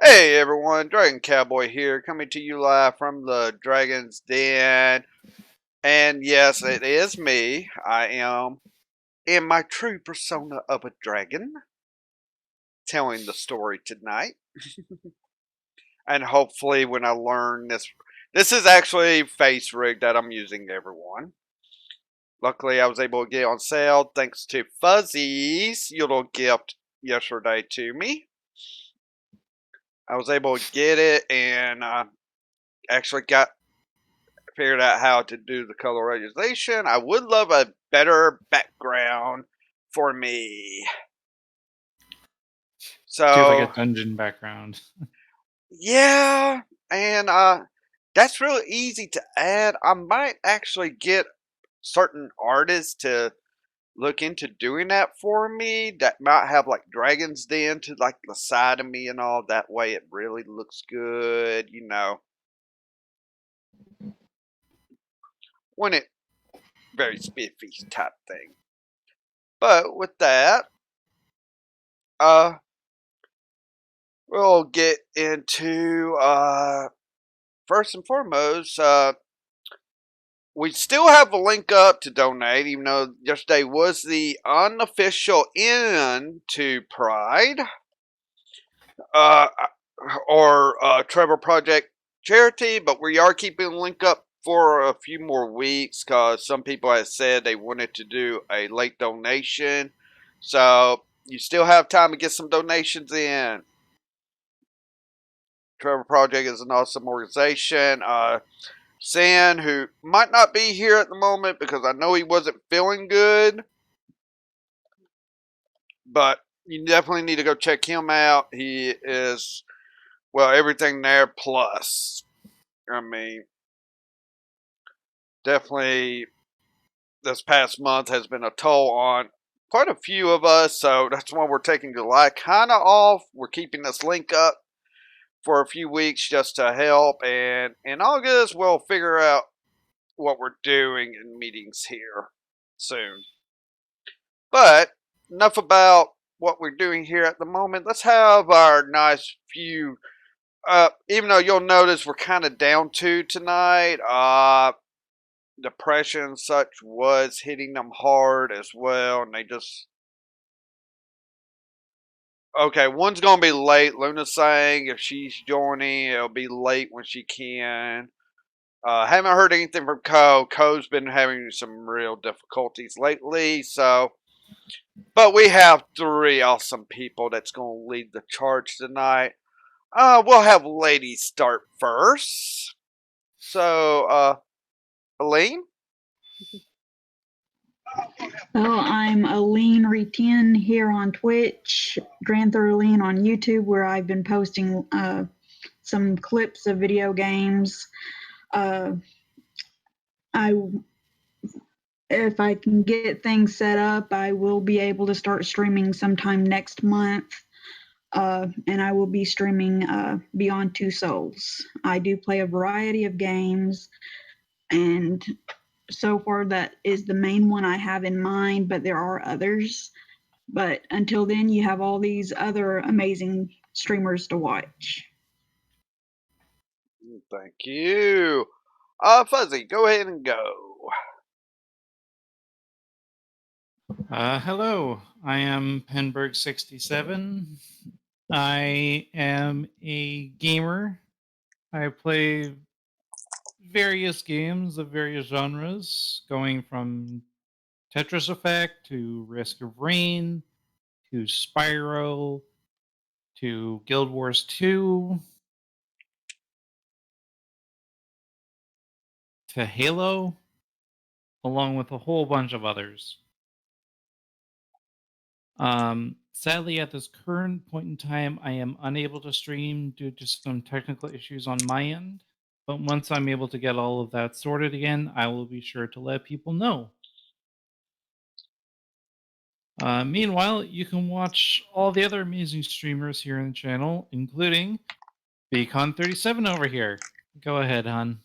Hey everyone, Dragon Cowboy here, coming to you live from the Dragon's Den. And yes, it is me. I am in my true persona of a dragon, telling the story tonight. And hopefully when I learn this is actually face rig that I'm using, everyone. Luckily I was able to get it on sale thanks to Fuzzy's little gift yesterday to me. I was able to get it and actually got figured out how to do the colorization. I would love a better background for me. Do like a So dungeon background. yeah, and that's really easy to add. I might actually get certain artists to look into doing that for me. That might have like Dragon's Den to like the side of me and all. That way it really looks good, when it very spiffy type thing. But with that, uh we'll get into first and foremost, we still have a link up to donate, even though yesterday was the unofficial end to Pride, uh, or Trevor Project charity, but we are keeping the link up for a few more weeks because some people have said they wanted to do a late donation. So you still have time to get some donations in. Trevor Project is an awesome organization. San, who might not be here at the moment because I know he wasn't feeling good, but you definitely need to go check him out. He is, well, everything there plus. I mean, definitely this past month has been a toll on quite a few of us, so that's why we're taking July kind of off. We're keeping this link up for a few weeks just to help, and in August we'll figure out what we're doing in meetings here soon. But enough about what we're doing here at the moment. Let's have our nice few. Even though you'll notice we're kind of down to tonight, depression and such was hitting them hard as well, and they just. Okay, one's gonna be late. Luna's saying if she's joining, it'll be late when she can. Haven't heard anything from Ko. Ko's been having some real difficulties lately, so. But we have three awesome people that's going to lead the charge tonight. We'll have ladies start first. So, Aline? Well, I'm Aline Re10 here on Twitch, Granther Aline on YouTube, where I've been posting some clips of video games. If I can get things set up, I will be able to start streaming sometime next month. And I will be streaming Beyond Two Souls. I do play a variety of games, and so far that is the main one I have in mind, but there are others. But until then, you have all these other amazing streamers to watch. Thank you. Fuzzy, go ahead and go. Hello, I am Penberg67. I am a gamer. I play various games of various genres, going from Tetris Effect to Risk of Rain to Spyro to Guild Wars 2 to Halo, along with a whole bunch of others. Sadly, at this current point in time, I am unable to stream due to some technical issues on my end. But once I'm able to get all of that sorted again, I will be sure to let people know. Meanwhile, you can watch all the other amazing streamers here on the channel, including Beacon37 over here. Go ahead, hon.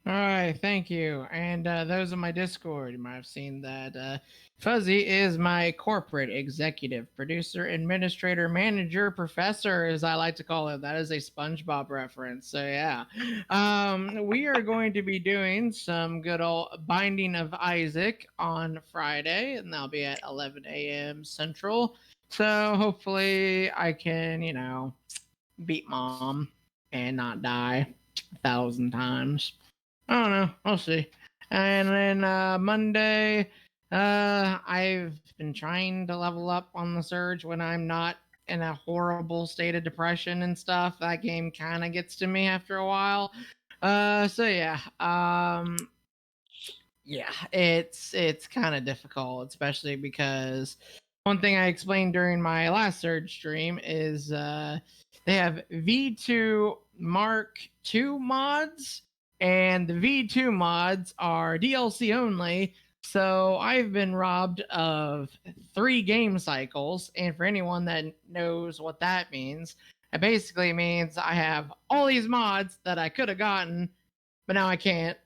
All right, thank you. And those on my Discord, you might have seen that Fuzzy is my corporate executive producer, administrator, manager, professor, as I like to call it. That is a SpongeBob reference. So yeah, we are going to be doing some good old Binding of Isaac on Friday, and that'll be at 11 a.m. Central. So hopefully I can, beat mom and not die 1,000 times. I don't know. We'll see. And then Monday, I've been trying to level up on the Surge when I'm not in a horrible state of depression and stuff. That game kind of gets to me after a while. So yeah, yeah, it's kind of difficult, especially because one thing I explained during my last Surge stream is they have V2 Mark II mods, and the V2 mods are DLC only. So I've been robbed of 3 game cycles, and for anyone that knows what that means, it basically means I have all these mods that I could have gotten, but now I can't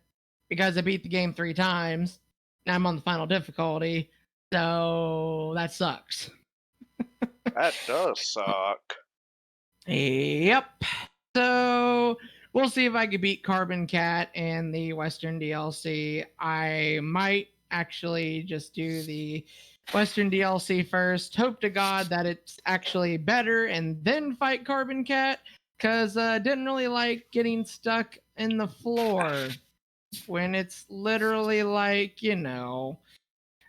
because I beat the game 3 times. Now I'm on the final difficulty, so that sucks. That does suck. Yep. So we'll see if I can beat Carbon Cat and the Western DLC. I might actually just do the Western DLC first. Hope to God that it's actually better and then fight Carbon Cat. Because didn't really like getting stuck in the floor when it's literally like,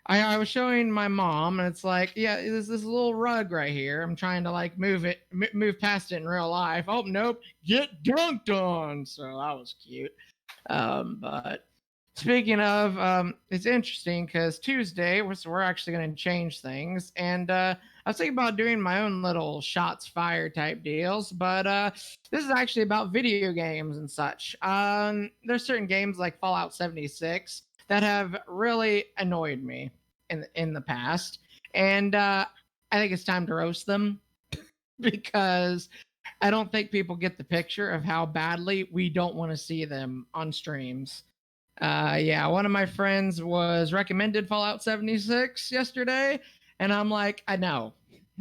I was showing my mom, and it's like, yeah, there's this little rug right here. I'm trying to like move it, move past it in real life. Oh nope, get dunked on. So that was cute. But speaking of, it's interesting because Tuesday we're actually going to change things, and I was thinking about doing my own little shots fired type deals, but this is actually about video games and such. There's certain games like Fallout 76 that have really annoyed me in the past, and I think it's time to roast them because I don't think people get the picture of how badly we don't want to see them on streams. Yeah, one of my friends was recommended Fallout 76 yesterday, and I'm like, I know.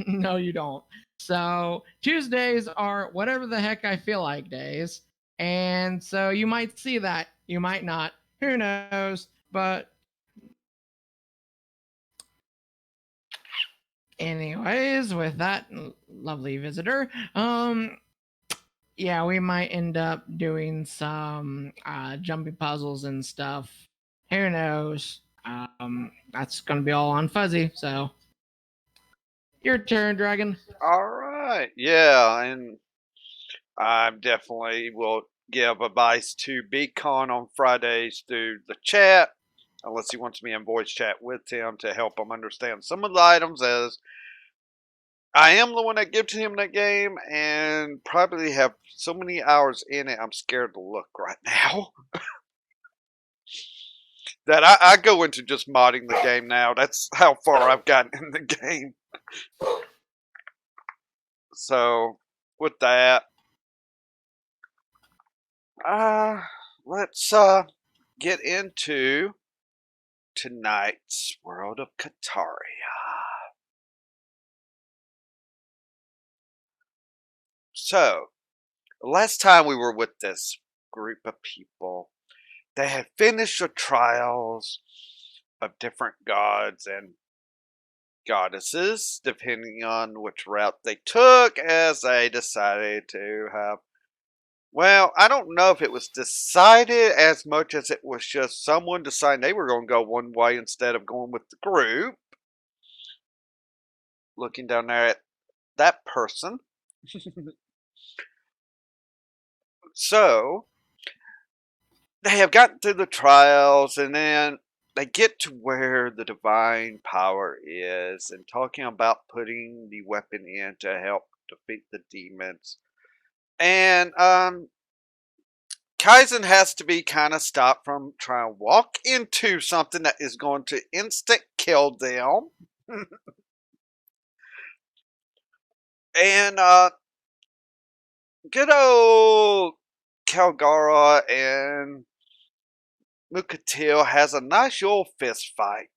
No, you don't. So Tuesdays are whatever the heck I feel like days. And so you might see that. You might not. Who knows? But anyways, with that lovely visitor, yeah, we might end up doing some jumpy puzzles and stuff. Who knows? That's gonna be all on Fuzzy. So your turn, Dragon. All right. Yeah, and I definitely will give advice to Beacon on Fridays through the chat, unless he wants me in voice chat with him to help him understand some of the items, as I am the one that gifted him that game and probably have so many hours in it, I'm scared to look right now. That I go into just modding the game now. That's how far I've gotten in the game. So, with that, uh, let's get into tonight's World of Kaataria. So, the last time we were with this group of people, they had finished the trials of different gods and goddesses, depending on which route they took, as they decided to have. Well, I don't know if it was decided as much as it was just someone deciding they were going to go one way instead of going with the group. Looking down there at that person. So, they have gotten through the trials, and then they get to where the divine power is and talking about putting the weapon in to help defeat the demons. And Kaizen has to be kind of stopped from trying to walk into something that is going to instant kill them. And good old Calgara and Mukatil has a nice little fist fight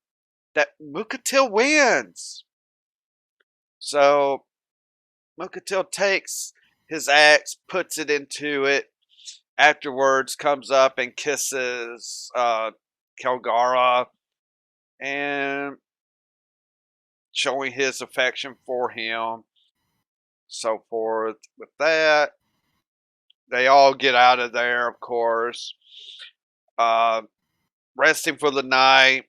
that Mukatil wins. So Mukatil takes his axe, puts it into it, afterwards comes up and kisses Kelgara and showing his affection for him, so forth. With that, they all get out of there, of course, uh, resting for the night,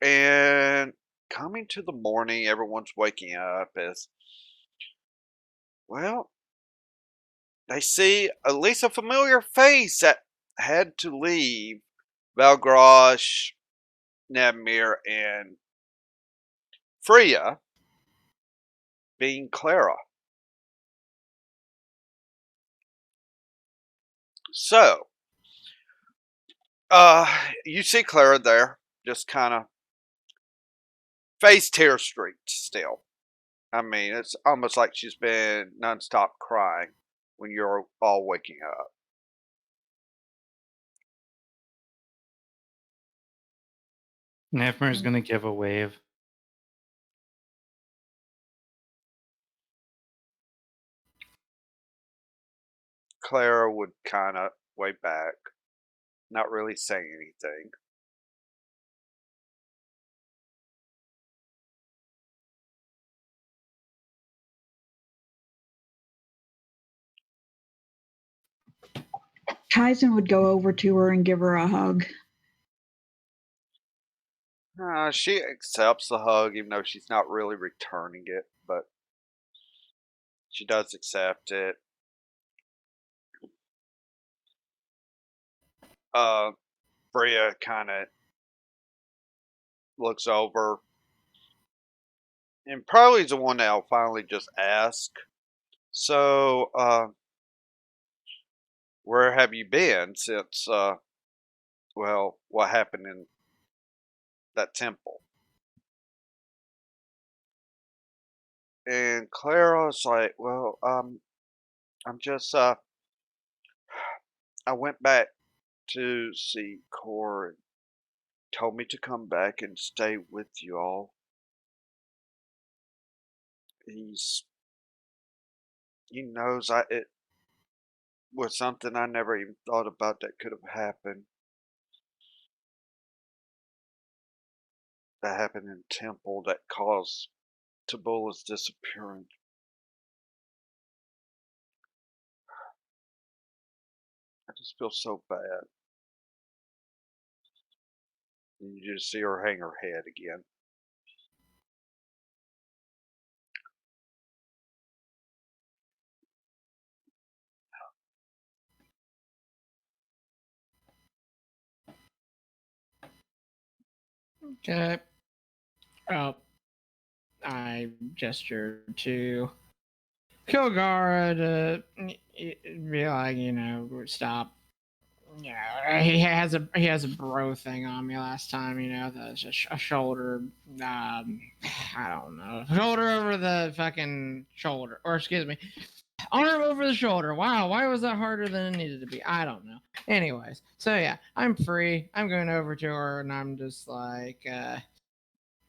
and coming to the morning, everyone's waking up as, well, they see at least a familiar face that had to leave Valgrosh, Nebmir, and Freya, being Clara. So, you see Clara there, just kind of face tear streaked still. I mean, it's almost like she's been nonstop crying when you're all waking up. Nefmer's gonna give a wave. Clara would kind of wave back, not really saying anything. Tyson would go over to her and give her a hug. She accepts the hug, even though she's not really returning it, but she does accept it. Bria kind of looks over, and probably is the one that'll finally just ask, so, where have you been since, well, what happened in that temple? And Clara's like, well, I'm just, I went back to see Core and told me to come back and stay with you all. He knows it was something I never even thought about that could have happened. That happened in Temple that caused Tabula's disappearance. I just feel so bad. And you just see her hang her head again. Okay. Well, I gesture to Kilgara to be like, stop. He has a bro thing on me last time. That's a shoulder. I don't know, shoulder over the fucking shoulder, or excuse me, arm over the shoulder. Wow, why was that harder than it needed to be? I don't know. Anyways, so yeah, I'm free. I'm going over to her, and I'm just like,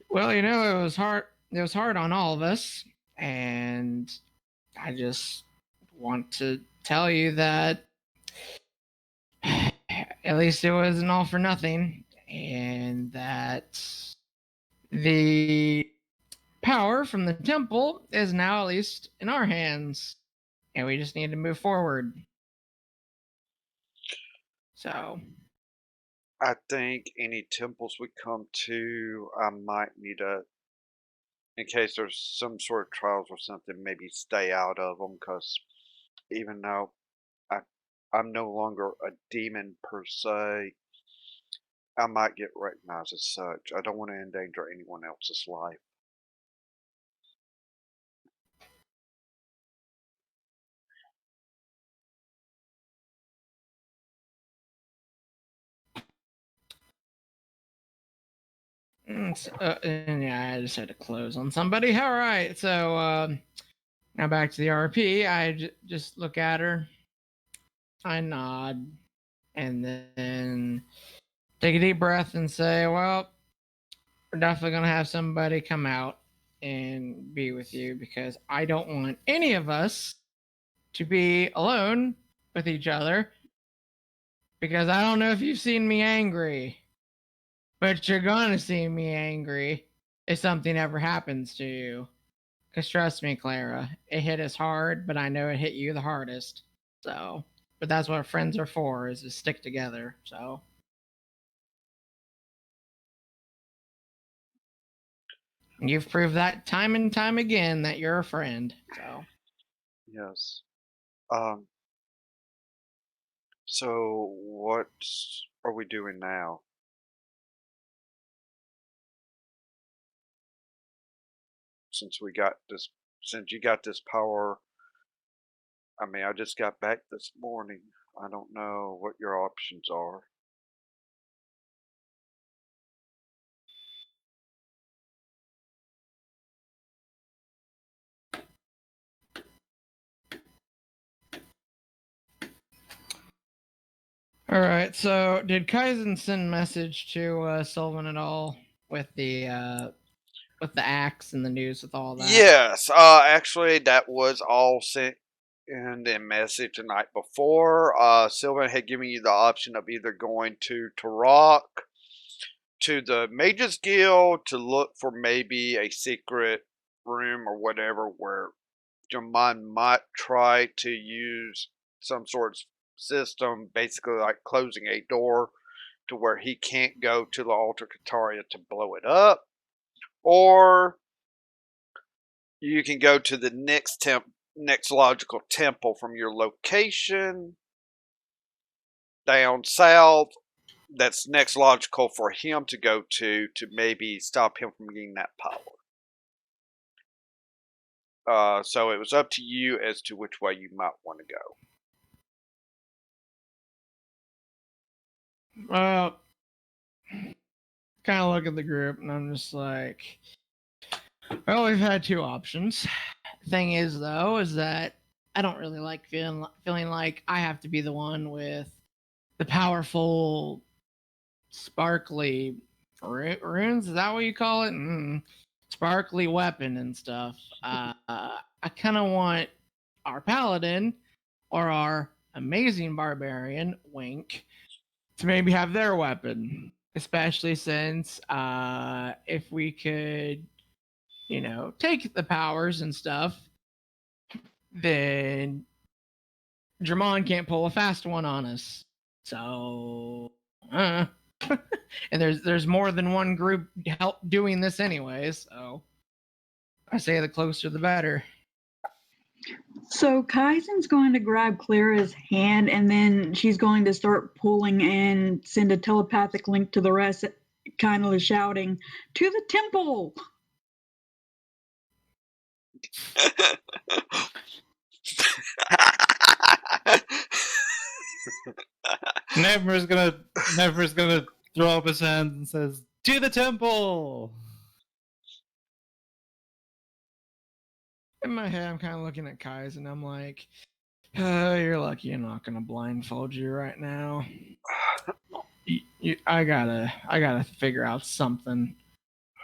well, it was hard. It was hard on all of us, and I just want to tell you that at least it wasn't all for nothing, and that the power from the temple is now at least in our hands, and we just need to move forward. So, I think any temples we come to, I might need to, in case there's some sort of trials or something, maybe stay out of them, because even though I, I'm no longer a demon per se, I might get recognized as such. I don't want to endanger anyone else's life. and yeah, I just had to close on somebody. All right, so now back to the RP. I just look at her, I nod, and then take a deep breath and say, well, we're definitely going to have somebody come out and be with you because I don't want any of us to be alone with each other because I don't know if you've seen me angry, but you're going to see me angry if something ever happens to you. Because trust me, Clara, it hit us hard, but I know it hit you the hardest. So, but that's what friends are for, is to stick together. So, you've proved that time and time again that you're a friend. So, Yes. Um. So what are we doing now? Since we got this, since you got this power. I mean, I just got back this morning. I don't know what your options are. all right. So, did Kaizen send message to Sylvan at all with the axe and the news with all that? Yes, actually, that was all sent in the message the night before. Sylvan had given you the option of either going to Tarok, to the Mages Guild, to look for maybe a secret room or whatever where Jamon might try to use some sort of system, basically like closing a door to where he can't go to the altar Kaataria to blow it up, or you can go to the next logical temple from your location down south. That's next logical for him to go to maybe stop him from getting that power. So it was up to you as to which way you might want to go. Well, kind of look at the group and I'm just like, well, we've had two options. Thing is, though, is that I don't really like feeling like I have to be the one with the powerful, sparkly runes. Is that what you call it? Sparkly weapon and stuff. I kind of want our paladin or our amazing barbarian, wink, to maybe have their weapon. Especially since if we could, take the powers and stuff, then Dramon can't pull a fast one on us. So, and there's more than one group help doing this anyway. So, I say the closer the better. So Kaizen's going to grab Clara's hand and then she's going to start pulling and send a telepathic link to the rest, kind of shouting, "To the temple!" Never's gonna throw up his hands and says, "To the temple!" In my head, I'm kind of looking at Kai's and I'm like, you're lucky I'm not gonna blindfold you right now. I gotta figure out something,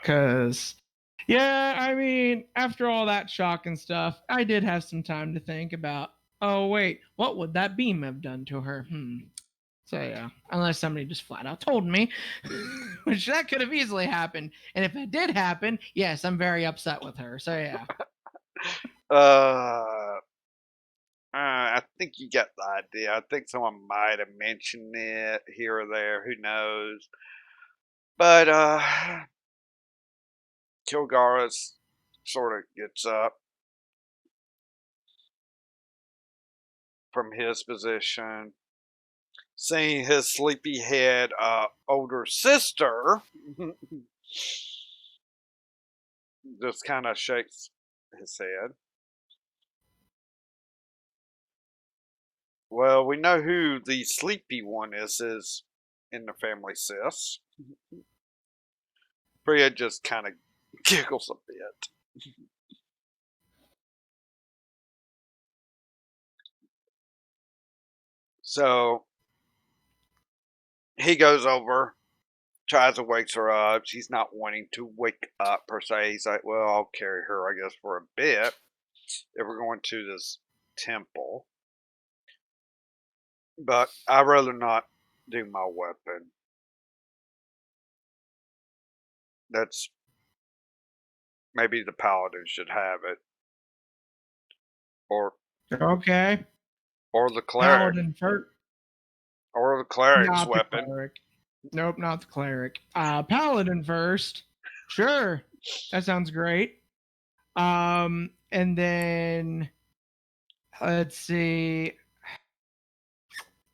cause yeah, I mean, after all that shock and stuff, I did have some time to think about. Oh wait, what would that beam have done to her? So yeah, unless somebody just flat out told me, which that could have easily happened. And if it did happen, yes, I'm very upset with her. So yeah. I think you get the idea. I think someone might have mentioned it here or there. Who knows? But Kilgaris sort of gets up from his position, seeing his sleepy-head older sister, just kind of shakes his head. Well, we know who the sleepy one is in the family, sis. Priya just kind of giggles a bit. So, he goes over, tries to wake her up. She's not wanting to wake up per se. He's like, well, I'll carry her, I guess, for a bit if we're going to this temple. But I'd rather not do my weapon. That's maybe the paladin should have it, or Okay. the cleric, Paladin first. or the cleric's Not the weapon. cleric. Nope, not the cleric. Paladin first. Sure. That sounds great. And then let's see.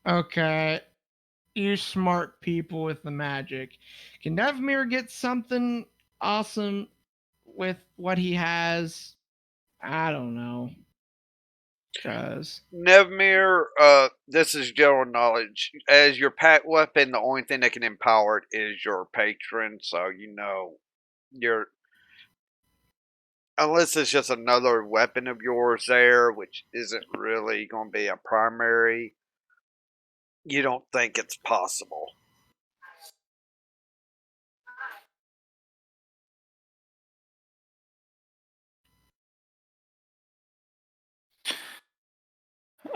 Okay. You smart people with the magic. Can Nevmir get something awesome with what he has? I don't know. Cause Nevmir, this is general knowledge. As your pack weapon, the only thing that can empower it is your patron. So you're unless it's just another weapon of yours there, which isn't really going to be a primary. You don't think it's possible.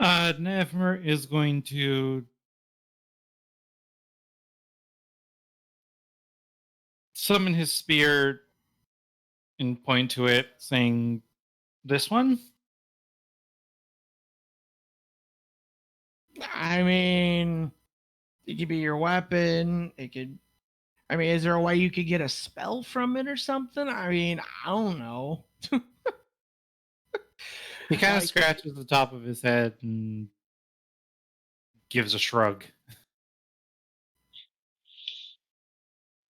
Nevmer is going to summon his spear and point to it, saying, "This one." I mean, it could be your weapon. It could. I mean, is there a way you could get a spell from it or something? I mean, I don't know. He kind of Like- scratches the top of his head and gives a shrug.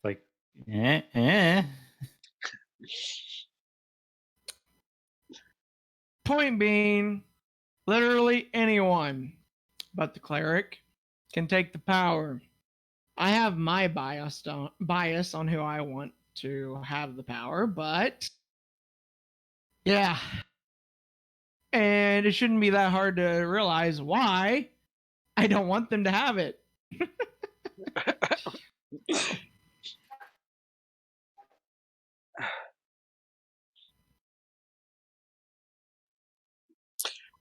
Like, eh. Point being, literally anyone but the cleric can take the power. I have my bias on who I want to have the power, but yeah. And it shouldn't be that hard to realize why I don't want them to have it.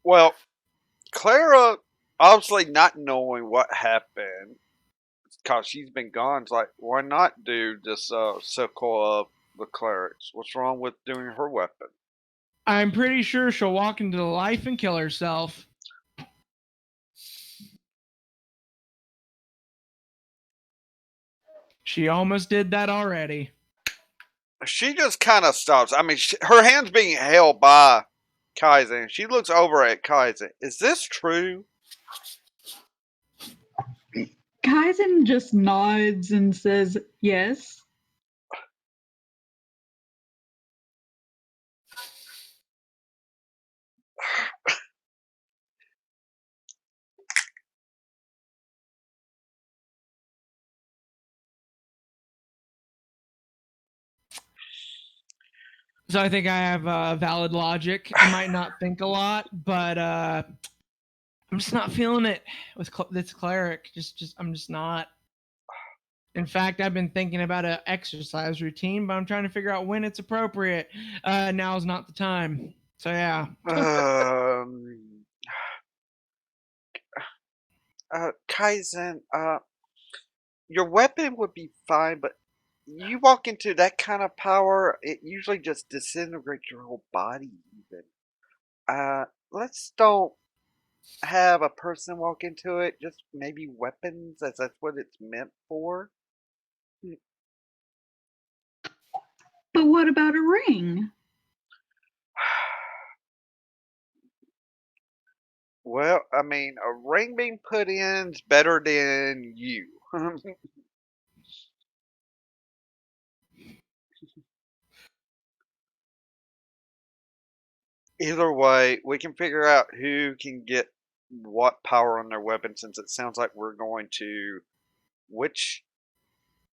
Well, Clara, obviously not knowing what happened, because she's been gone, it's like, why not do this circle of the clerics? What's wrong with doing her weapon? I'm pretty sure she'll walk into the life and kill herself. She almost did that already. She just kind of stops. I mean, her hand's being held by Kaizen. She looks over at Kaizen. Is this true? Kaizen just nods and says, yes. So I think I have valid logic. I might not think a lot, but I'm just not feeling it with this cleric. I'm just not. In fact, I've been thinking about an exercise routine, but I'm trying to figure out when it's appropriate. Now is not the time. So yeah. Kaizen, your weapon would be fine, but you walk into that kind of power, it usually just disintegrates your whole body. Even. Let's don't have a person walk into it. Just maybe weapons, as that's what it's meant for. But what about a ring? Well, I mean, a ring being put in's better than you. Either way, we can figure out who can get what power on their weapon, since it sounds like we're going to which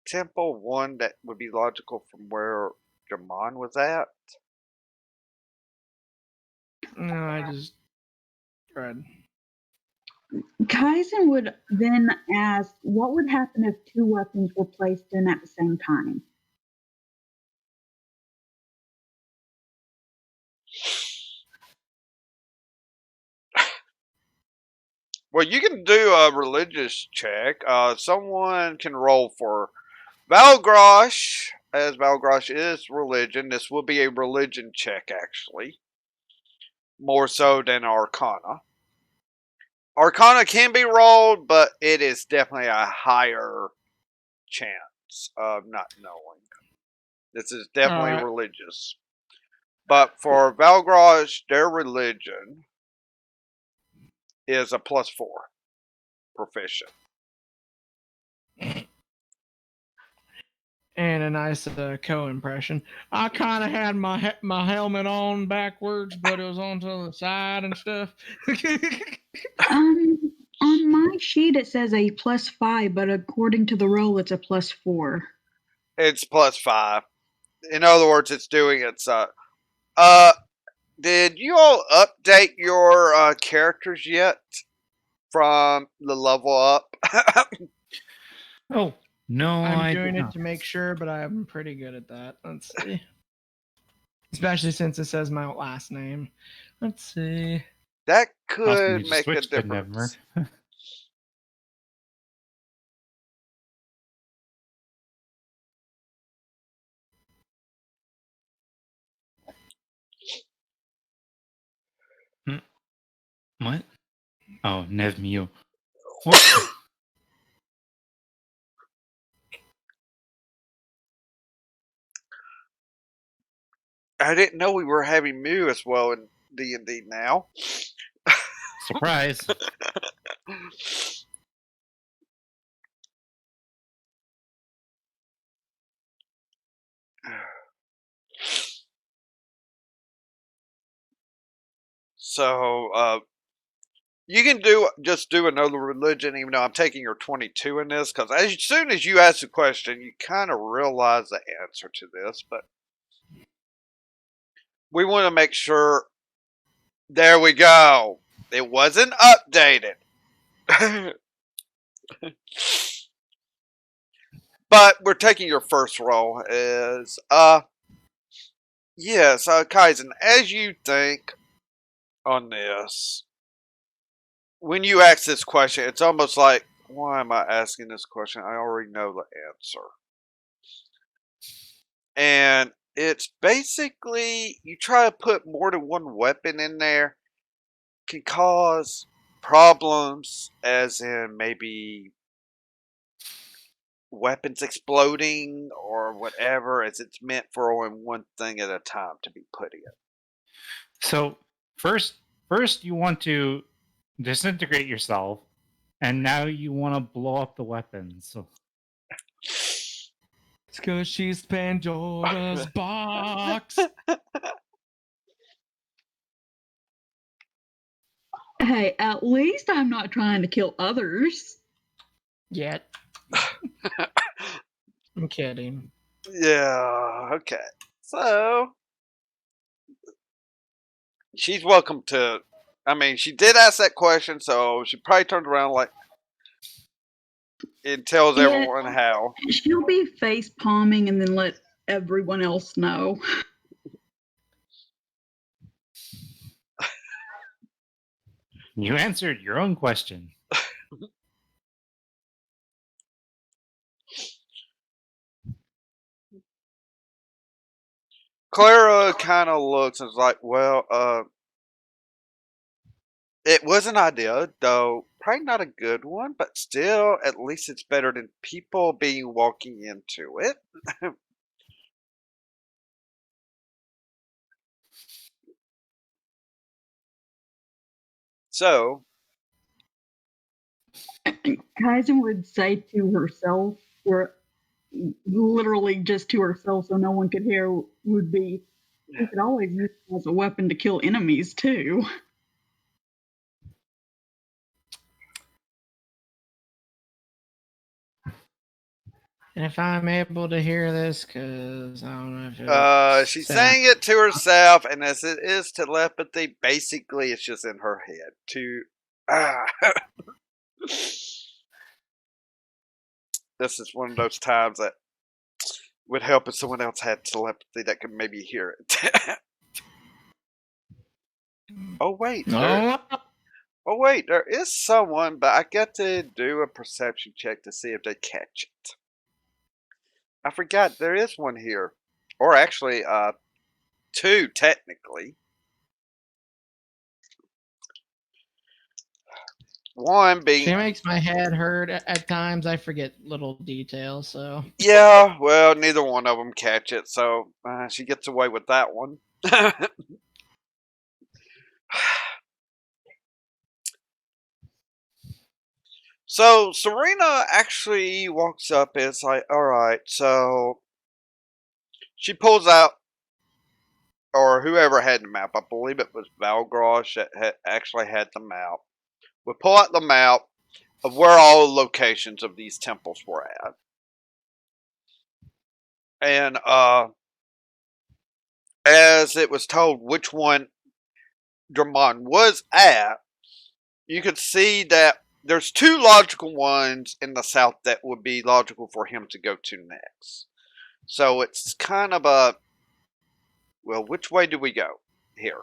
temple? One that would be logical from where Jamon was at. No, I just read. Kaizen would then ask, what would happen if two weapons were placed in at the same time? Well, you can do a religious check. Someone can roll for Valgrosh, as Valgrosh is religion. This will be a religion check, actually, more so than Arcana. Arcana can be rolled, but it is definitely a higher chance of not knowing. This is definitely Alright. religious. But for Valgrosh, their religion is a +4 proficient. And a nice co-impression. I kind of had my helmet on backwards, but it was on to the side and stuff. On my sheet it says a +5, but according to the roll, it's a +4. It's +5. In other words, it's doing its did you all update your characters yet from the level up? Oh, no, I'm I doing did it not. to make sure, but I'm pretty good at that. Let's see. Especially since it says my last name. Let's see. That Also, could need to make a switch to Nevmer. difference. What? Oh, Nev Mew. What? I didn't know we were having Mew as well in D&D now. Surprise. So, you can just do another religion, even though I'm taking your 22 in this, because as soon as you ask the question, you kind of realize the answer to this, but we want to make sure. There we go. It wasn't updated. But we're taking your first roll as yes, Kaizen, as you think on this, when you ask this question, it's almost like, why am I asking this question? I already know the answer. And it's basically you try to put more than one weapon in there can cause problems, as in maybe weapons exploding or whatever, as it's meant for only one thing at a time to be put in. So first you want to disintegrate yourself, and now you want to blow up the weapons. So It's because she's Pandora's box. Hey, at least I'm not trying to kill others. Yet. I'm kidding. Yeah, okay. So, she's welcome to. I mean, she did ask that question, so she probably turned around like and tells Yeah, everyone how. she'll be face palming and then let everyone else know. you answered your own question. Clara kind of looks and is like, well, it was an idea, though probably not a good one, but still, at least it's better than people being walking into it. So, Kaizen would say to herself, or literally just to herself so no one could hear, would be, we could always use it as a weapon to kill enemies too. And if I'm able to hear this, because I don't know if it's she's saying it to herself, and as it is telepathy, basically it's just in her head. Ah. This is one of those times that would help if someone else had telepathy that could maybe hear it. Oh wait, Oh, there is someone, but I got to do a perception check to see if they catch it. I forgot there is one here, or actually, two technically. One being, she makes my head hurt at times. I forget little details, so. yeah, well, neither one of them catch it, so she gets away with that one. So Serena actually walks up and it's like, all right, so she pulls out, or whoever had the map, I believe it was Valgrosh that actually had the map, would pull out the map of where all the locations of these temples were at. And as it was told which one Drummond was at, you could see that there's two logical ones in the south that would be logical for him to go to next. So it's kind of a, well, which way do we go here?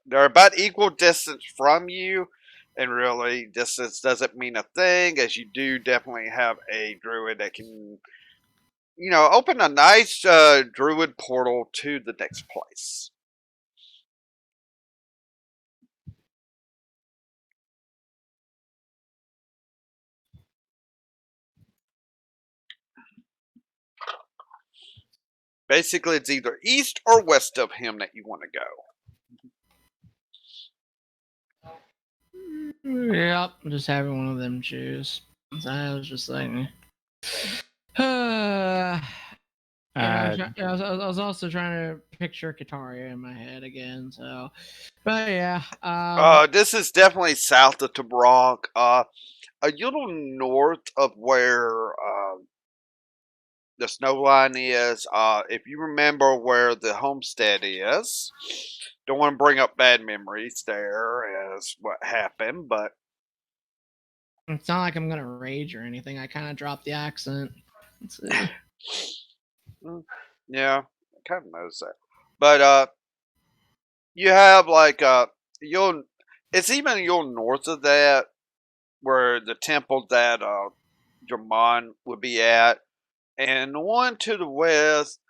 They're about equal distance from you, and really distance doesn't mean a thing, as you do definitely have a druid that can, open a nice druid portal to the next place. Basically, it's either east or west of him that you want to go. Yep, just having one of them choose. So I was just like, I was also trying to picture Kaataria in my head again. So, but yeah, This is definitely south of Tobruk, a little north of where the snow line is. If you remember where the homestead is, don't want to bring up bad memories there as what happened, but it's not like I'm gonna rage or anything. I kind of dropped the accent. Let's see. yeah, I kind of noticed that. But you have like it's even a little north of that where the temple that Jermon would be at, and the one to the west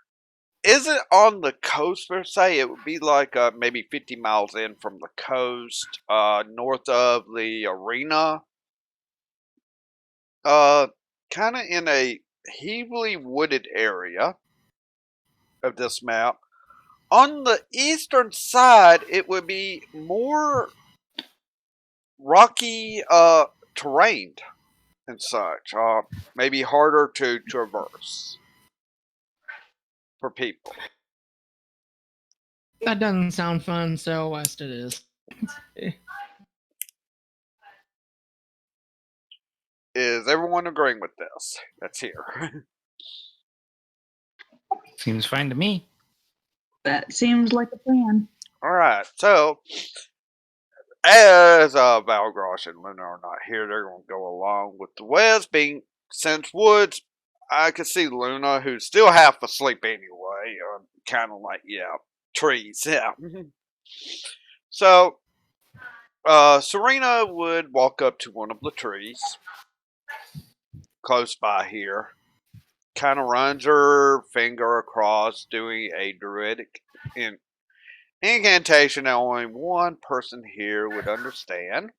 isn't on the coast per se. It would be like maybe 50 miles in from the coast, north of the arena. Kind of in a heavily wooded area of this map. On the eastern side, it would be more rocky terrain and such. Maybe harder to traverse for people. That doesn't sound fun. So west it is. Is everyone agreeing with this? That's here. Seems fine to me. That seems like a plan. All right. So, as Valgrosh and Luna are not here, they're going to go along with the west. Being since woods, I could see Luna, who's still half asleep anyway. Kind of like, yeah, trees. Yeah. So, Serena would walk up to one of the trees close by here. Kind of runs her finger across, doing a druidic incantation that only one person here would understand.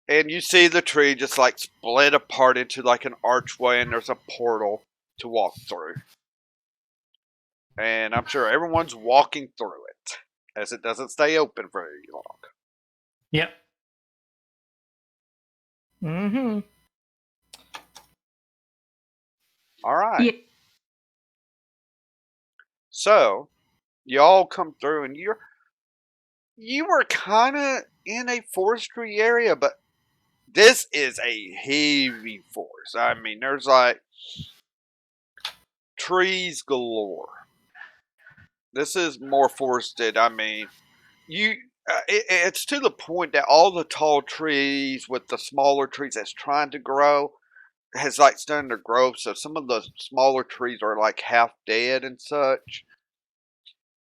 And you see the tree just like split apart into like an archway, and there's a portal to walk through. And I'm sure everyone's walking through it, as it doesn't stay open very long. Yep. Mm-hmm. All right. Yeah. So, y'all come through, and you were kind of in a forestry area, but this is a heavy forest. I mean, there's like trees galore. This is more forested. I mean, it's to the point that all the tall trees with the smaller trees that's trying to grow has like started to grow. So some of the smaller trees are like half dead and such.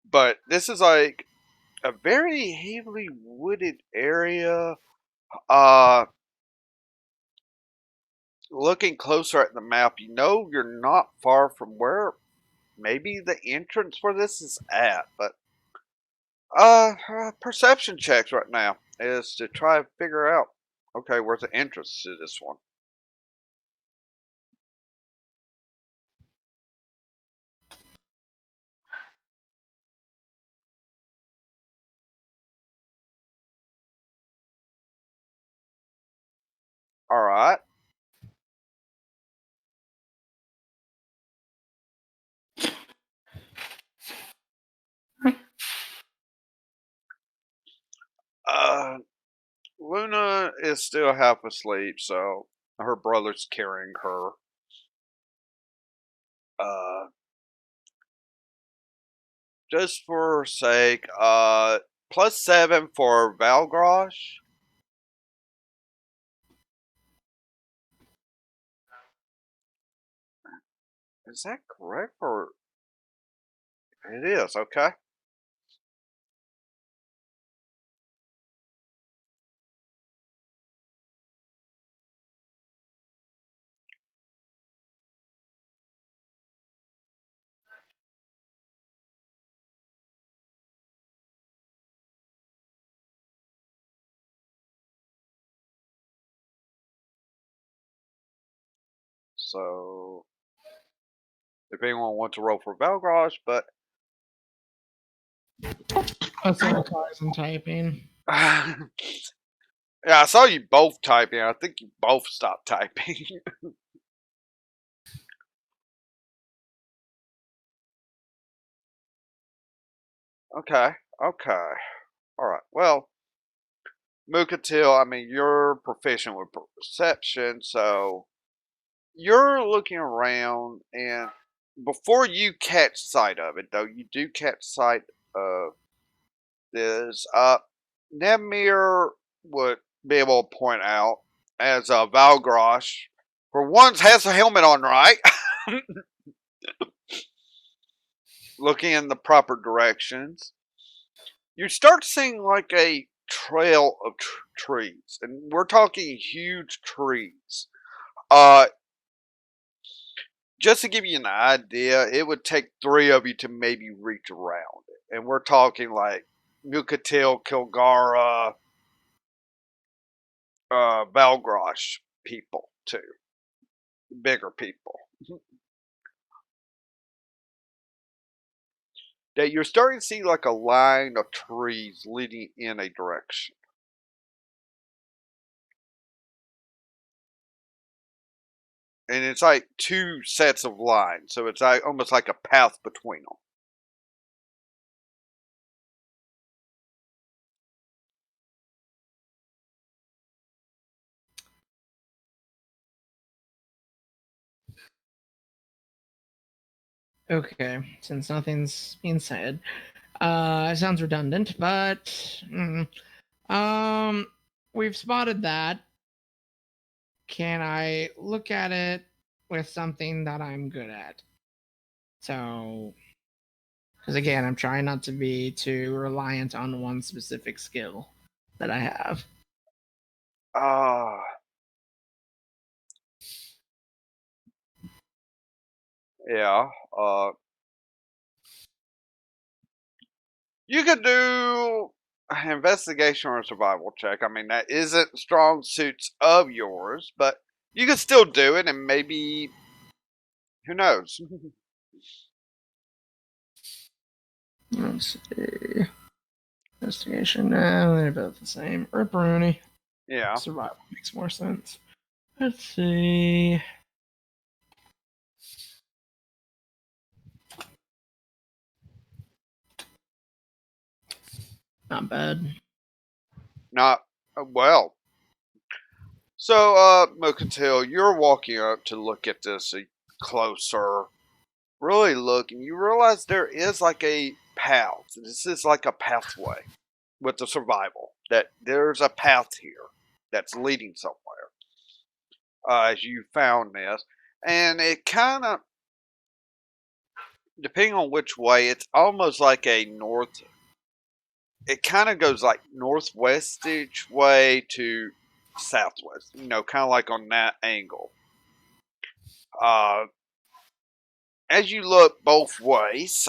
But this is like a very heavily wooded area. Uh, Looking closer at the map, you know you're not far from where maybe the entrance for this is at. But perception checks right now is to try and figure out, okay, where's the entrance to this one? All right. Uh, Luna is still half asleep, so her brother's carrying her. Uh, just for sake, +7 for Valgrosh. Is that correct or it is? Okay. So if anyone wants to roll for Valgrosh, but That's all cars and typing. yeah, I saw you both typing. I think you both stopped typing. Okay. Okay. All right. Well, Mukatil, I mean, you're proficient with perception, so you're looking around, and before you catch sight of it, though, you do catch sight of this. Nemir would be able to point out as Valgrosh, for once, has a helmet on, right? Looking in the proper directions. You start seeing like a trail of trees, and we're talking huge trees. Uh, just to give you an idea, it would take 3 of you to maybe reach around it, and we're talking like Nukatil, Kilgara, Valgrosh people too, bigger people. That you're starting to see like a line of trees leading in a direction. And it's like 2 sets of lines, so it's like almost like a path between them. Okay, since nothing's being said, it sounds redundant, but we've spotted that. Can I look at it with something that I'm good at? So, because again, I'm trying not to be too reliant on one specific skill that I have. Ah, yeah. You could do an investigation or a survival check. I mean, that isn't strong suits of yours, but you could still do it, and maybe who knows? Let's see. Investigation, they're both the same. Ripperoni. Yeah. Survival makes more sense. Let's see. Not bad. Not well. So, Mokatil, you're walking up to look at this closer. Really look, and you realize there is like a path. This is like a pathway. with the survival that there's a path here that's leading somewhere. As you found this, and it kind of, depending on which way, it's almost like a north. It kind of goes like northwest each way to southwest. Kind of like on that angle. Uh, as you look both ways,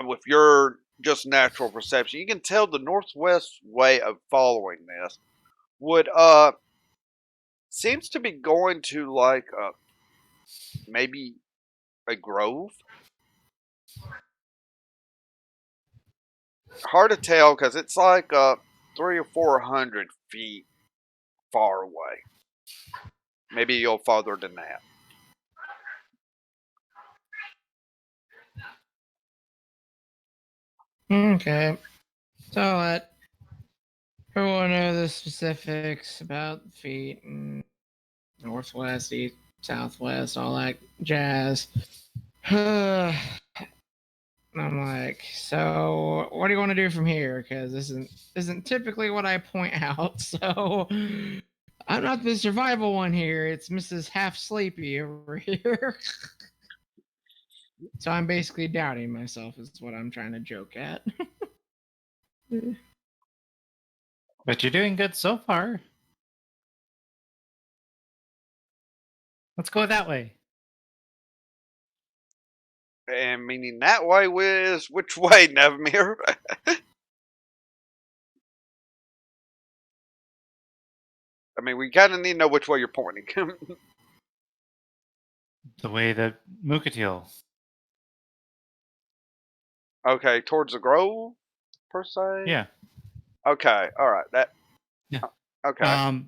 with your just natural perception, you can tell the northwest way of following this would seems to be going to like maybe a grove. Hard to tell because it's like 300 or 400 feet far away. Maybe you'll farther than that. Okay. So let everyone know the specifics about the feet and northwest, east, southwest, all that jazz. I'm like, so what do you want to do from here? Because this isn't typically what I point out. So I'm not the survival one here. It's Mrs. Half Sleepy over here. So I'm basically doubting myself is what I'm trying to joke at. But you're doing good so far. Let's go that way. And meaning that way is which way, Nevmir? I mean, we kind of need to know which way you're pointing. The way that Mukatil. Okay, towards the grove, per se? Yeah. Okay, alright. Yeah. Okay.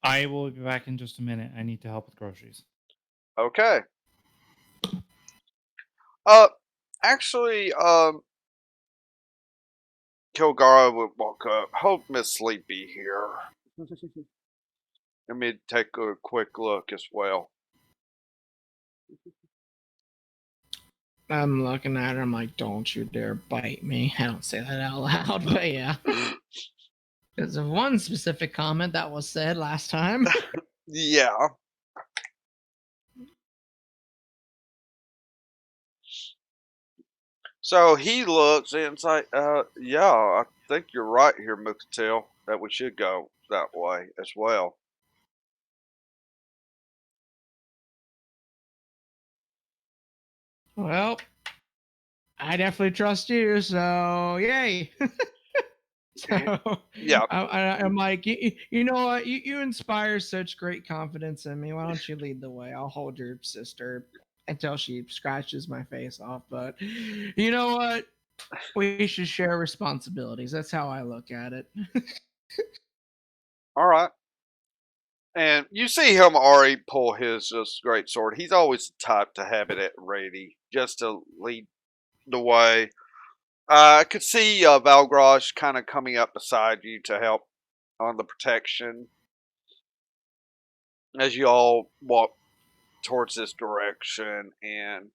I will be back in just a minute. I need to help with groceries. Okay. Actually, Kilgara would walk up. Hope Miss Sleepy here. Let me take a quick look as well. I'm looking at her. I'm like, don't you dare bite me. I don't say that out loud, but yeah. Because of one specific comment that was said last time. Yeah. So he looks and it's like, yeah, I think you're right here, Mukatil, that we should go that way as well. Well, I definitely trust you, so yay. So Yeah. I'm like, you know what? You inspire such great confidence in me. Why don't you lead the way? I'll hold your sister until she scratches my face off. But you know what? We should share responsibilities. That's how I look at it. All right. And you see him already pull his just great sword. He's always the type to have it at ready, just to lead the way. I could see Valgrosh kind of coming up beside you to help on the protection as you all walk towards this direction. And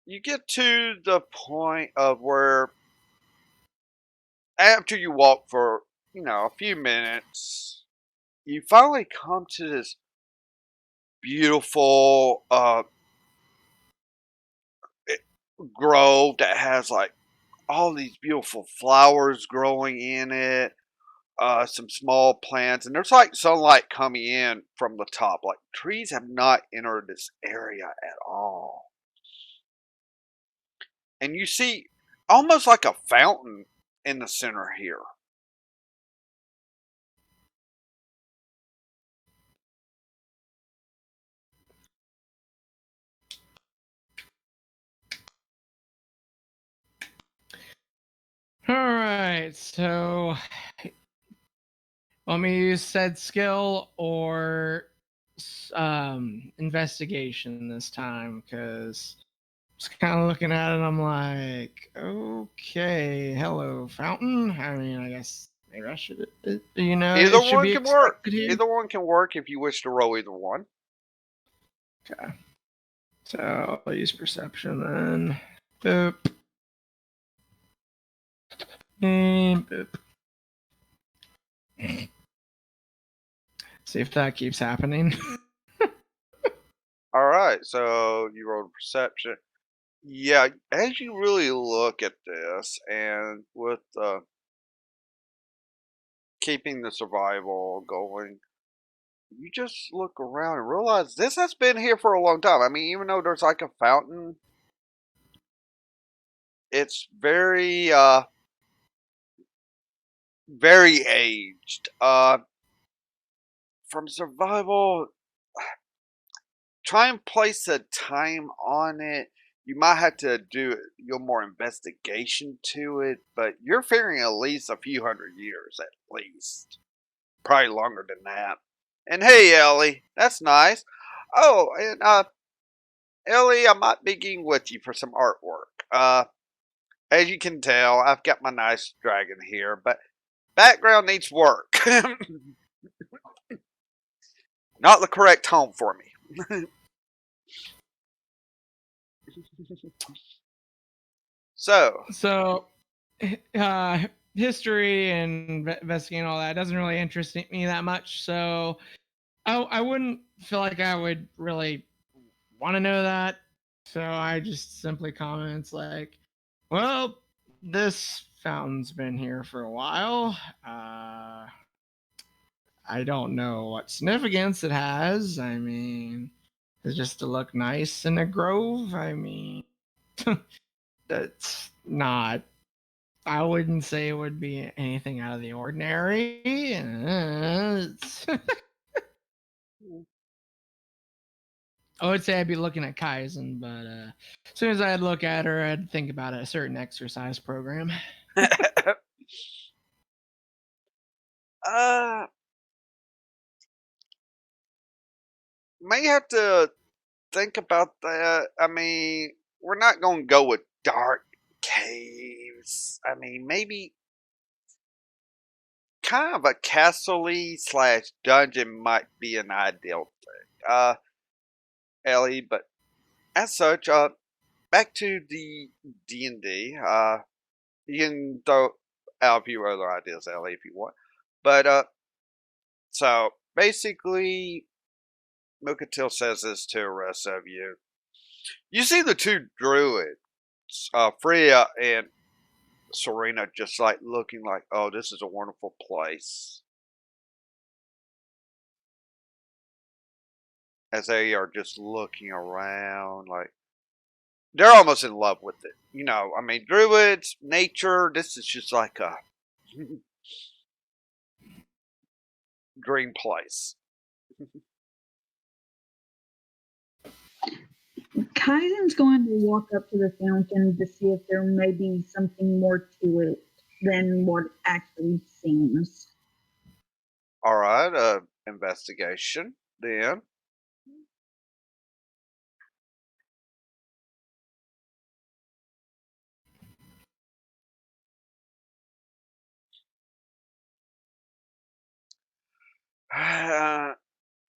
you get to the point of where, after you walk for, a few minutes, you finally come to this beautiful grove that has like all these beautiful flowers growing in it, some small plants, and there's like sunlight coming in from the top. Like trees have not entered this area at all. And you see almost like a fountain in the center here. All right, so let me use said skill or investigation this time because just kind of looking at it. I'm like, okay, hello, fountain. I mean, I guess maybe I should, Either it should one be can work. expected here. Either one can work if you wish to roll either one. Okay, so I'll use perception then. Boop. And boop. See if that keeps happening. All right, so you rolled perception. Yeah, as you really look at this, and with keeping the survival going, you just look around and realize this has been here for a long time. I mean, even though there's like a fountain, it's very aged. From survival, try and place a time on it. You might have to do your more investigation to it, but you're figuring at least a few hundred years at least. Probably longer than that. And hey, Ellie, that's nice. Oh, and Ellie, I might be getting with you for some artwork. As you can tell, I've got my nice dragon here, but background needs work. Not the correct home for me. So, History and investigating all that doesn't really interest me that much. So I wouldn't feel like I would really want to know that. So I just simply comments like, well, this fountain's been here for a while. I don't know what significance it has. I mean, it's just to look nice in a grove. I mean, that's not. I wouldn't say it would be anything out of the ordinary. I would say I'd be looking at Kaizen, but as soon as I'd look at her, I'd think about a certain exercise program. uh, may have to think about that. I mean, we're not going to go with dark caves. I mean, maybe kind of a castle-y slash dungeon might be an ideal thing. Ellie, but as such, back to the D&D. You can throw out a few other ideas, Ellie, if you want. But so basically, Mukatil says this to the rest of you. You see the two druids, Freya and Serena, just like looking like, oh, this is a wonderful place. As they are just looking around, like they're almost in love with it. You know, I mean, druids, nature, this is just like a dream place. Kaizen's going to walk up to the fountain to see if there may be something more to it than what actually seems. All right, investigation then.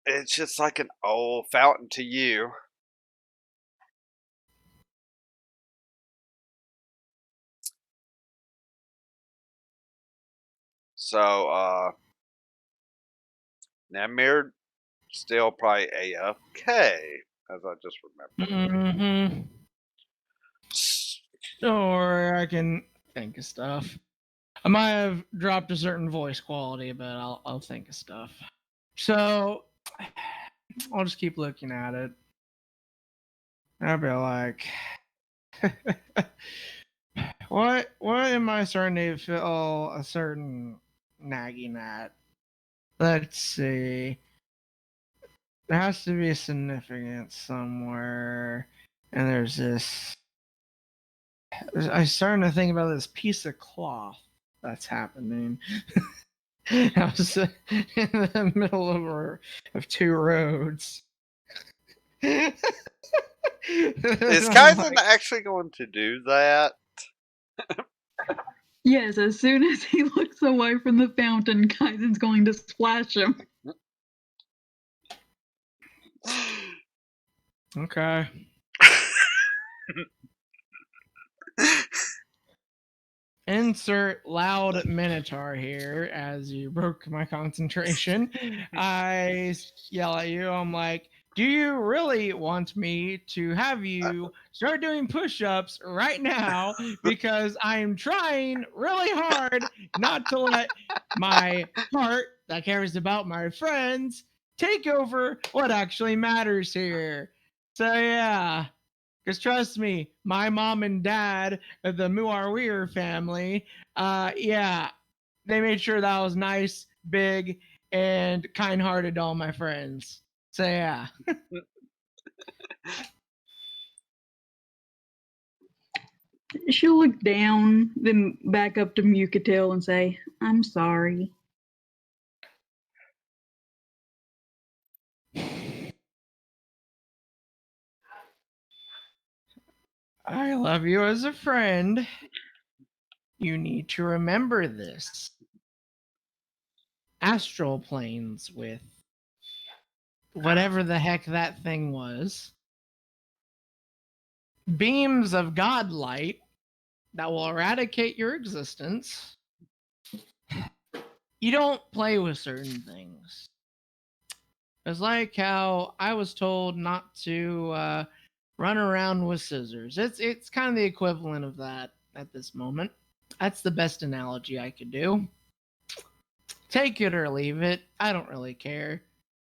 It's just like an old fountain to you. So, Namir still probably AFK, as I just remember. Mm-hmm. Or I can think of stuff. I might have dropped a certain voice quality, but I'll think of stuff. So I'll just keep looking at it. I'll be like, what am I starting to feel a certain nagging at? Let's see. There has to be a significance somewhere. And there's this. I'm starting to think about this piece of cloth that's happening. I was in the middle of two roads. Is I'm Kaizen like, actually going to do that? Yes, as soon as he looks away from the fountain, Kaizen's going to splash him. okay. Insert loud minotaur here as you broke my concentration. I yell at you. I'm like, do you really want me to have you start doing push-ups right now? Because I'm trying really hard not to let my heart that cares about my friends take over what actually matters here. So yeah. Because trust me, my mom and dad, the Muawir family, yeah, they made sure that I was nice, big, and kind-hearted to all my friends. So yeah. She'll look down, then back up to Mucatil and say, I'm sorry. I love you as a friend. You need to remember this. Astral planes with whatever the heck that thing was. Beams of godlight that will eradicate your existence. You don't play with certain things. It's like how I was told not to run around with scissors. It's kind of the equivalent of that at this moment. That's the best analogy I could do. Take it or leave it. I don't really care.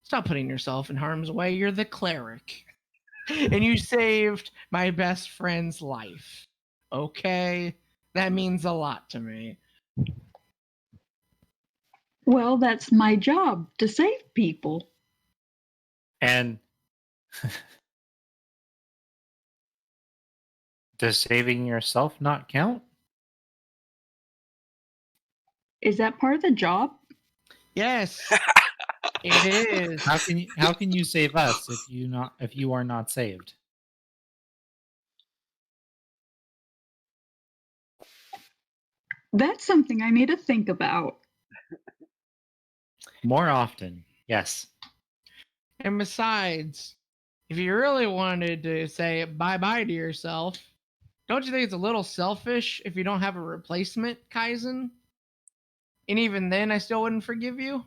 Stop putting yourself in harm's way. You're the cleric. And you saved my best friend's life. Okay? That means a lot to me. Well, that's my job, to save people. And does saving yourself not count? Is that part of the job? Yes. It is. How can you save us if you are not saved? That's something I need to think about. More often, yes. And besides, if you really wanted to say bye-bye to yourself, don't you think it's a little selfish if you don't have a replacement, Kaizen? And even then, I still wouldn't forgive you?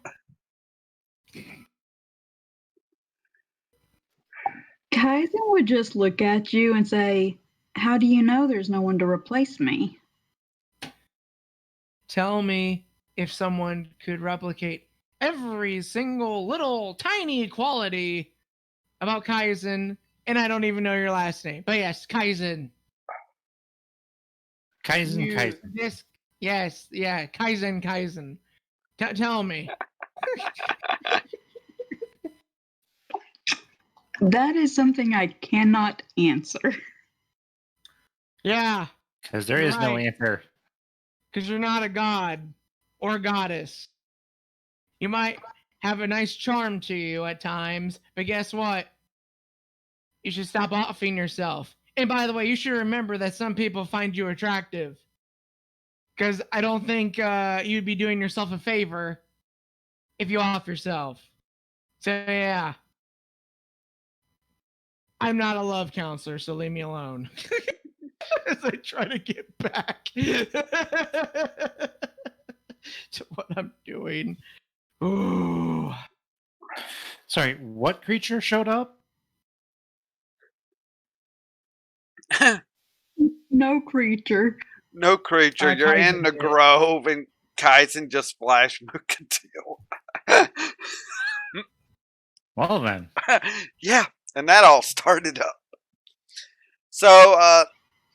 Kaizen would just look at you and say, how do you know there's no one to replace me? Tell me if someone could replicate every single little tiny quality about Kaizen, and I don't even know your last name. But yes, Kaizen. Kaizen. This, yes, yeah, Kaizen. Tell me. That is something I cannot answer. Yeah, Because there is no right. answer. Because you're not a god or goddess. You might have a nice charm to you at times, but guess what? You should stop offing yourself. And by the way, you should remember that some people find you attractive. Because I don't think you'd be doing yourself a favor if you off yourself. So yeah. I'm not a love counselor, so leave me alone. As I try to get back to what I'm doing. Ooh. Sorry, what creature showed up? No creature. No creature. You're in Kaizen the did. grove, and Kaizen just splashed Mukatil. Well then. Yeah, and that all started up. So,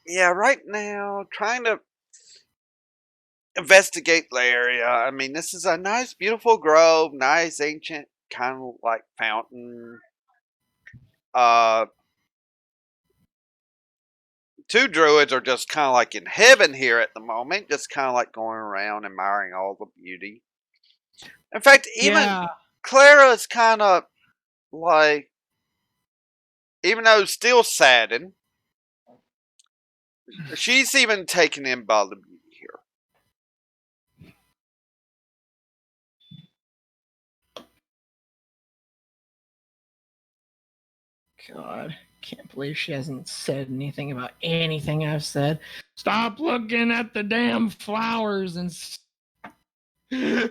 yeah, right now, trying to investigate the area. I mean, this is a nice, beautiful grove, nice, ancient, kind of like fountain. Uh, two druids are just kind of like in heaven here at the moment, just kind of like going around admiring all the beauty. In fact, even Clara is kind of like, even though still saddened, she's even taken in by the beauty here. God, can't believe she hasn't said anything about anything I've said. Stop looking at the damn flowers and. Because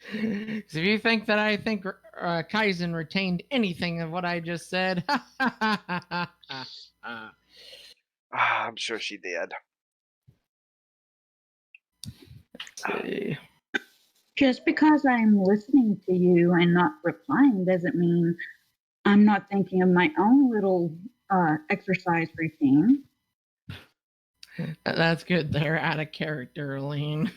if you think that I think Kaizen retained anything of what I just said, I'm sure she did. see. Just because I'm listening to you and not replying doesn't mean I'm not thinking of my own little exercise routine. That's good. They're out of character, Aline.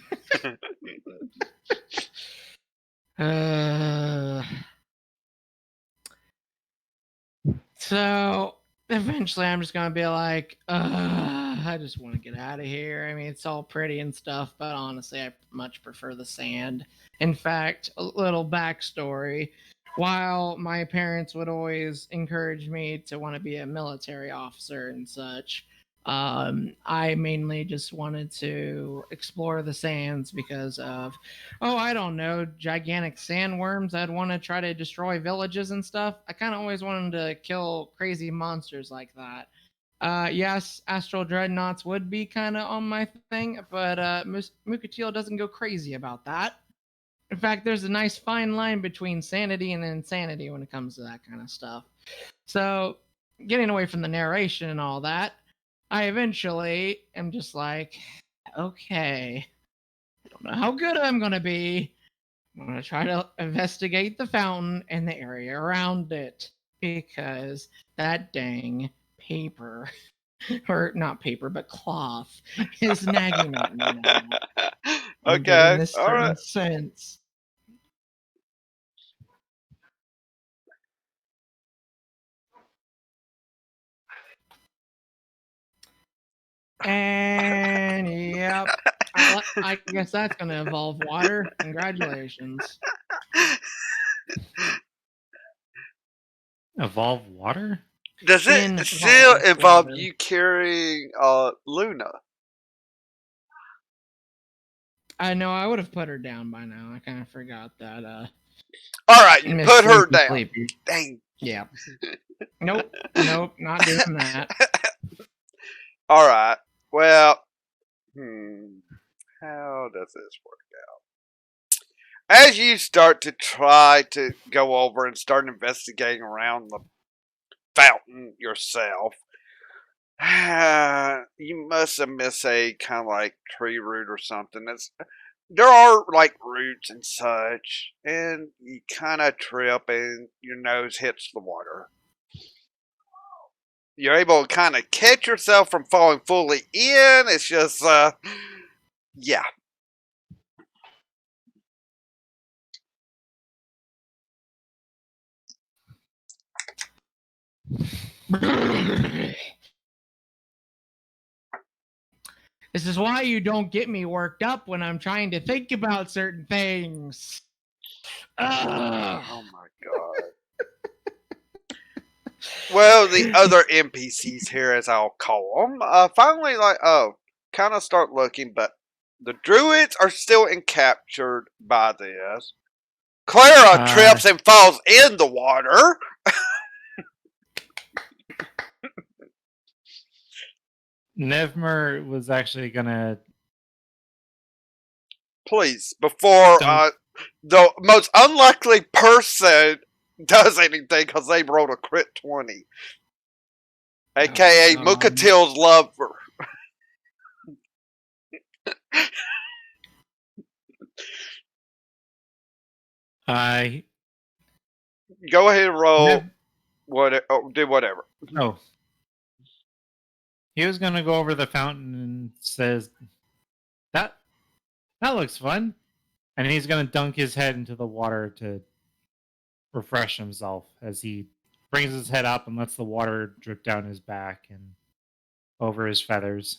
So eventually I'm just gonna be like, I just want to get out of here. I mean, it's all pretty and stuff, but honestly, I much prefer the sand. In fact, a little backstory. While my parents would always encourage me to want to be a military officer and such, I mainly just wanted to explore the sands because of, oh, I don't know, gigantic sandworms that'd want to try to destroy villages and stuff. I kind of always wanted to kill crazy monsters like that. Yes, astral dreadnoughts would be kind of on my thing, but Mukatilo doesn't go crazy about that. In fact, there's a nice fine line between sanity and insanity when it comes to that kind of stuff. So, getting away from the narration and all that, I eventually am just like, okay, I don't know how good I'm going to be. I'm going to try to investigate the fountain and the area around it because that dang paper, or not paper, but cloth, is nagging at me now. I'm getting Okay, this all certain right. sense. And yep, I guess that's going to involve water. Congratulations. Evolve water? Does it still Involve involve water. you carrying Luna? I know I would have put her down by now. I kind of forgot that. All right, you Miss put her Sleepy down. Sleepy. Dang. Yeah. Nope, not doing that. All right. Well, how does this work? As you start to try to go over and start investigating around the fountain yourself, you must have missed a kind of like tree root or something. There are like roots and such, and you kind of trip and your nose hits the water. You're able to kind of catch yourself from falling fully in. It's just, yeah. This is why you don't get me worked up when I'm trying to think about certain things. Ugh. Oh my god. Well, the other NPCs here, as I'll call them, finally, kind of start looking, but the druids are still encaptured by this. Clara trips and falls in the water. Nevmer was actually gonna. Please, before Don't- the most unlikely person does anything because they rolled a crit 20. AKA Mukatil's lover. I Go ahead and roll Nev- do whatever. oh, he was gonna go over the fountain and says that looks fun, and he's gonna dunk his head into the water to refresh himself as he brings his head up and lets the water drip down his back and over his feathers.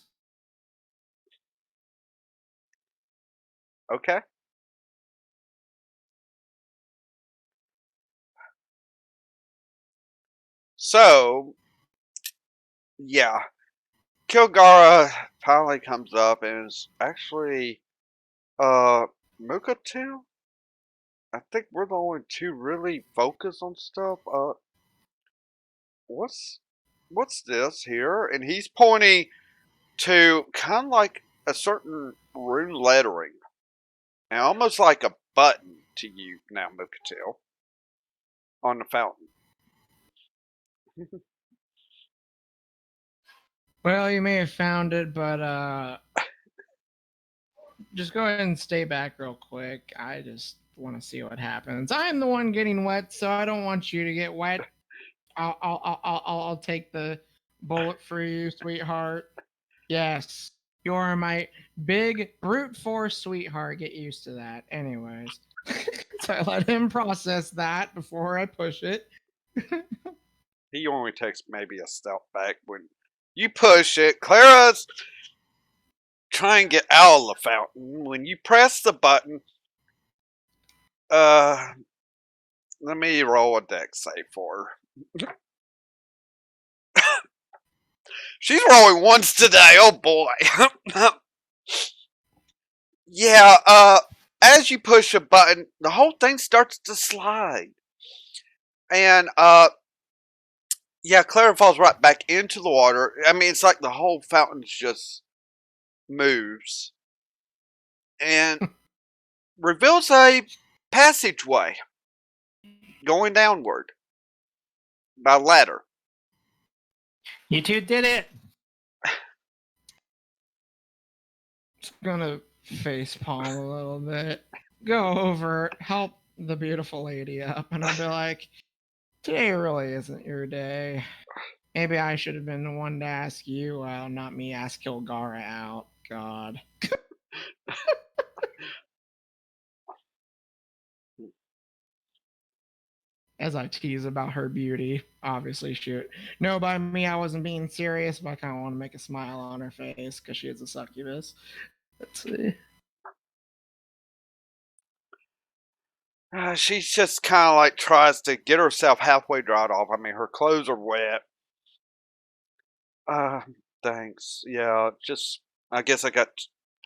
Okay. So, yeah. Kilgara finally comes up and is actually, Mukatil? I think we're the only two really focused on stuff. What's this here? And he's pointing to kind of like a certain rune lettering, and almost like a button to you now, Mukatil, on the fountain. Well, you may have found it, but just go ahead and stay back real quick. I just want to see what happens. I'm the one getting wet, so I don't want you to get wet. I'll take the bullet for you, sweetheart. Yes, you're my big brute force sweetheart. Get used to that. Anyways, so I let him process that before I push it. He only takes maybe a step back when you push it. Clara's trying to get out of the fountain. When you press the button, let me roll a dex save for her. She's rolling ones today. Oh boy. Yeah, as you push a button, the whole thing starts to slide. And yeah, Clara falls right back into the water. I mean, it's like the whole fountain just moves and reveals a passageway going downward by ladder. You two did it. Just gonna face palm a little bit, go over, help the beautiful lady up, and I'll be like, today really isn't your day. Maybe I should have been the one to ask you out, not me ask Kilgara out. God. As I tease about her beauty, obviously, shoot. No, by me, I wasn't being serious, but I kind of want to make a smile on her face because she is a succubus. Let's see. She's just kind of like tries to get herself halfway dried off. I mean, her clothes are wet. Thanks. Yeah, just I guess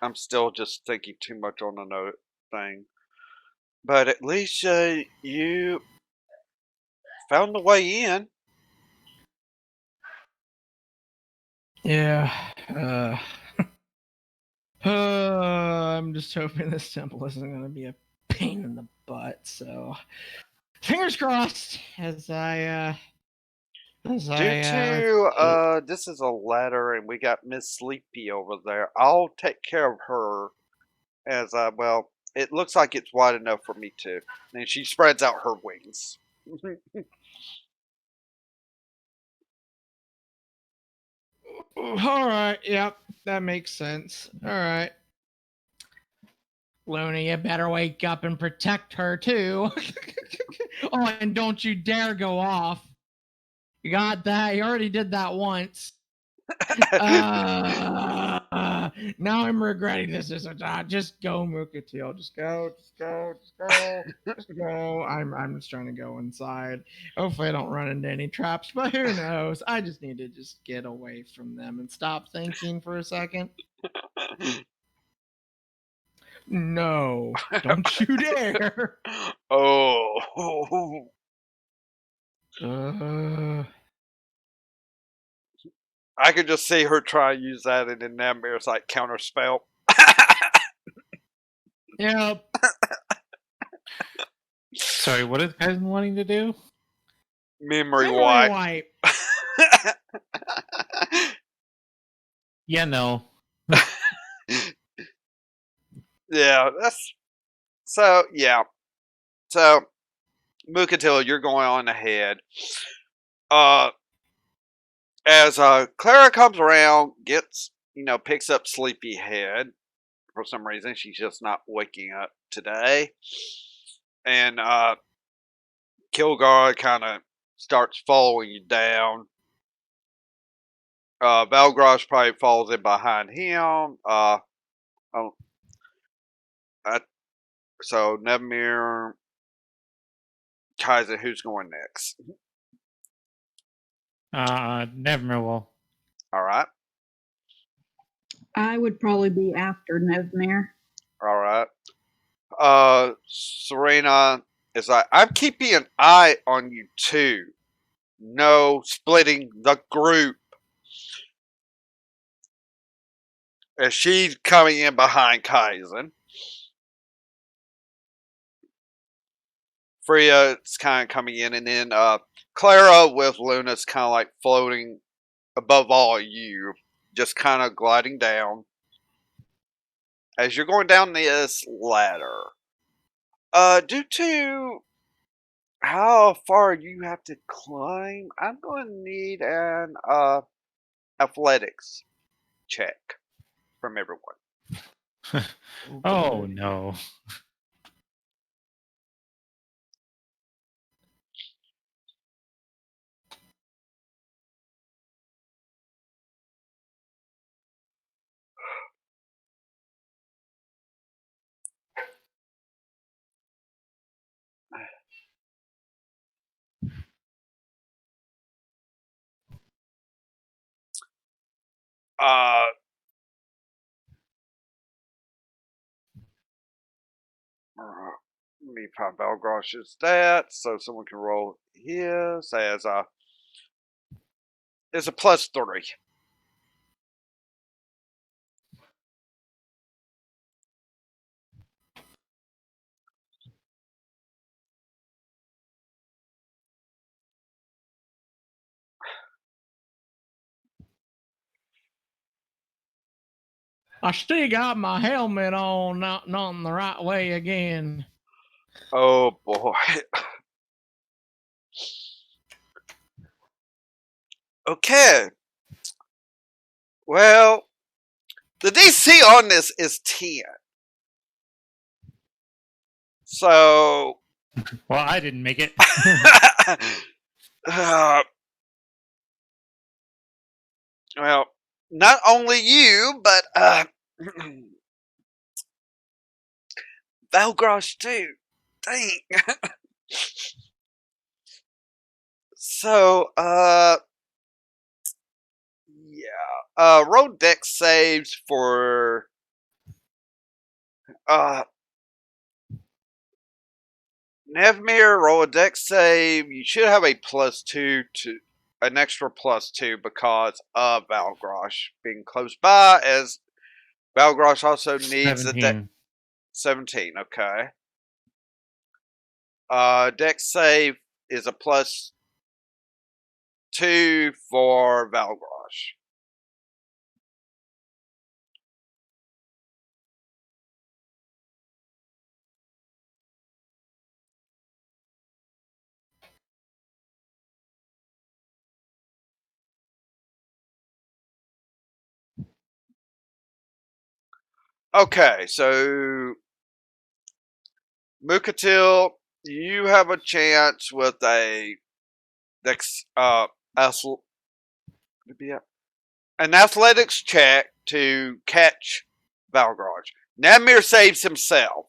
I'm still just thinking too much on the note thing. But at least you found the way in. Yeah. I'm just hoping this temple isn't going to be a pain in the butt. So, fingers crossed as I Due to this is a ladder, and we got Miss Sleepy over there. I'll take care of her as well. It looks like it's wide enough for me to, and she spreads out her wings. all right. Yep, that makes sense. All right. Luna, you better wake up and protect her too. Oh, and don't you dare go off. You got that? You already did that once. Now I'm regretting this. Just go, Mukatil. Just go. Just go. I'm just trying to go inside. Hopefully I don't run into any traps, but who knows? I just need to just get away from them and stop thinking for a second. No, don't you dare. Oh. I could just see her try to use that, and then Nightmare's like counter spell. Yep. Sorry, what is Kaizen wanting to do? Memory wipe. Yeah, no. Yeah, that's so. Yeah, so Mukatil, you're going on ahead. As Clara comes around, gets picks up Sleepyhead. For some reason, she's just not waking up today, and Kilgar kind of starts following you down. Valgrosh probably falls in behind him. So Nebmir, Kaiser, who's going next? Never will. All right. I would probably be after Nevmir. All right. Serena is like, I'm keeping an eye on you too. No splitting the group. as she's coming in behind Kaizen. Freya's kind of coming in, and then Clara with Luna's kind of like floating above all you, just kind of gliding down. As you're going down this ladder, due to how far you have to climb, I'm going to need an athletics check from everyone. Oh no. Uh, Let me find Valgrosh's stats so someone can roll his as a. It's a +3. I still got my helmet on, not in the right way again. Oh boy. Okay. Well, the DC on this is 10. So, Well, I didn't make it. well, not only you, but Valgrosh too. Dang. So, yeah. Roll dex saves for Nevmir. Roll a dex save. You should have a +2 to an extra +2 because of Valgrosh being close by. As Valgrosh also needs a dex 17. 17. Okay. Dex save is a +2 for Valgrosh. Okay, so Mukatil, you have a chance with a dex an athletics check to catch Valgrosh. Namir saves himself,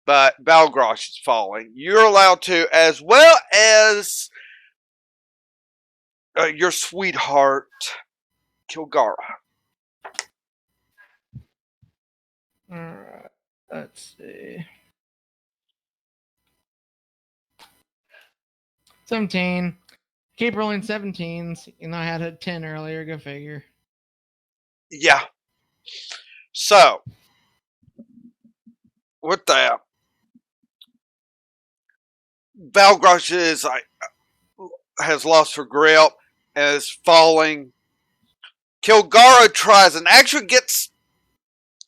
but Valgrosh is falling. You're allowed to, as well as your sweetheart, Kilgara. Alright, let's see. 17. Keep rolling 17s. You know, I had a 10 earlier. Go figure. Yeah. So, with that, Valgrosh is like has lost her grip and is falling. Kilgara tries and actually gets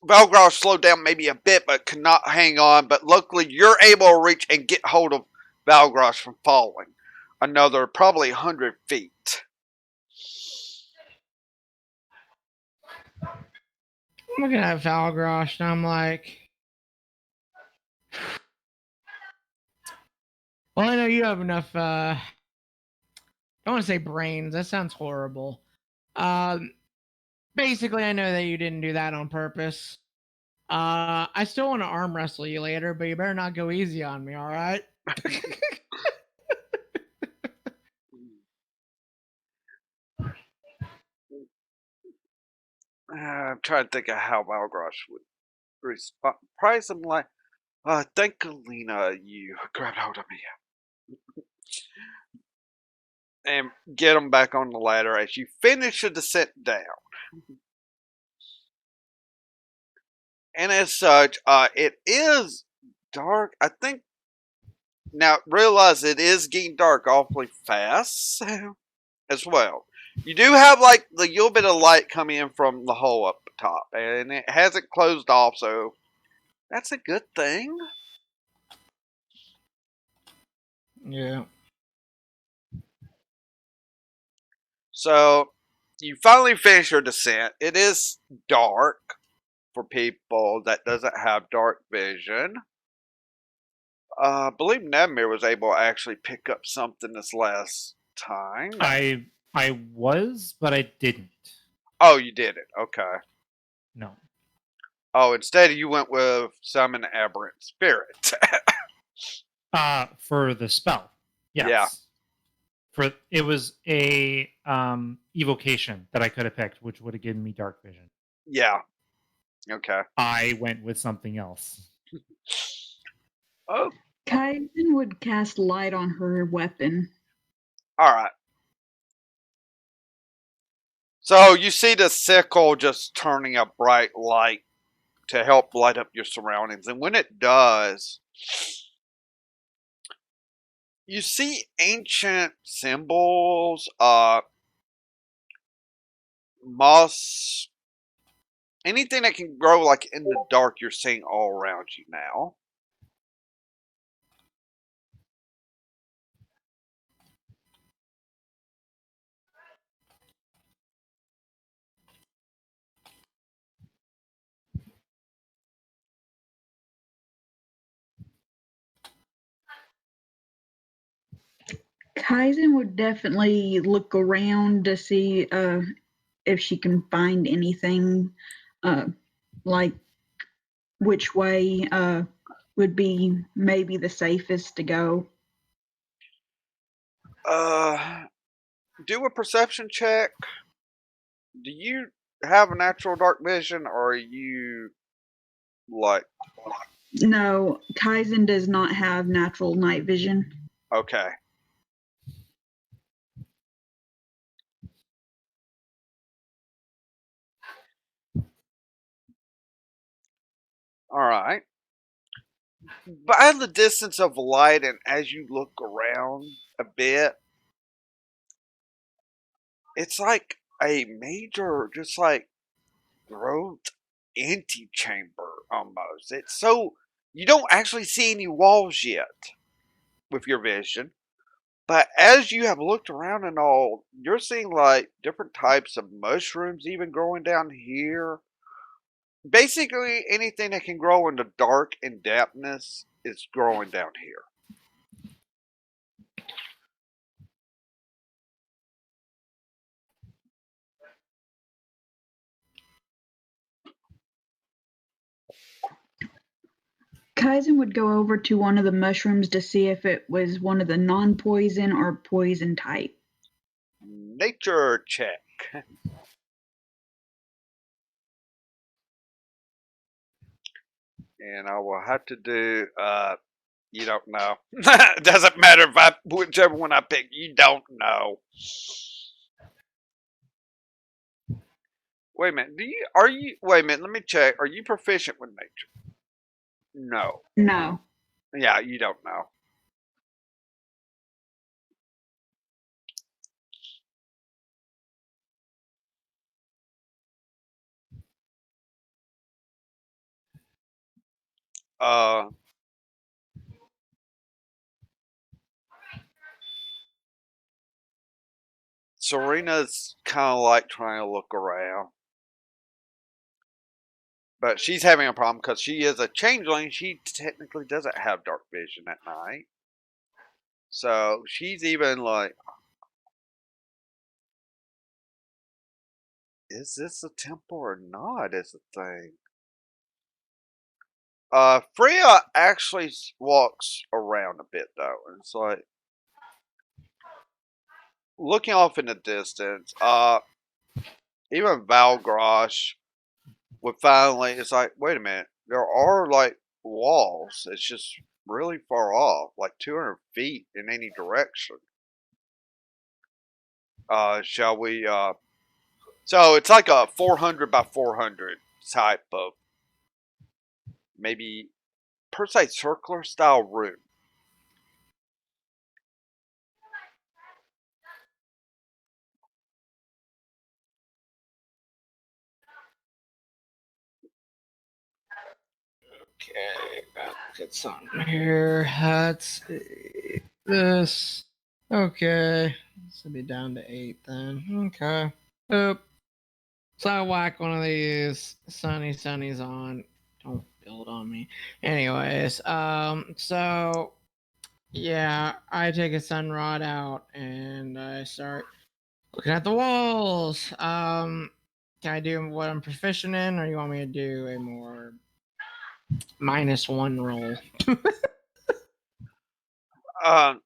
Valgrosh slowed down maybe a bit, but cannot hang on. But luckily, you're able to reach and get hold of Valgrosh from falling another probably 100 feet. I'm looking at Valgrosh and I'm like, well, I know you have enough, I don't want to say brains. That sounds horrible. Basically, I know that you didn't do that on purpose. I still want to arm wrestle you later, but you better not go easy on me, all right? I'm trying to think of how Valgrosh would respond. Probably something like, thank Alina, you grabbed hold of me. And get him back on the ladder as you finish the descent down. And as such, it is dark. I think now realize it is getting dark awfully fast as well. You do have like the little bit of light coming in from the hole up top, and it hasn't closed off, so that's a good thing. Yeah. So you finally finish your descent. It is dark for people that doesn't have dark vision. I believe Nedmir was able to actually pick up something this last time. I was, but I didn't. Oh, you did it. Okay. No. Oh, instead you went with summon aberrant spirit. For the spell. Yes. Yeah. For it was a evocation that I could have picked, which would have given me dark vision. Yeah. Okay. I went with something else. Oh, Kaizen would cast light on her weapon. all right. So you see the sickle just turning a bright light to help light up your surroundings, and when it does, you see ancient symbols, moss, anything that can grow like in the dark. You're seeing all around you now. Kaizen would definitely look around to see if she can find anything, like which way would be maybe the safest to go. Do a perception check. Do you have a natural dark vision, or are you like No, Kaizen does not have natural night vision. okay? All right. By the distance of light, and as you look around a bit, it's like a major, just like growth antechamber almost. It's so you don't actually see any walls yet with your vision. But as you have looked around and all, you're seeing like different types of mushrooms even growing down here. Basically, anything that can grow in the dark and dampness is growing down here. Kaizen would go over to one of the mushrooms to see if it was one of the non-poison or poison type. Nature check. And I will have to do, you don't know. It doesn't matter if whichever one I pick, you don't know. Wait a minute. Wait a minute, let me check. Are you proficient with nature? No. No. Yeah, you don't know. Uh, Serena's kind of like trying to look around. But she's having a problem because she is a changeling. She technically doesn't have dark vision at night. So she's even like, is this a temple or not? Is the thing. Freya actually walks around a bit though, and it's like looking off in the distance. Even Valgrosh would finally. It's like, wait a minute, there are like walls. It's just really far off, like 200 feet in any direction. Shall we So it's like a 400 by 400 type of maybe per se circular style room. Okay, get something here. Let's see. This. Okay. This will be down to 8 then. Okay. Oop. So I whack one of these sunnies on. Don't build on me. Anyways, so yeah, I take a sun rod out and I start looking at the walls. Can I do what I'm proficient in, or you want me to do a more -1 roll? Um,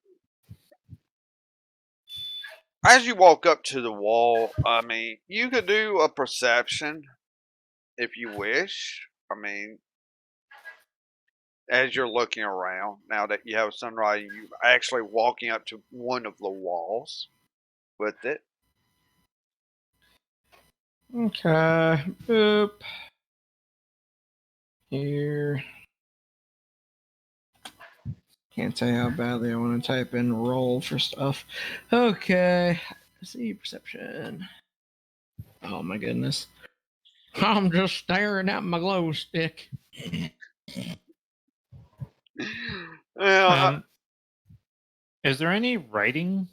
as you walk up to the wall, I mean, you could do a perception if you wish. I mean, as you're looking around, now that you have sunrise, you actually walking up to one of the walls with it. Okay. Boop. Here. Can't tell you how badly I want to type in roll for stuff. Okay. See perception. Oh my goodness. I'm just staring at my glow stick. Well, Is there any writing?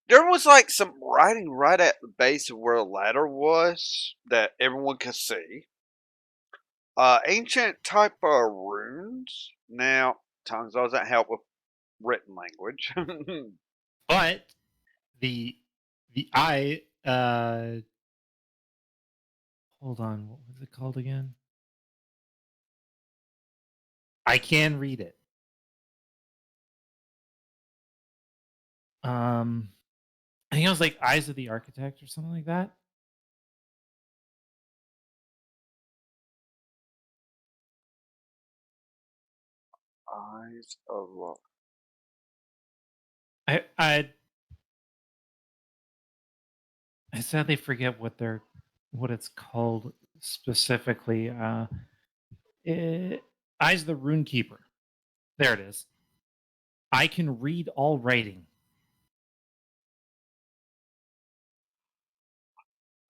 there was like some writing right at the base of where the ladder was that everyone could see. Ancient type of runes. Now, tongues doesn't help with written language. But the eye hold on, what was it called again? I can read it. I think it was like Eyes of the Architect or something like that. Eyes of love. I sadly forget what it's called specifically. Eyes of the Runekeeper. There it is. I can read all writing.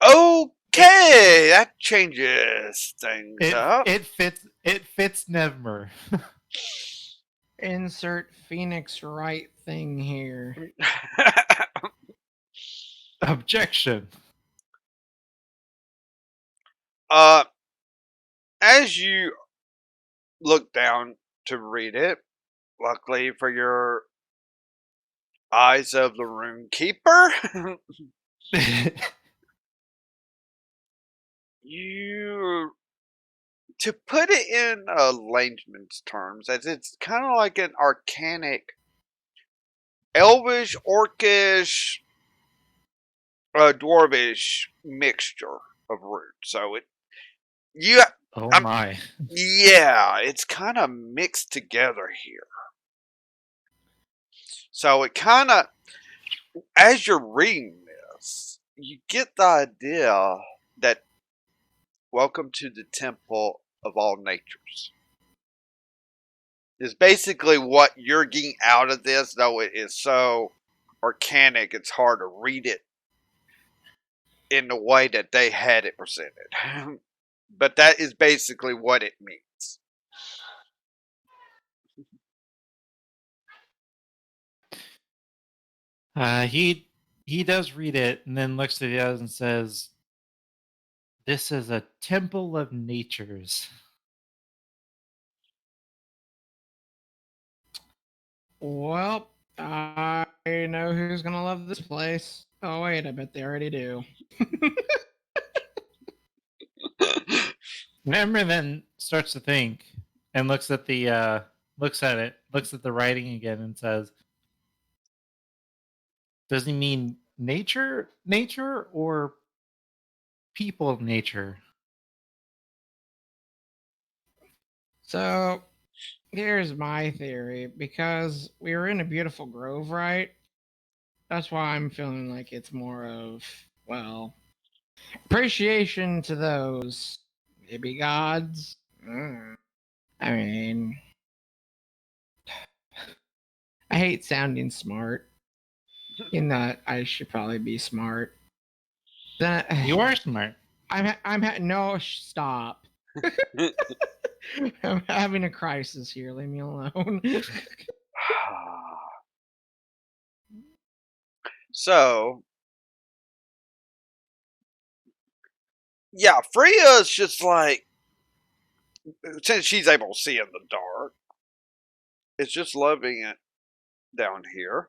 Okay, that changes things It up. it fits Nevmer. Insert Phoenix Wright thing here. Objection. As you look down to read it, luckily for your eyes of the rune keeper, you to put it in layman's terms, as it's kind of like an arcanic, elvish, orcish, dwarvish mixture of runes. So you, Oh I'm, my. yeah, it's kind of mixed together here. So it kind of, as you're reading this, you get the idea that welcome to the temple of all natures is basically what you're getting out of this, though it is so organic, it's hard to read it in the way that they had it presented. But that is basically what it means. He does read it and then looks at the others and says, "This is a temple of natures." Well, I know who's gonna love this place. Oh wait, I bet they already do. Nemmer then starts to think and looks at the writing again and says, "Does he mean nature, or people of nature?" So here's my theory, because we were in a beautiful grove, right? That's why I'm feeling like it's more of, well, appreciation to those maybe gods. I mean, I hate sounding smart. In that I should probably be smart. Then You are smart. no, stop. I'm having a crisis here. Leave me alone. So, yeah, Freya's just like, since she's able to see in the dark, is just loving it down here.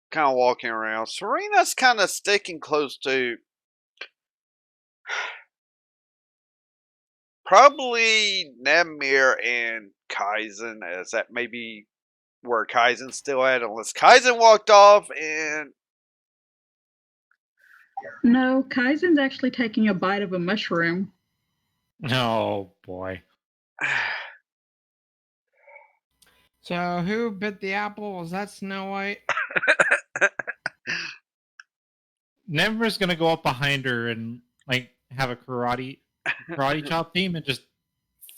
Kind of walking around. Serena's kind of sticking close to probably Nemir and Kaizen, as that may be where Kaizen's still at, unless Kaizen walked off and. No, Kaizen's actually taking a bite of a mushroom. Oh boy. So who bit the apple? Was that Snow White? Never's gonna go up behind her and like have a karate chop team and just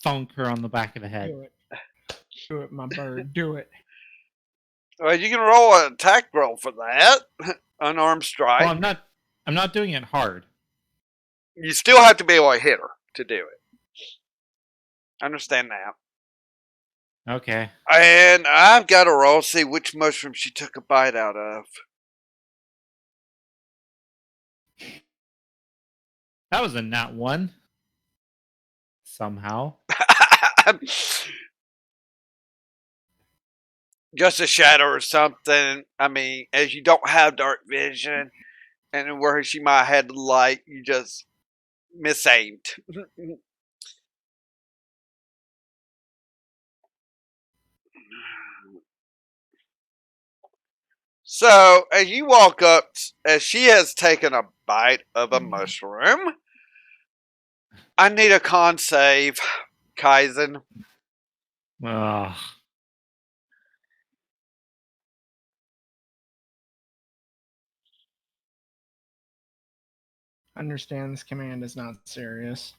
thunk her on the back of the head. Do it. Do it, my bird. Do it. Well, you can roll an attack roll for that. Unarmed strike. Well, I'm not doing it hard. You still have to be able to hit her to do it. Understand that. Okay. And I've got to roll, see which mushroom she took a bite out of. That was a nat 1. Somehow. Just a shadow or something. I mean, as you don't have dark vision, and where she might have had the light, you just misaimed. So, as you walk up, as she has taken a bite of a mushroom, I need a con save, Kaizen. Ugh. Understand this command is not serious.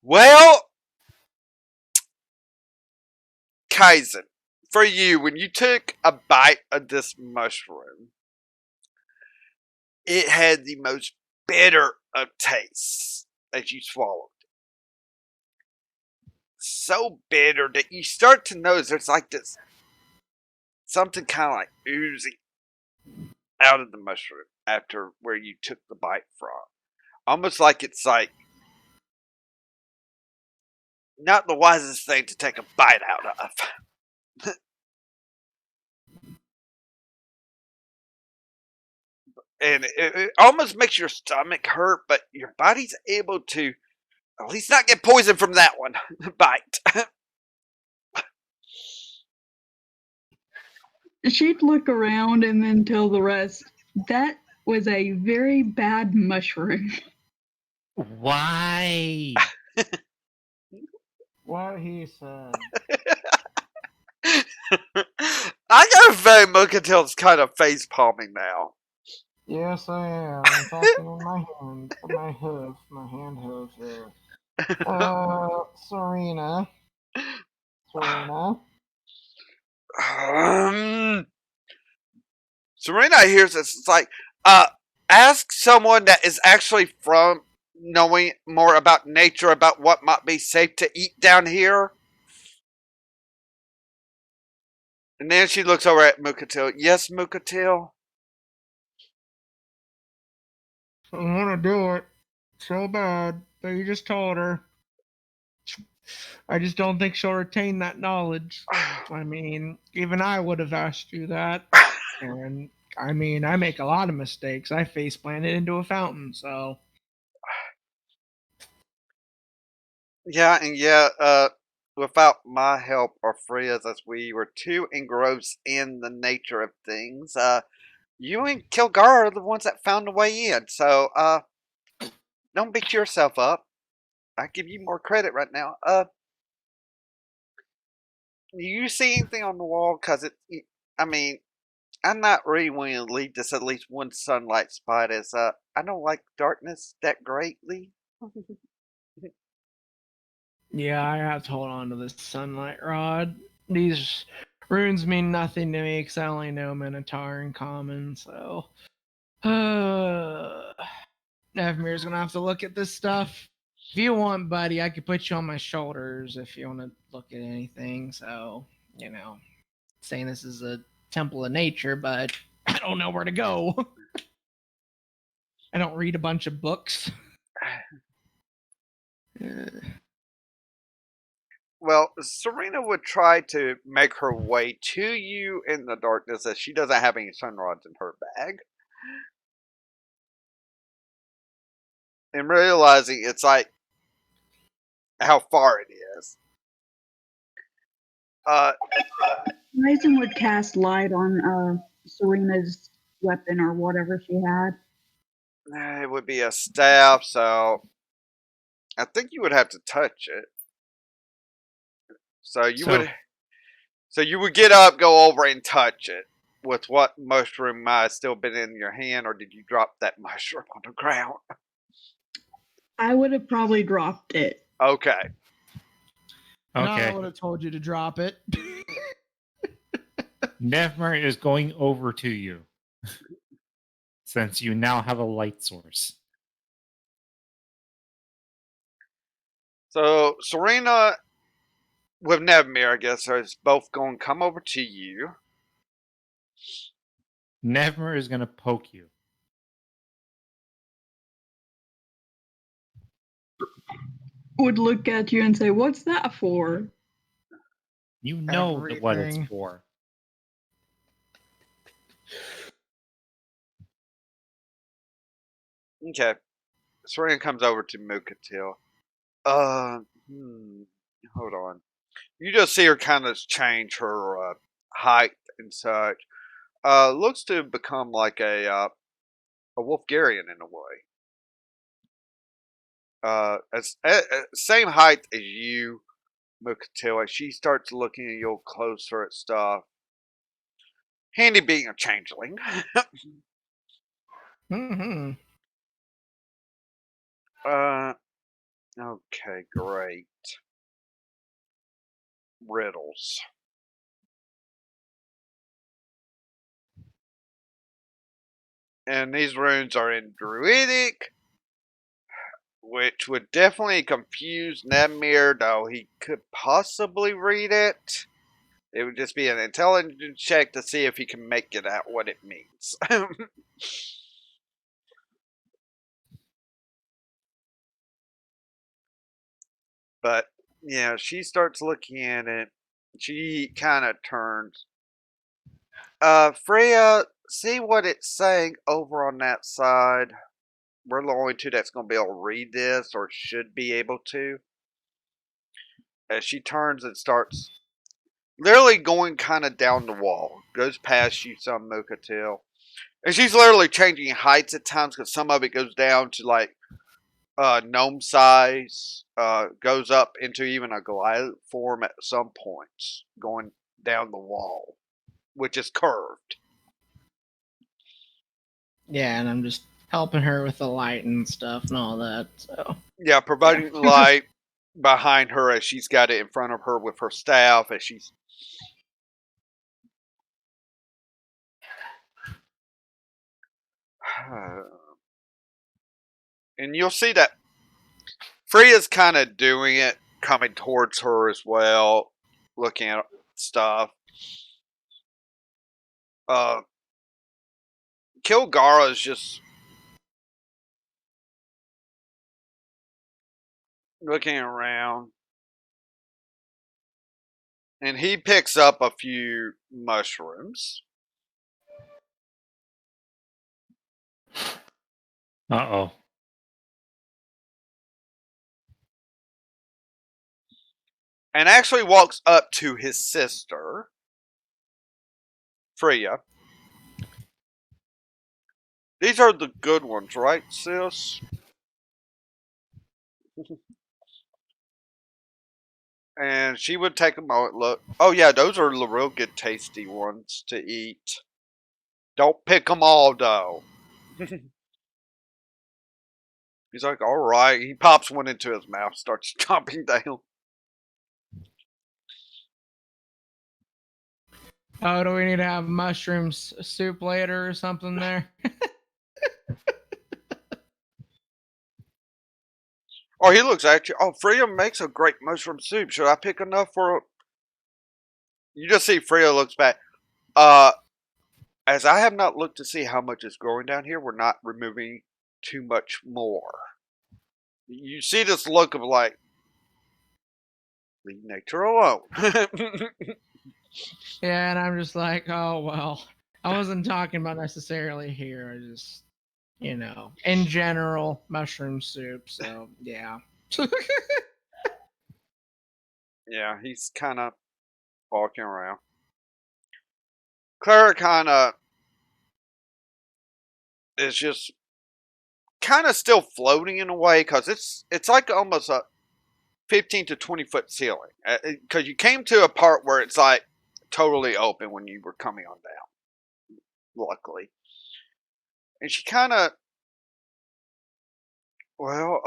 Well, Kaizen, for you, when you took a bite of this mushroom, it had the most bitter of tastes as you swallowed. So bitter that you start to notice there's like this something kind of like oozing out of the mushroom after where you took the bite from. Almost like it's like not the wisest thing to take a bite out of. And it almost makes your stomach hurt, but your body's able to at least not get poisoned from that one bite. She'd look around and then tell the rest, that was a very bad mushroom. Why? What he said. I got a feeling Mookatel's kind of face palming now. Yes, I am. I'm talking in my hand. My hoof. My hand hoof there. Serena. Serena hears this. It's like, ask someone that is actually from knowing more about nature, about what might be safe to eat down here. And then she looks over at Mookatil. Yes, Mookatil? I want to do it so bad, but you just told her. I just don't think she'll retain that knowledge. I mean, even I would have asked you that. And, I mean, I make a lot of mistakes. I face planted into a fountain, so. Yeah, and yeah, without my help or Freya's, as we were too engrossed in the nature of things, you and Kilgar are the ones that found a way in. So, don't beat yourself up. I give you more credit right now. Do you see anything on the wall? I mean, I'm not really willing to leave this at least one sunlight spot, as I don't like darkness that greatly. Yeah, I have to hold on to this sunlight rod. These runes mean nothing to me because I only know Minotaur in common, so. Nevmir's gonna have to look at this stuff. If you want, buddy, I could put you on my shoulders if you want to look at anything. So, saying this is a temple of nature, but I don't know where to go. I don't read a bunch of books. Well, Serena would try to make her way to you in the darkness, as she doesn't have any sun rods in her bag. And realizing it's like how far it is. Mason would cast light on Serena's weapon or whatever she had. It would be a staff, so I think you would have to touch it. So you would get up, go over, and touch it. With what mushroom might have still been in your hand, or did you drop that mushroom on the ground? I would have probably dropped it. Okay. No, Okay. I would have told you to drop it. Nevmer is going over to you. Since you now have a light source. So Serena with Nevmir, I guess, is both going to come over to you. Nevmer is going to poke you. Would look at you and say, "What's that for?" You know what it's Everything. for. Okay. Serena comes over to Mukatil. Hold on. You just see her kind of change her height and such. Looks to become like a Wolfgarian in a way. Same height as you, Mukatila. She starts looking a little closer at stuff. Handy being a changeling. Mm-hmm. Okay, great. Riddles. And these runes are in Druidic, which would definitely confuse Nemir, though he could possibly read it. It would just be an intelligence check to see if he can make it out what it means. But, she starts looking at it. She kind of turns. Freya, see what it's saying over on that side? We're the only two that's going to be able to read this, or should be able to. As she turns and starts literally going kind of down the wall. Goes past you some, Mokatil. And she's literally changing heights at times, because some of it goes down to like gnome size, goes up into even a Goliath form at some points, going down the wall, which is curved. Yeah, and I'm just helping her with the light and stuff and all that. So Yeah, providing light behind her as she's got it in front of her with her staff as she's. And you'll see that Freya's kind of doing it, coming towards her as well, looking at stuff. Kilgara is just looking around. And he picks up a few mushrooms. Uh-oh. and actually walks up to his sister, Freya. These are the good ones, right, sis? And she would take a moment, look. Oh, yeah, those are the real good, tasty ones to eat. Don't pick them all, though. He's like, all right. He pops one into his mouth, starts chomping down. Oh, do we need to have mushroom soup later or something there? Oh, he looks at you. Oh, Freya makes a great mushroom soup. Should I pick enough for... You just see Freya looks back. As I have not looked to see how much is growing down here, we're not removing too much more. You see this look of like, leave nature alone. Yeah, and I'm just like, oh, well, I wasn't talking about necessarily here. I just, in general, mushroom soup. So, yeah. Yeah, he's kind of walking around. Clara kind of is just kind of still floating in a way because it's like almost a 15 to 20 foot ceiling. Because you came to a part where it's like totally open when you were coming on down, luckily. And she kind of, well,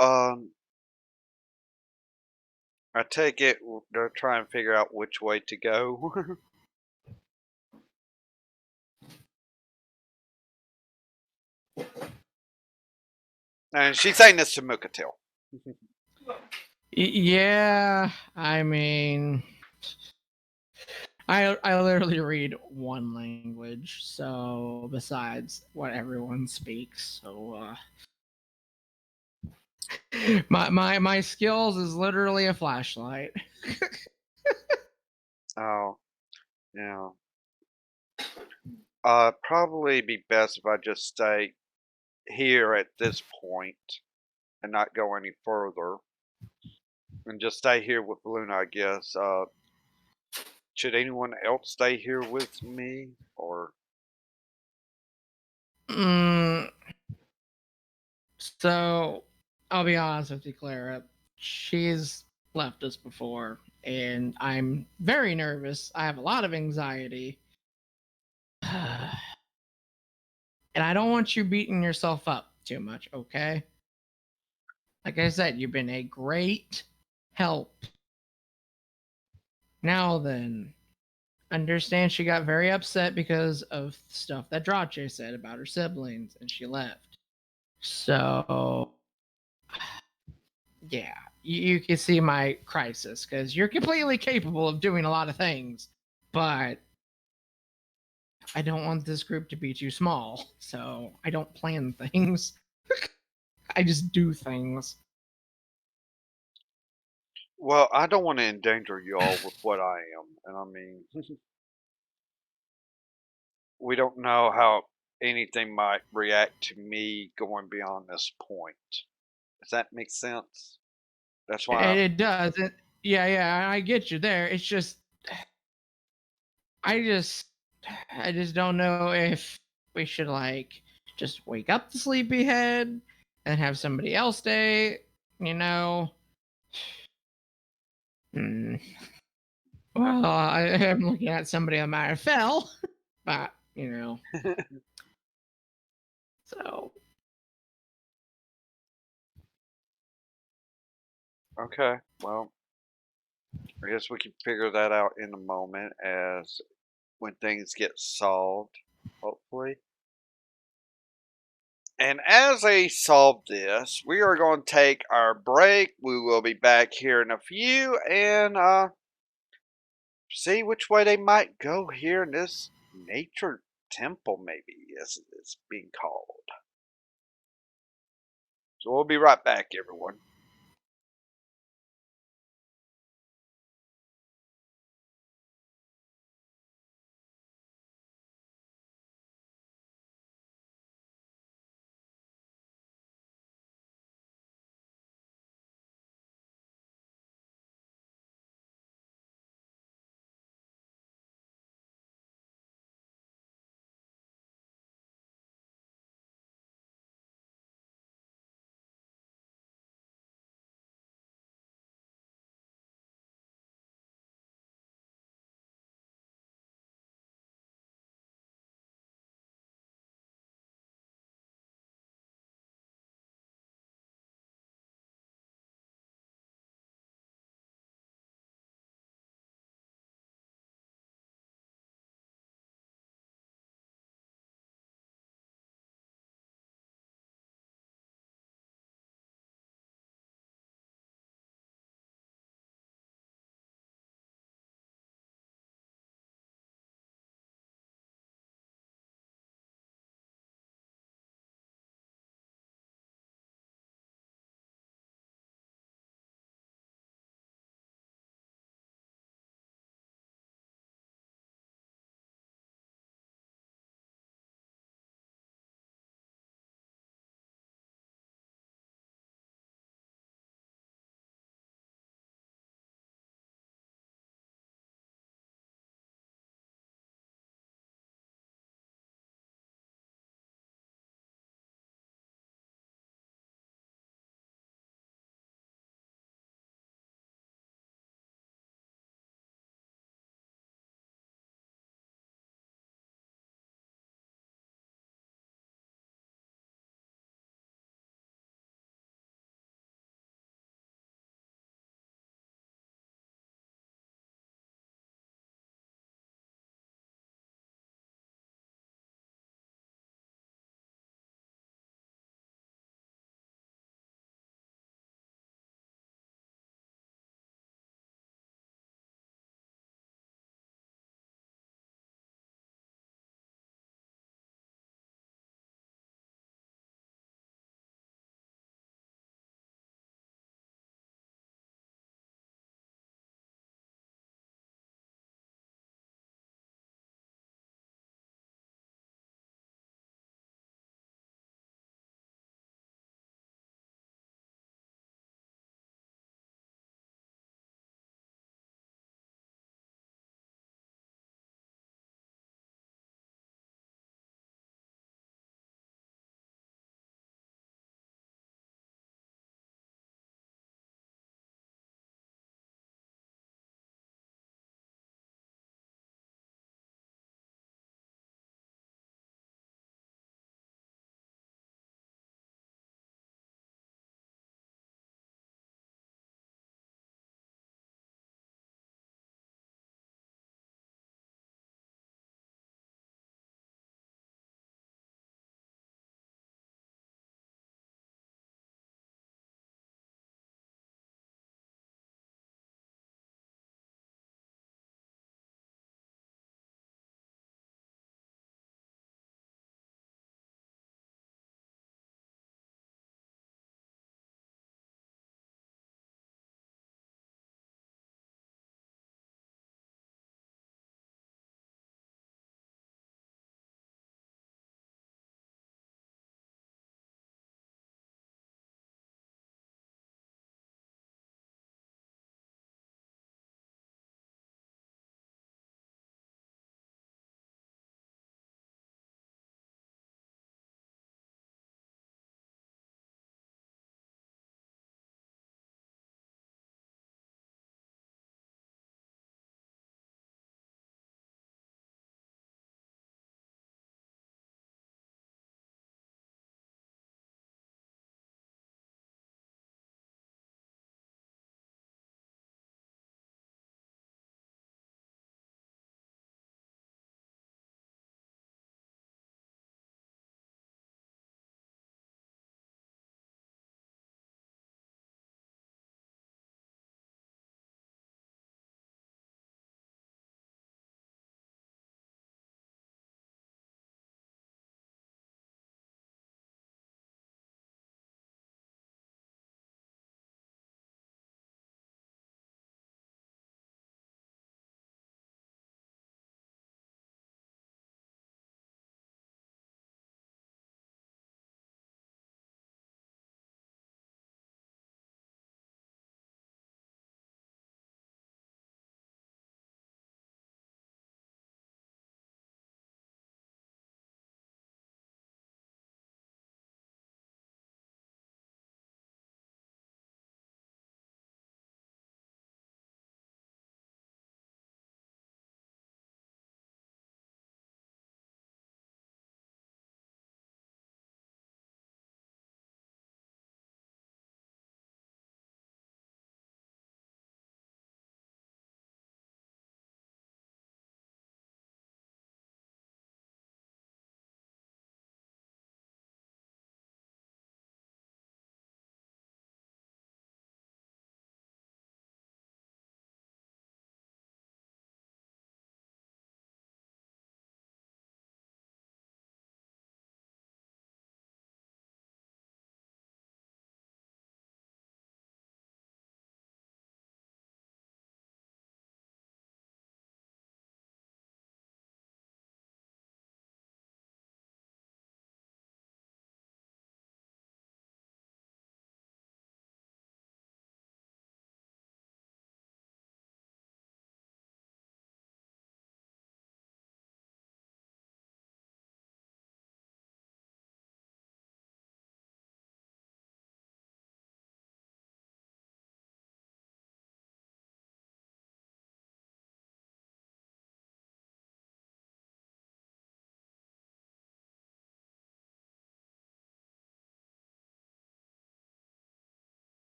I take it they're trying to figure out which way to go. And she's saying this to Mukatil. Yeah, I mean, I literally read one language, so besides what everyone speaks, so my skills is literally a flashlight. Oh, yeah. Probably be best if I just stay here at this point and not go any further. And just stay here with Luna, I guess. Should anyone else stay here with me? Or. Mm, so I'll be honest with you, Clara. She's left us before, and I'm very nervous. I have a lot of anxiety. And I don't want you beating yourself up too much, okay? Like I said, you've been a great help. Now then, understand she got very upset because of stuff that Drache said about her siblings, and she left. So, yeah, you can see my crisis because you're completely capable of doing a lot of things, but I don't want this group to be too small, so I don't plan things. I just do things. Well, I don't want to endanger you all with what I am. And I mean, we don't know how anything might react to me going beyond this point. Does that make sense? That's why. It does. Yeah, I get you there. It's just I just I just don't know if we should like just wake up the sleepyhead and have somebody else stay, you know. Hmm. Well, I am looking at somebody that might have fell, but so Okay, well, I guess we can figure that out in a moment as when things get solved, hopefully. And as they solve this, we are going to take our break. We will be back here in a few and see which way they might go here in this nature temple, maybe, as it's being called. So we'll be right back, everyone.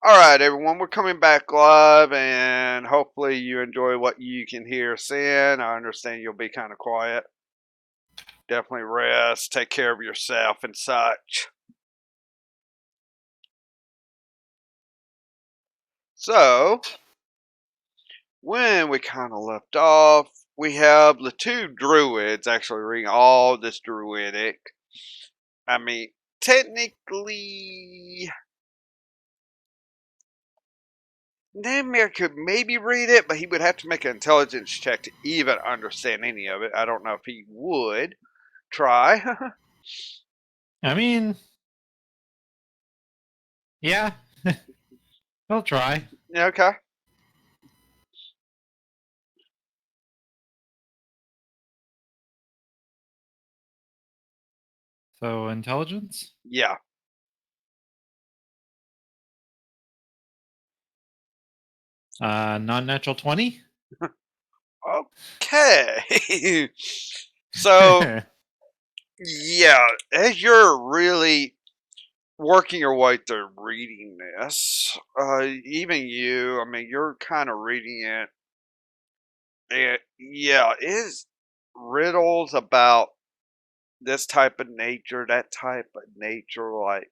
All right, everyone, we're coming back live, and hopefully you enjoy what you can hear saying. I understand you'll be kind of quiet. Definitely rest, take care of yourself, and such. So, when we kind of left off, we have the two druids actually reading all this druidic. I mean, technically, Namir could maybe read it, but he would have to make an intelligence check to even understand any of it. I don't know if he would try. I mean, yeah, I'll try. Yeah, okay. So intelligence, Yeah. non-natural 20. Okay. So, yeah, as you're really working your way through reading this, even you, I mean, you're kind of reading it. Yeah, it is riddles about this type of nature, that type of nature, like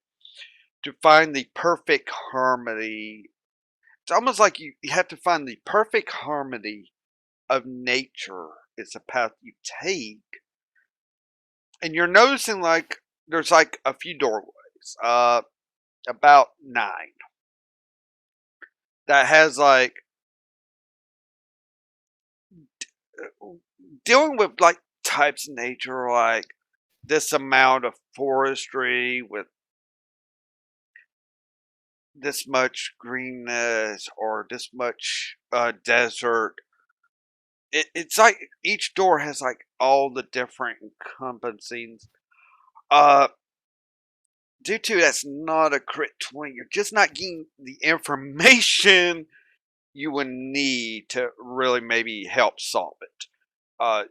to find the perfect harmony. It's almost like you have to find the perfect harmony of nature is the path you take. And you're noticing like there's like a few doorways, about 9, that has like dealing with like types of nature, like this amount of forestry with this much greenness or this much desert. It's like each door has like all the different encompassings. Uh, due to that's not a crit 20, you're just not getting the information you would need to really maybe help solve it.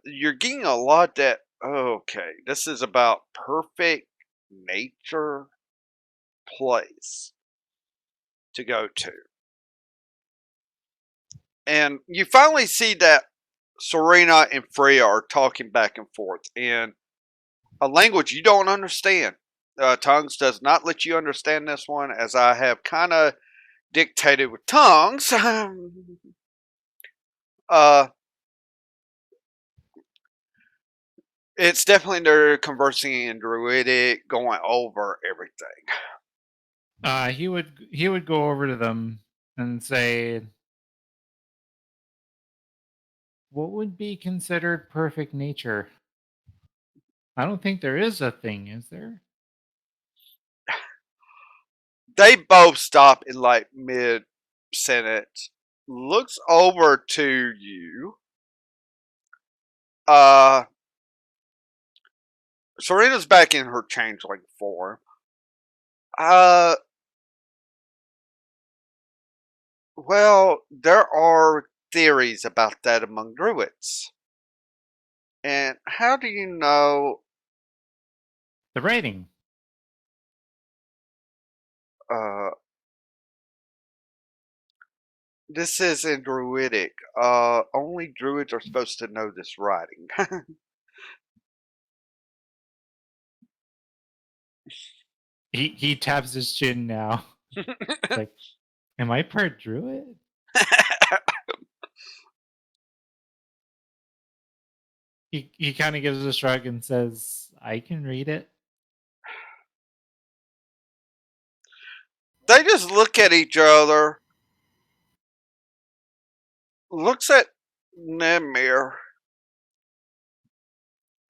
You're getting a lot that, okay, this is about perfect nature place to go to. And you finally see that Serena and Freya are talking back and forth in a language you don't understand. Tongues does not let you understand this one, as I have kind of dictated with tongues. uh, it's definitely they're conversing in Druidic, going over everything. He would go over to them and say, "What would be considered perfect nature? I don't think there is a thing, is there?" They both stop in like mid sentence, looks over to you. Uh, Serena's back in her changeling form. Uh, well, there are theories about that among druids. And how do you know? The writing. Uh, this is in druidic. Only druids are supposed to know this writing. He taps his chin now. It's like, am I part druid? He kind of gives a shrug and says, "I can read it." They just look at each other. Looks at Nemir.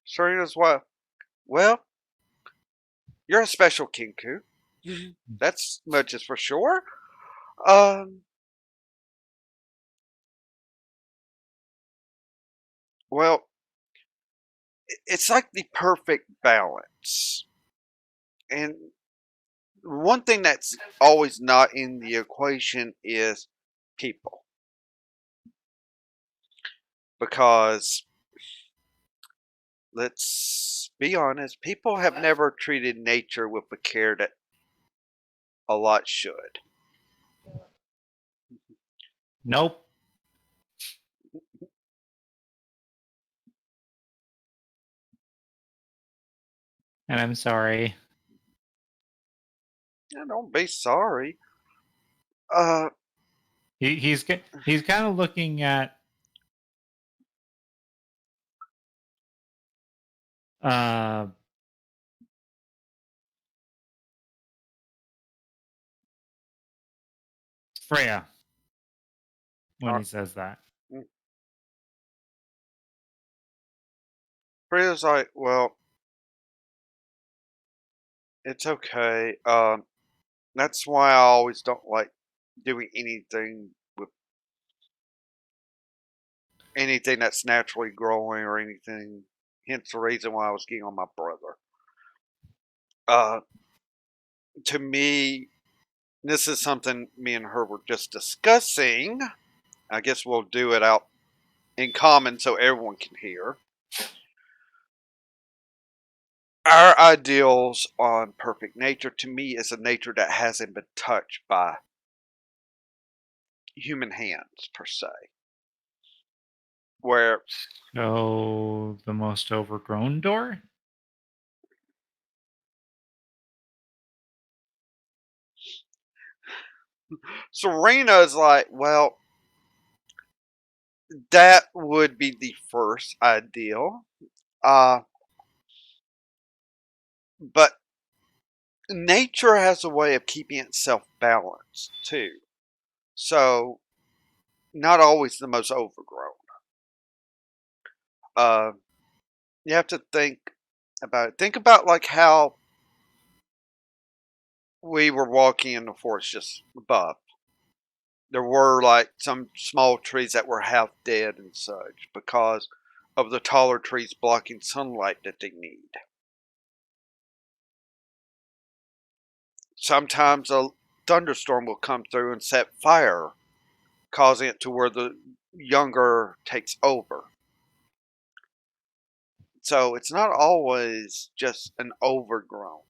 Serena's wife. Well, you're a special Kinku. That's much is for sure. Um, well, it's like the perfect balance. And one thing that's always not in the equation is people. Because, let's be honest, people have never treated nature with the care that a lot should. Nope. And I'm sorry. Yeah, don't be sorry. Uh, He's kind of looking at uh Freya when uh, he says that. Freya's like, well, it's okay. That's why I always don't like doing anything with anything that's naturally growing or anything. Hence the reason why I was getting on my brother. Uh, to me, this is something me and her were just discussing. I guess we'll do it out in common so everyone can hear. Our ideals on perfect nature to me is a nature that hasn't been touched by human hands per se. Where So the most overgrown door? Serena's like, well, that would be the first ideal. Uh, but nature has a way of keeping itself balanced too. So not always the most overgrown. Uh, you have to think about it. Think about like how we were walking in the forest just above. There were like some small trees that were half dead and such because of the taller trees blocking sunlight that they need. Sometimes a thunderstorm will come through and set fire, causing it to where the younger takes over. So it's not always just an overgrown.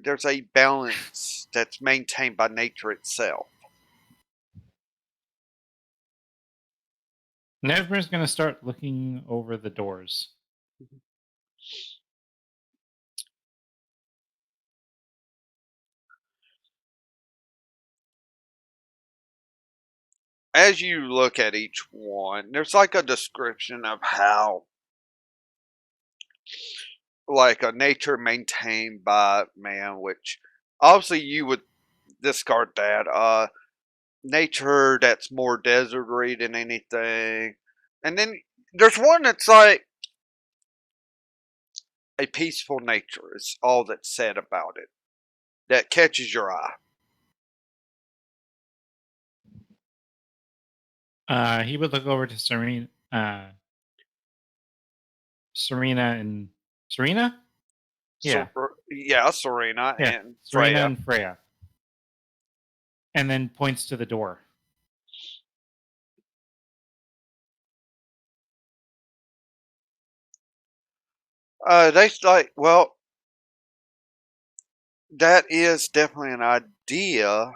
There's a balance that's maintained by nature itself. Nevmer's going to start looking over the doors. As you look at each one, there's like a description of how, like a nature maintained by man, which obviously you would discard that. Nature that's more deserty than anything. And then there's one that's like a peaceful nature, is all that's said about it, that catches your eye. He would look over to Serena and Serena? So, Yeah. yeah, Serena Yeah. and Serena Freya. and Freya. And then points to the door. They like, well, that is definitely an idea.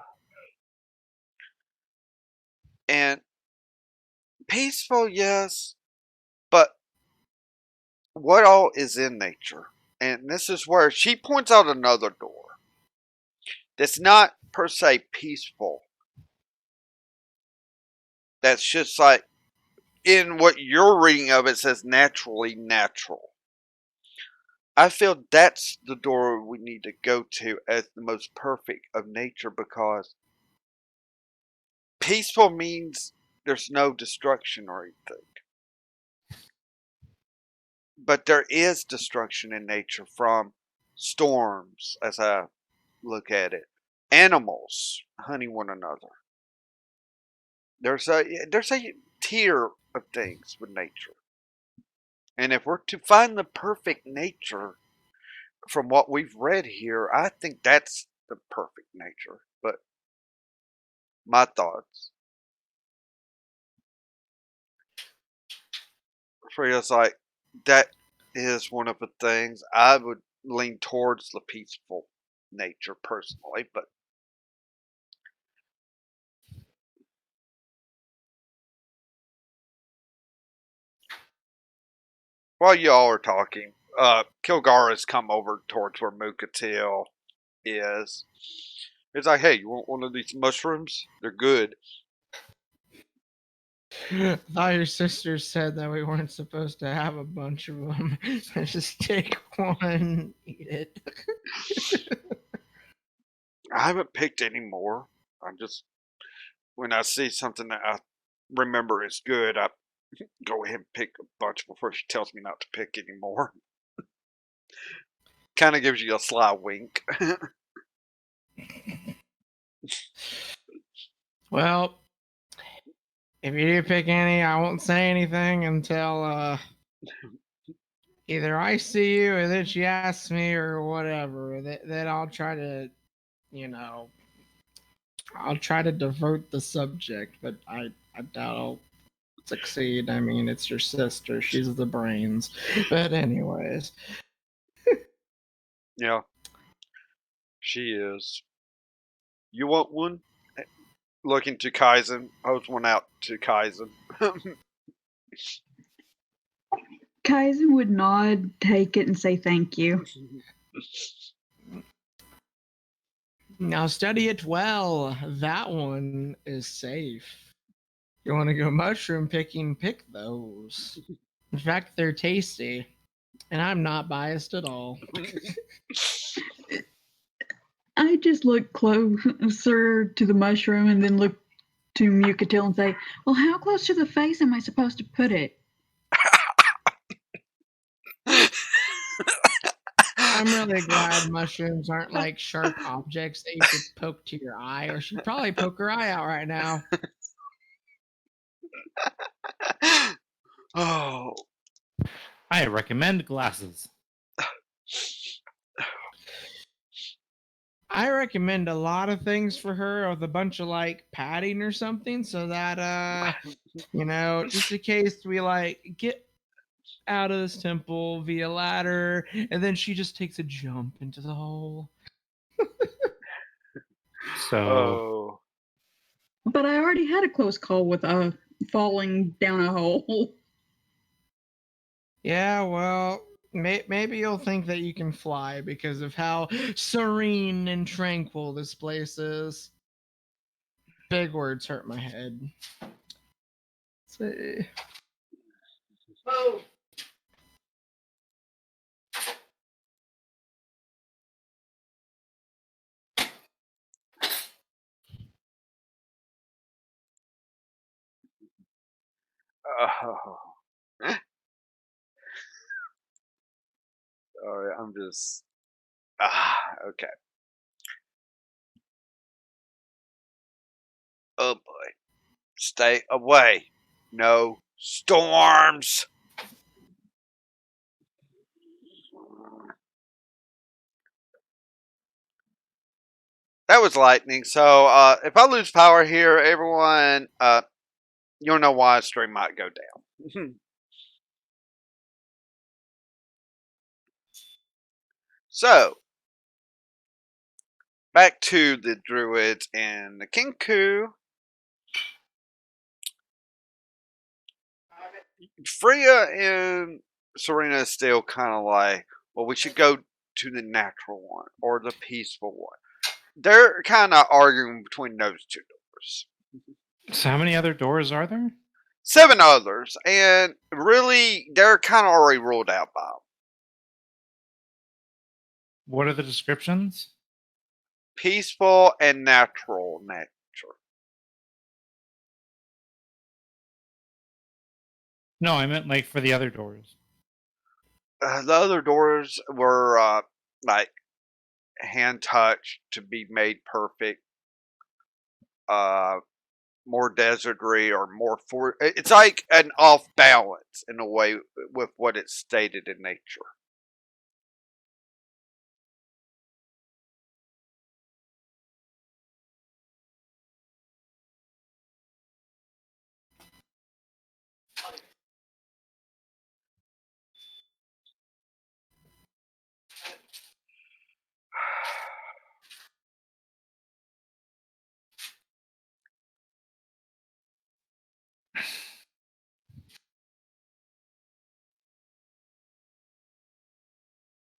And peaceful, yes, but what all is in nature? And this is where she points out another door that's not per se peaceful. That's just like in what you're reading of it says naturally natural. I feel that's the door we need to go to as the most perfect of nature because peaceful means there's no destruction or anything. But there is destruction in nature from storms, as I look at it. Animals hunting one another. There's a tier of things with nature. And if we're to find the perfect nature from what we've read here, I think that's the perfect nature. But my thoughts. Freya's like, that is one of the things I would lean towards the peaceful nature personally, but while y'all are talking, Kilgara's come over towards where Mukatil is. It's like, hey, you want one of these mushrooms? They're good. I thought your sister said that we weren't supposed to have a bunch of them. Just take one, eat it. I haven't picked any more. I'm just, when I see something that I remember is good, I go ahead and pick a bunch before she tells me not to pick anymore. Kind of gives you a sly wink. Well, if you do pick any, I won't say anything until either I see you or then she asks me or whatever. Then I'll try to, you know, I'll try to divert the subject, but I doubt I'll succeed. I mean, it's your sister. She's the brains. But anyways. Yeah, she is. You want one? Looking to Kaizen. Holds one out to Kaizen. Kaizen would nod, take it, and say thank you. Now study it well. That one is safe. You want to go mushroom picking, pick those. In fact, they're tasty. And I'm not biased at all. I just look closer to the mushroom and then look to Mukatil and say, well, how close to the face am I supposed to put it? I'm really glad mushrooms aren't like sharp objects that you could poke to your eye, or she'd probably poke her eye out right now. Oh. I recommend glasses. I recommend a lot of things for her with a bunch of like padding or something so that you know, just in case we like get out of this temple via ladder and then she just takes a jump into the hole. So Oh. But I already had a close call with falling down a hole. Yeah, well, maybe you'll think that you can fly because of how serene and tranquil this place is. Big words hurt my head. Let's see. Oh. Oh. Sorry, I'm just. Okay. Oh boy. Stay away. No storms. That was lightning. So, if I lose power here, everyone, you'll know why a stream might go down. So, back to the druids and the Kinku. Freya and Serena is still kind of like, well, we should go to the natural one or the peaceful one. They're kind of arguing between those two doors. So how many other doors are there? 7 others, and really, they're kind of already ruled out by them. What are the descriptions? Peaceful and natural nature. No, I meant like for the other doors. The other doors were like hand touched to be made perfect. More desertry or more for it's like an off balance in a way with what it's stated in nature.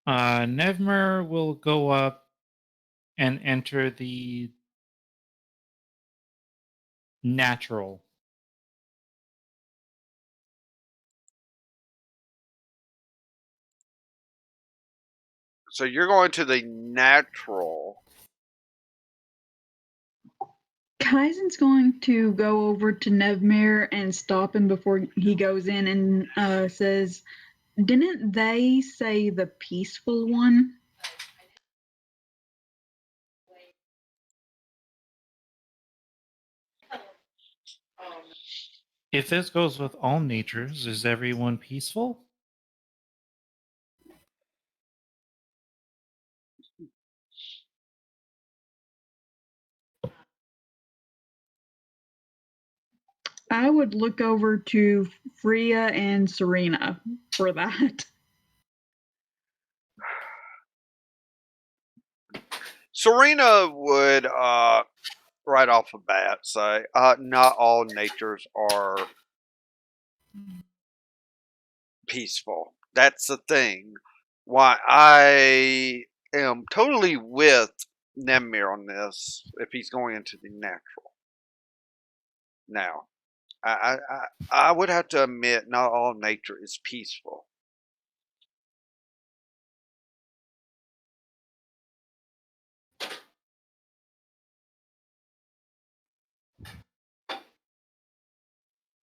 Nevmer will go up and enter the natural. So you're going to the natural. Kaizen's going to go over to Nevmir and stop him before he goes in and says, "Didn't they say the peaceful one?" If this goes with all natures, is everyone peaceful? I would look over to Freya and Serena for that. Serena would, right off the bat, say, not all natures are peaceful. That's the thing. Why I am totally with Nemir on this if he's going into the natural. Now, I would have to admit not all nature is peaceful.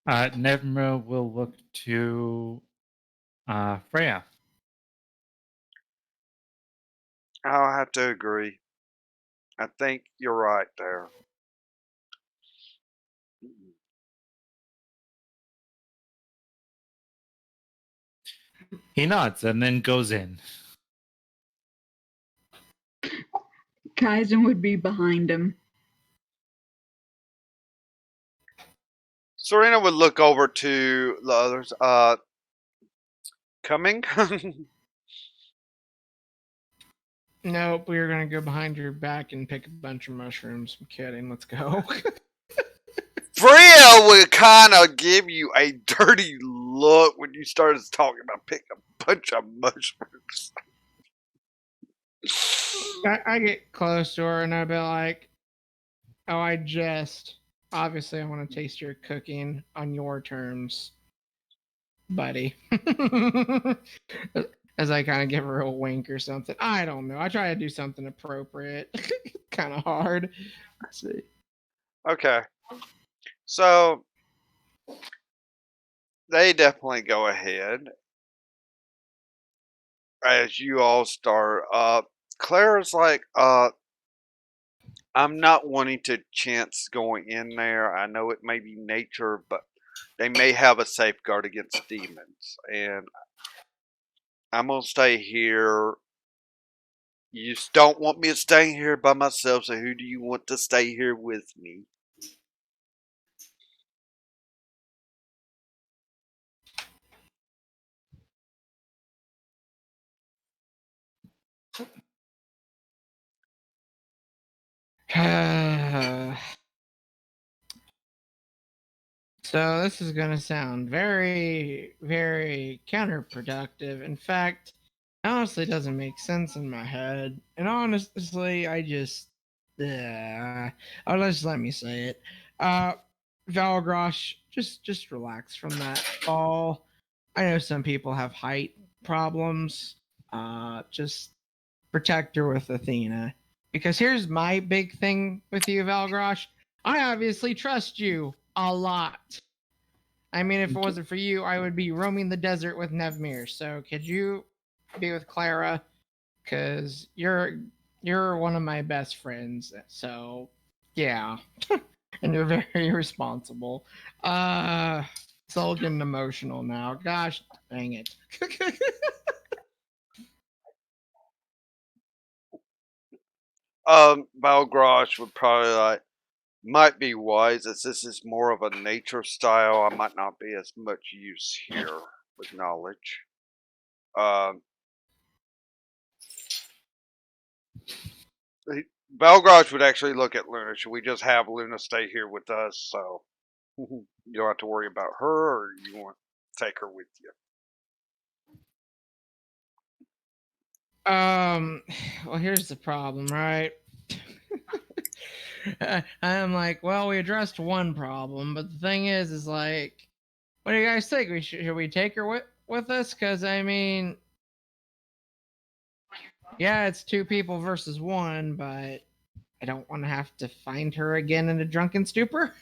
Nevmer will look to Freya. I'll have to agree. I think you're right there. He nods and then goes in. Kaizen would be behind him. Serena would look over to the others. Coming? Nope, we were gonna go behind your back and pick a bunch of mushrooms. I'm kidding. Let's go. Freya would kind of give you a dirty look when you started talking about picking a bunch of mushrooms. I get close to her and I'd be like, "Oh, I jest. Obviously, I want to taste your cooking on your terms, buddy." As I kind of give her a wink or something. I don't know. I try to do something appropriate. Kind of hard. Let's see. Okay. So they definitely go ahead as you all start up. Clara's like, I'm not wanting to chance going in there. I know it may be nature, but they may have a safeguard against demons. And I'm going to stay here. You just don't want me to stay here by myself, so who do you want to stay here with me? So this is going to sound very, very counterproductive. In fact, it honestly doesn't make sense in my head. And honestly, oh, just let me say it. Valgrosh, just relax from that fall. I know some people have height problems. Just protect her with Athena. Because here's my big thing with you, Valgrosh. I obviously trust you a lot. I mean, if it wasn't for you, I would be roaming the desert with Nevmir. So could you be with Clara? Because you're one of my best friends. So yeah, and you're very responsible. It's all getting emotional now. Gosh dang it. Balgrosh would probably like, might be wise as this is more of a nature style. I might not be as much use here with knowledge. Balgrosh would actually look at Luna. Should we just have Luna stay here with us so you don't have to worry about her, or you want to take her with you? Well, here's the problem, right? I'm like, well, we addressed one problem, but the thing is like, what do you guys think? Should we take her with us? Because I mean, yeah, it's two people versus one, but I don't want to have to find her again in a drunken stupor.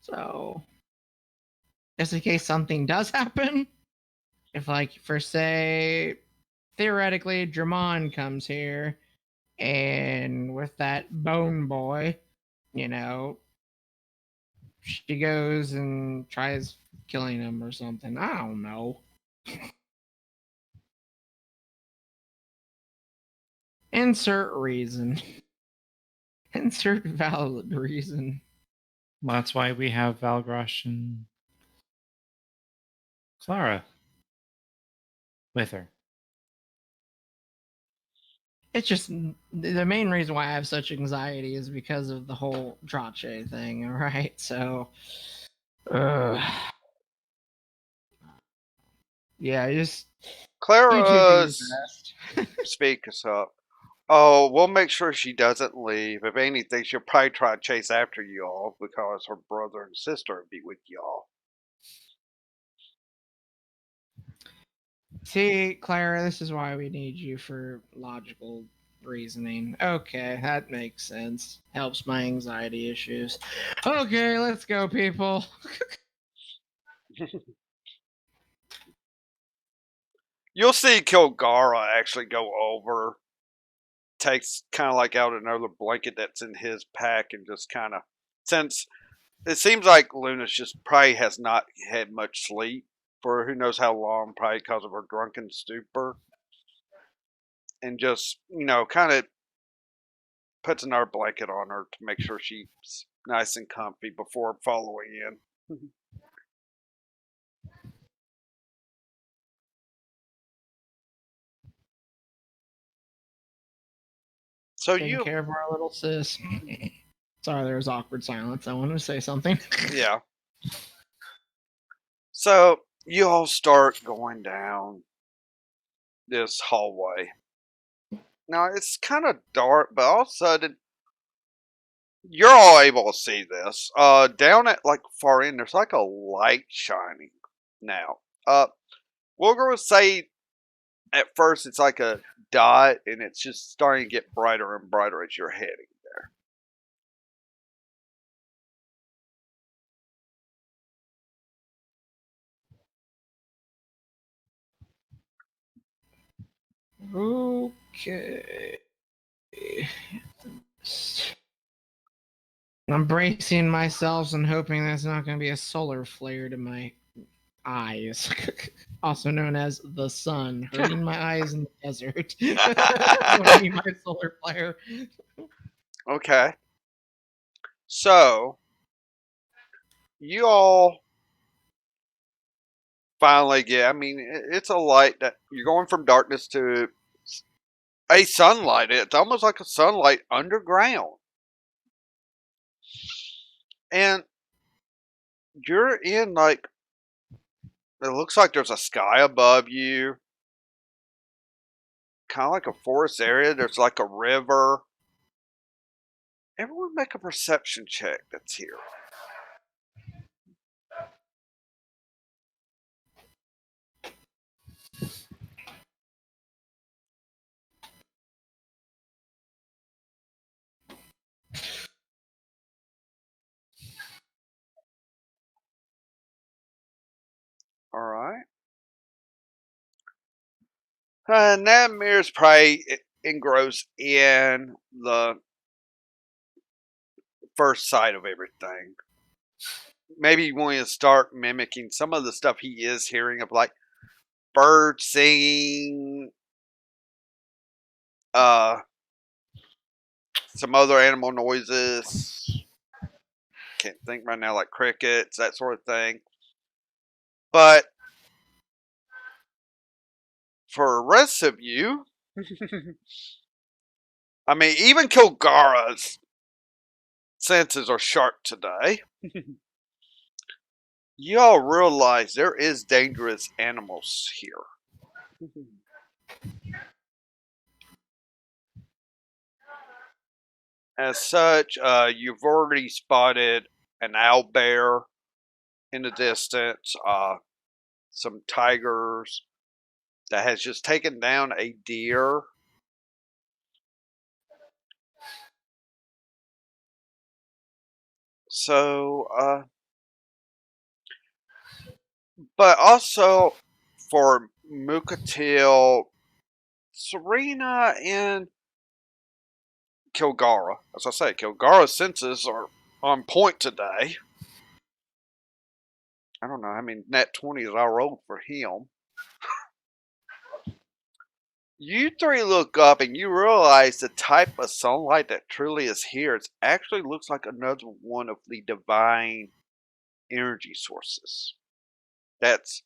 So, just in case something does happen, if like for say, theoretically, Dramon comes here, and with that bone boy, you know, she goes and tries killing him or something. I don't know. Insert reason. Insert valid reason. Well, that's why we have Valgrosh and Clara with her. It's just the main reason why I have such anxiety is because of the whole Drache thing, alright? So, yeah, just you two do your Clara's best. speak us up. Oh, we'll make sure she doesn't leave. If anything, she'll probably try to chase after you all because her brother and sister will be with y'all. See, Clara, this is why we need you for logical reasoning. Okay, that makes sense. Helps my anxiety issues. Okay, let's go, people. You'll see Kilgara actually go over, takes kind of like out another blanket that's in his pack, and just kind of, since it seems like Luna's just probably has not had much sleep for who knows how long, probably because of her drunken stupor, and just, kind of puts another blanket on her to make sure she's nice and comfy before following in. So Taking care of our little sis. Sorry, there was awkward silence. I wanted to say something. Yeah. So you all start going down this hallway. Now it's kind of dark, but all of a sudden you're all able to see this. Down at like far end, there's like a light shining. Now, we'll go say at first it's like a dot, and it's just starting to get brighter and brighter as you're heading there. Okay. I'm bracing myself and hoping that's not going to be a solar flare to my eyes, also known as the sun, hurting my eyes in the desert. That's what I mean by solar flare. Okay. So you all finally get. I mean, it's a light that you're going from darkness to a sunlight. It's almost like a sunlight underground. And you're in like, it looks like there's a sky above you, kind of like a forest area. There's like a river. Everyone make a perception check that's here. All right. And that mirror's probably engrossed in the first sight of everything. Maybe you want to start mimicking some of the stuff he is hearing of like birds singing, some other animal noises. Can't think right now, like crickets, that sort of thing. But for the rest of you, I mean, even Kilgara's senses are sharp today. Y'all realize there is dangerous animals here. As such, you've already spotted an owlbear in the distance, some tigers that has just taken down a deer. So, but also for Mukatil, Serena, and Kilgara. As I say, Kilgara's senses are on point today. I don't know how many net 20s I rolled for him. You three look up and you realize the type of sunlight that truly is here. It actually looks like another one of the divine energy sources. That's,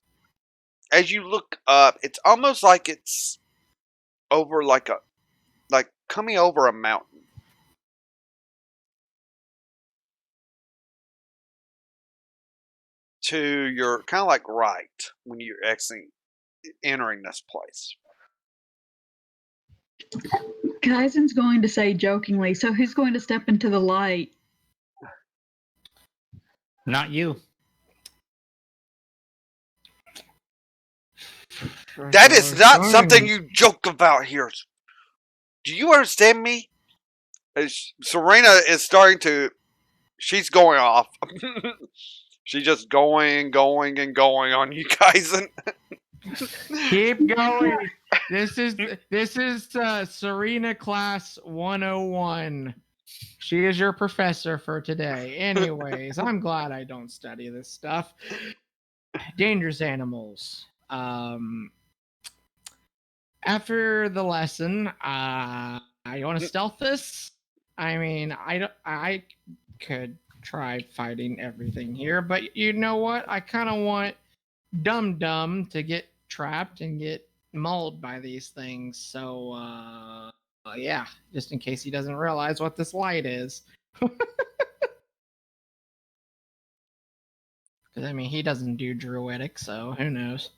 as you look up, it's almost like it's over like coming over a mountain. To your kind of like right when you're entering this place. Kaizen's going to say jokingly, so who's going to step into the light? Not you. That is not something you joke about here. Do you understand me? Serena is starting to. She's going off. She's just going on you guys. And Keep going. This is Serena class 101. She is your professor for today. Anyways, I'm glad I don't study this stuff. Dangerous animals. After the lesson, you want to stealth this? I mean, I could try fighting everything here, but you know what? I kind of want Dum Dum to get trapped and get mauled by these things. So, yeah, just in case he doesn't realize what this light is. Because, I mean, he doesn't do druidic, so who knows?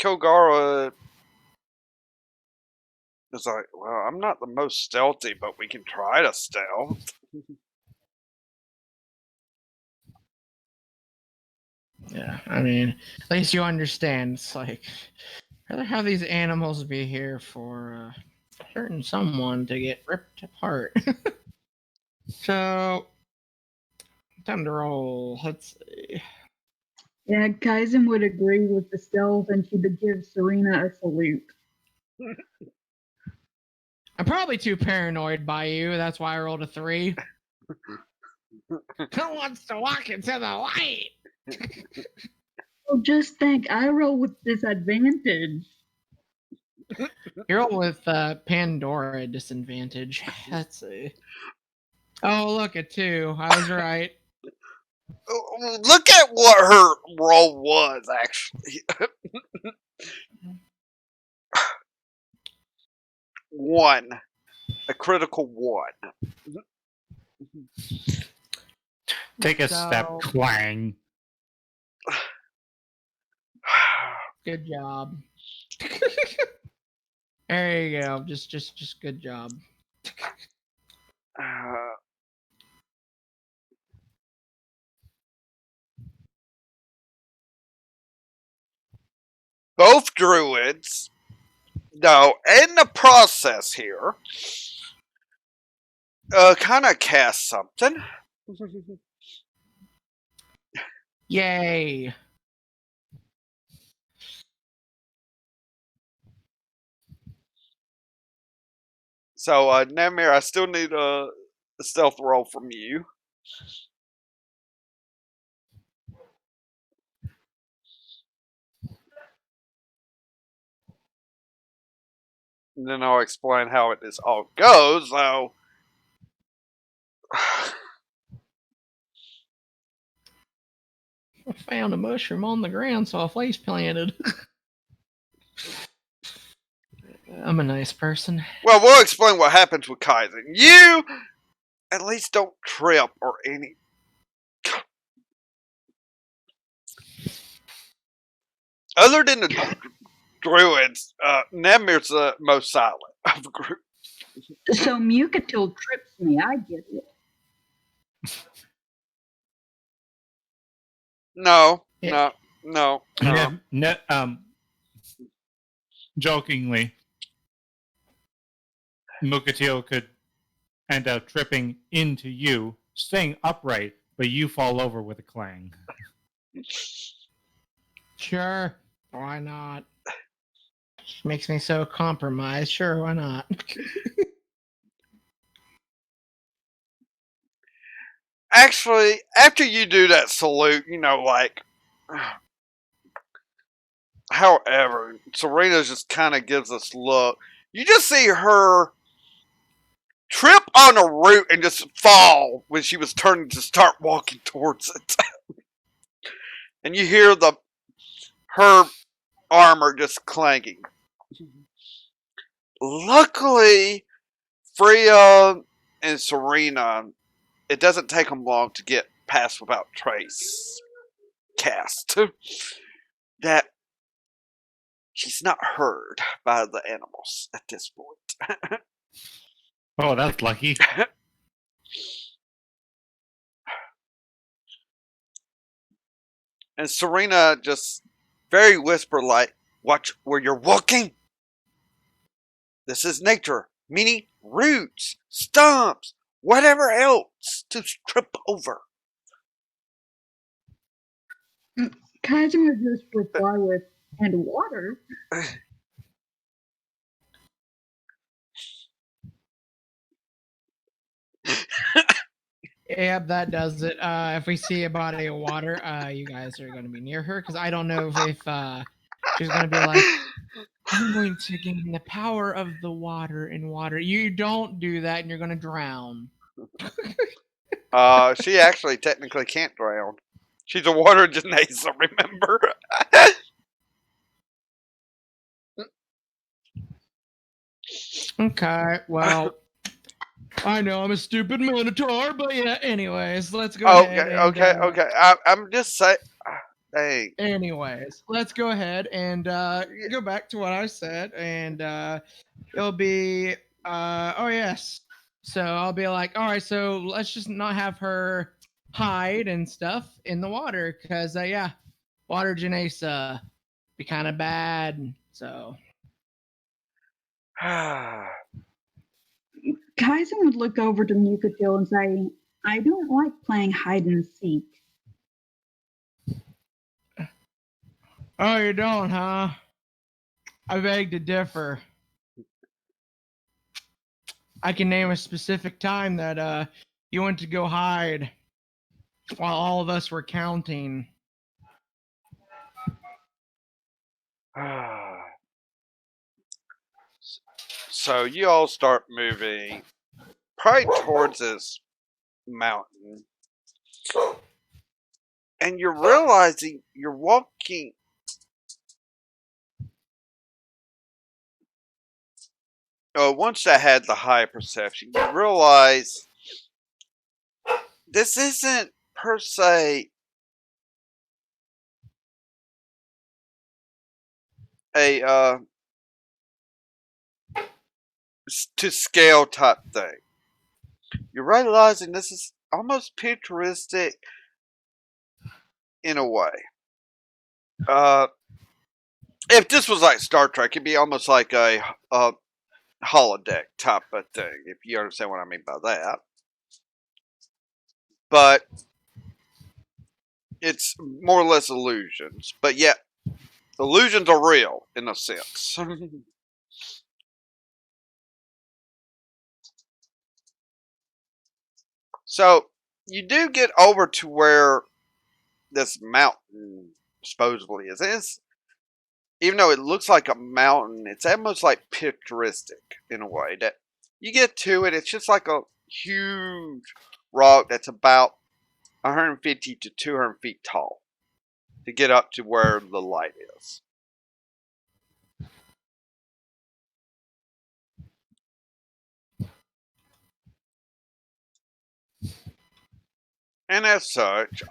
Kilgara is like, well, I'm not the most stealthy, but we can try to stealth. Yeah, I mean, at least you understand. It's like, I'd rather have these animals be here for certain someone to get ripped apart. So, time to roll. Let's see. Yeah, Kaizen would agree with the stealth, and she would give Serena a salute. I'm probably too paranoid by you. That's why I rolled a 3. Who wants to walk into the light? Well, just think, I roll with disadvantage. You roll with Pandora disadvantage. Let's see. Oh, look at 2. I was right. Look at what her roll was, actually. 1. A critical 1. Take a step, clang. Good job. There you go. Just good job. Both druids, though, in the process here, kind of cast something. Yay. So, Namir, I still need a stealth roll from you. And then I'll explain how this all goes, though. I found a mushroom on the ground, so I face planted. I'm a nice person. Well, we'll explain what happens with Kaizen. You, at least, don't trip or any. Other than the druids, Nemir's the most silent. of group. So Mucatil trips me. I get it. No, Yeah. no. Yeah, no, jokingly, Mukateo could end up tripping into you, staying upright, but you fall over with a clang. Sure. Why not? Makes me so compromised. Sure, why not? Actually, after you do that salute, like, however, Serena just kind of gives this look. You just see her trip on a root and just fall when she was turning to start walking towards it. And you hear her armor just clanking. Luckily, Freya and Serena, it doesn't take them long to get past without trace cast. That she's not heard by the animals at this point. Oh, that's lucky. And Serena just very whisper like, watch where you're walking. This is nature, meaning roots, stumps, whatever else to trip over. Kaiser would just reply with, and water. Yep, that does it. If we see a body of water, you guys are going to be near her because I don't know if she's going to be like, I'm going to gain the power of the water in water. You don't do that and you're going to drown. She actually technically can't drown. She's a water genasa, remember? Okay, well, I know I'm a stupid minotaur, but yeah, anyways, let's go ahead. Okay. I'm just saying. Dang. Anyways, let's go ahead and go back to what I said, and it'll be oh yes. So I'll be like, all right, so let's just not have her hide and stuff in the water, because yeah, water genasa be kind of bad. So Kaiser would look over to Mucatil and say, I don't like playing hide and seek. oh, you don't, huh? I beg to differ. I can name a specific time that you went to go hide while all of us were counting. So you all start moving probably towards this mountain. And you're realizing you're walking. Once I had the high perception, you realize this isn't per se a to scale type thing. You're realizing this is almost futuristic in a way. If this was like Star Trek, it'd be almost like a holodeck type of thing, if you understand what I mean by that. But it's more or less illusions. But yet, illusions are real in a sense. So, you do get over to where this mountain supposedly is. Even though it looks like a mountain, it's almost like picturesque in a way. That you get to it, it's just like a huge rock that's about 150 to 200 feet tall to get up to where the light is. And as such,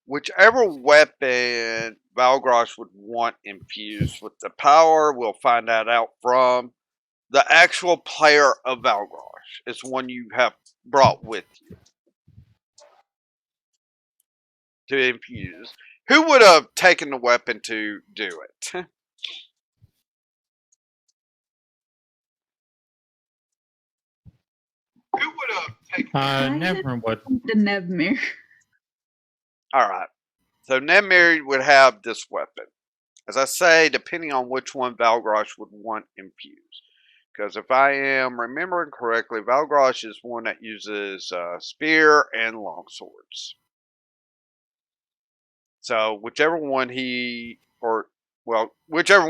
whichever weapon Valgrosh would want infused with the power. We'll find that out from the actual player of Valgrosh. It's one you have brought with you to infuse. Who would have taken the weapon to do it? Who would have taken Never would. The Nevmir. Alright. So Nemir would have this weapon. As I say, depending on which one Valgrosh would want infused. Because if I am remembering correctly, Valgrosh is one that uses spear and long swords. So whichever one whichever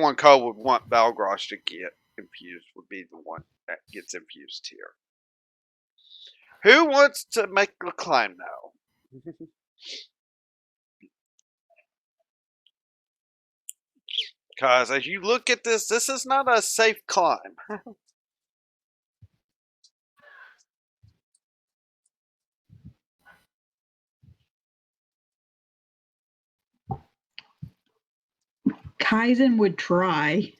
one Cole would want Valgrosh to get infused would be the one that gets infused here. Who wants to make the climb now? Because as you look at this, this is not a safe climb. Kaizen would try.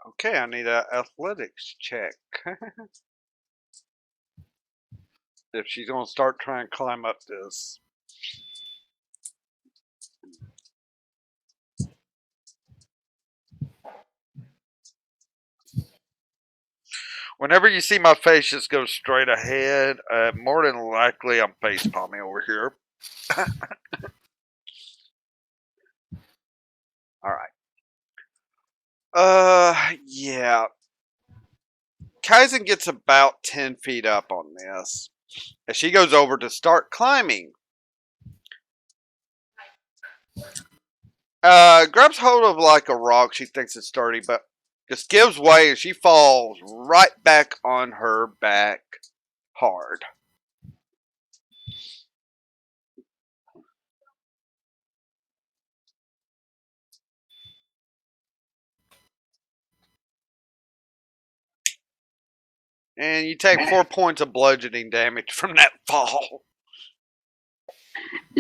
Okay, I need an athletics check. If she's going to start trying to climb up this. Whenever you see my face just go straight ahead, more than likely I'm face palming over here. Alright. Yeah. Kaizen gets about 10 feet up on this. As she goes over to start climbing. Grabs hold of like a rock. She thinks it's sturdy, but just gives way and she falls right back on her back hard. And you take 4 points of bludgeoning damage from that fall.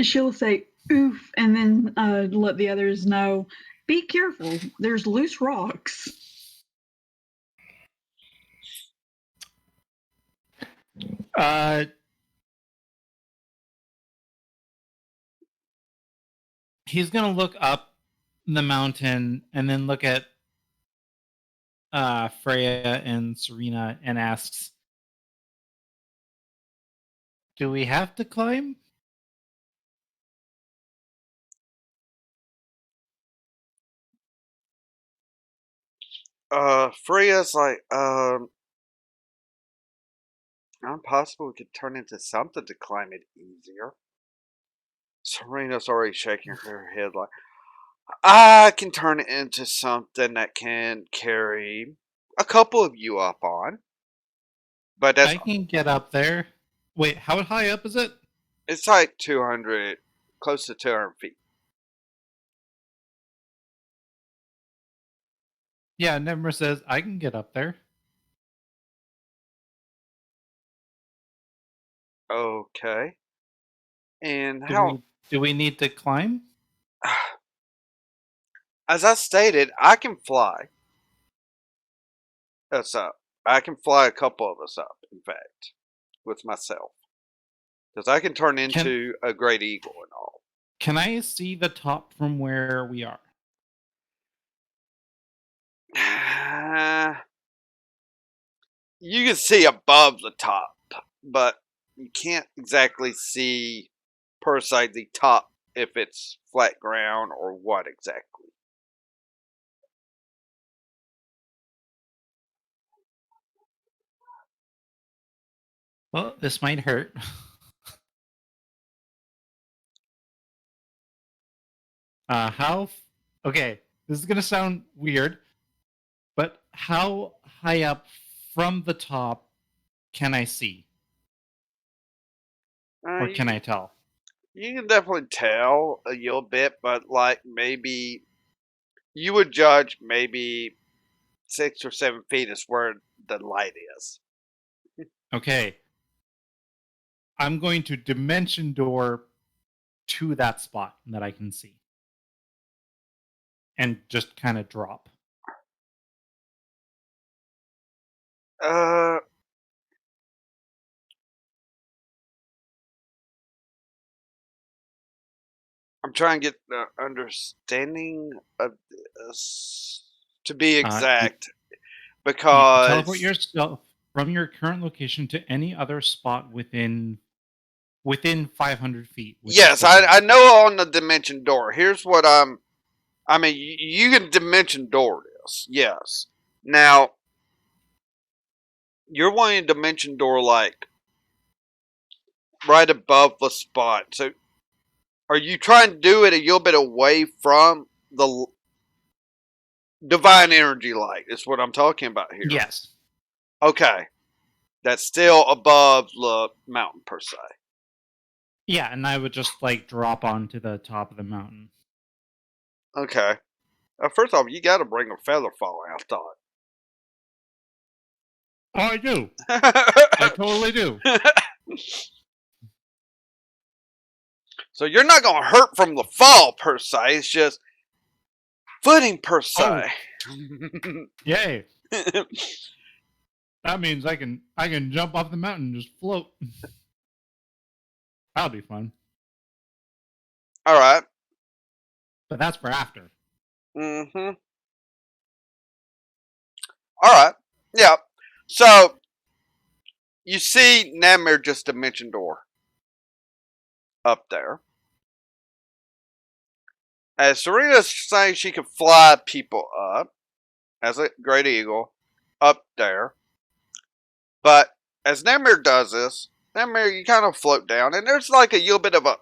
She'll say oof and then let the others know, be careful, there's loose rocks. He's gonna look up the mountain and then look at Freya and Serena and asks, "Do we have to climb?" Freya's like, not possible we could turn into something to climb it easier. Serena's already shaking her head like, I can turn it into something that can carry a couple of you up on. But that's I can get up there. Wait, how high up is it? it's like 200, close to 200 feet. Yeah, Nemmer says I can get up there. Okay. And Do how, we do we need to climb? as I stated, I can fly us up. I can fly a couple of us up, in fact, with myself. Because I can turn into a great eagle and all. Can I see the top from where we are? You can see above the top, but you can't exactly see per se the top if it's flat ground or what exactly. Well, this might hurt. How? Okay, this is gonna sound weird, but how high up from the top can I see, or can I tell? You can definitely tell a little bit, but like maybe you would judge maybe 6 or 7 feet is where the light is. Okay. I'm going to dimension door to that spot that I can see. And just kind of drop. Uh, I'm trying to get the understanding of this to be You exact teleport because yourself from your current location to any other spot within 500 feet. Which is yes, the I radius. know on the dimension door. Here's what I mean, you can dimension door this. Yes. Now, you're wanting to dimension door like right above the spot. So, are you trying to do it a little bit away from the divine energy light? Is what I'm talking about here. Yes. Okay. That's still above the mountain per se. Yeah, and I would just like drop onto the top of the mountain. Okay. First off, you got to bring a feather falling, I thought. Oh, I do. I totally do. So you're not going to hurt from the fall per se. It's just footing per se. Yay. That means I can jump off the mountain and just float. That'll be fun. All right. But that's for after. Mm-hmm. All right. Yeah. So you see Namir just dimension door up there. As Serena's saying she could fly people up as a great eagle up there. But as Namir does this, Namir, you kind of float down, and there's like a little bit of a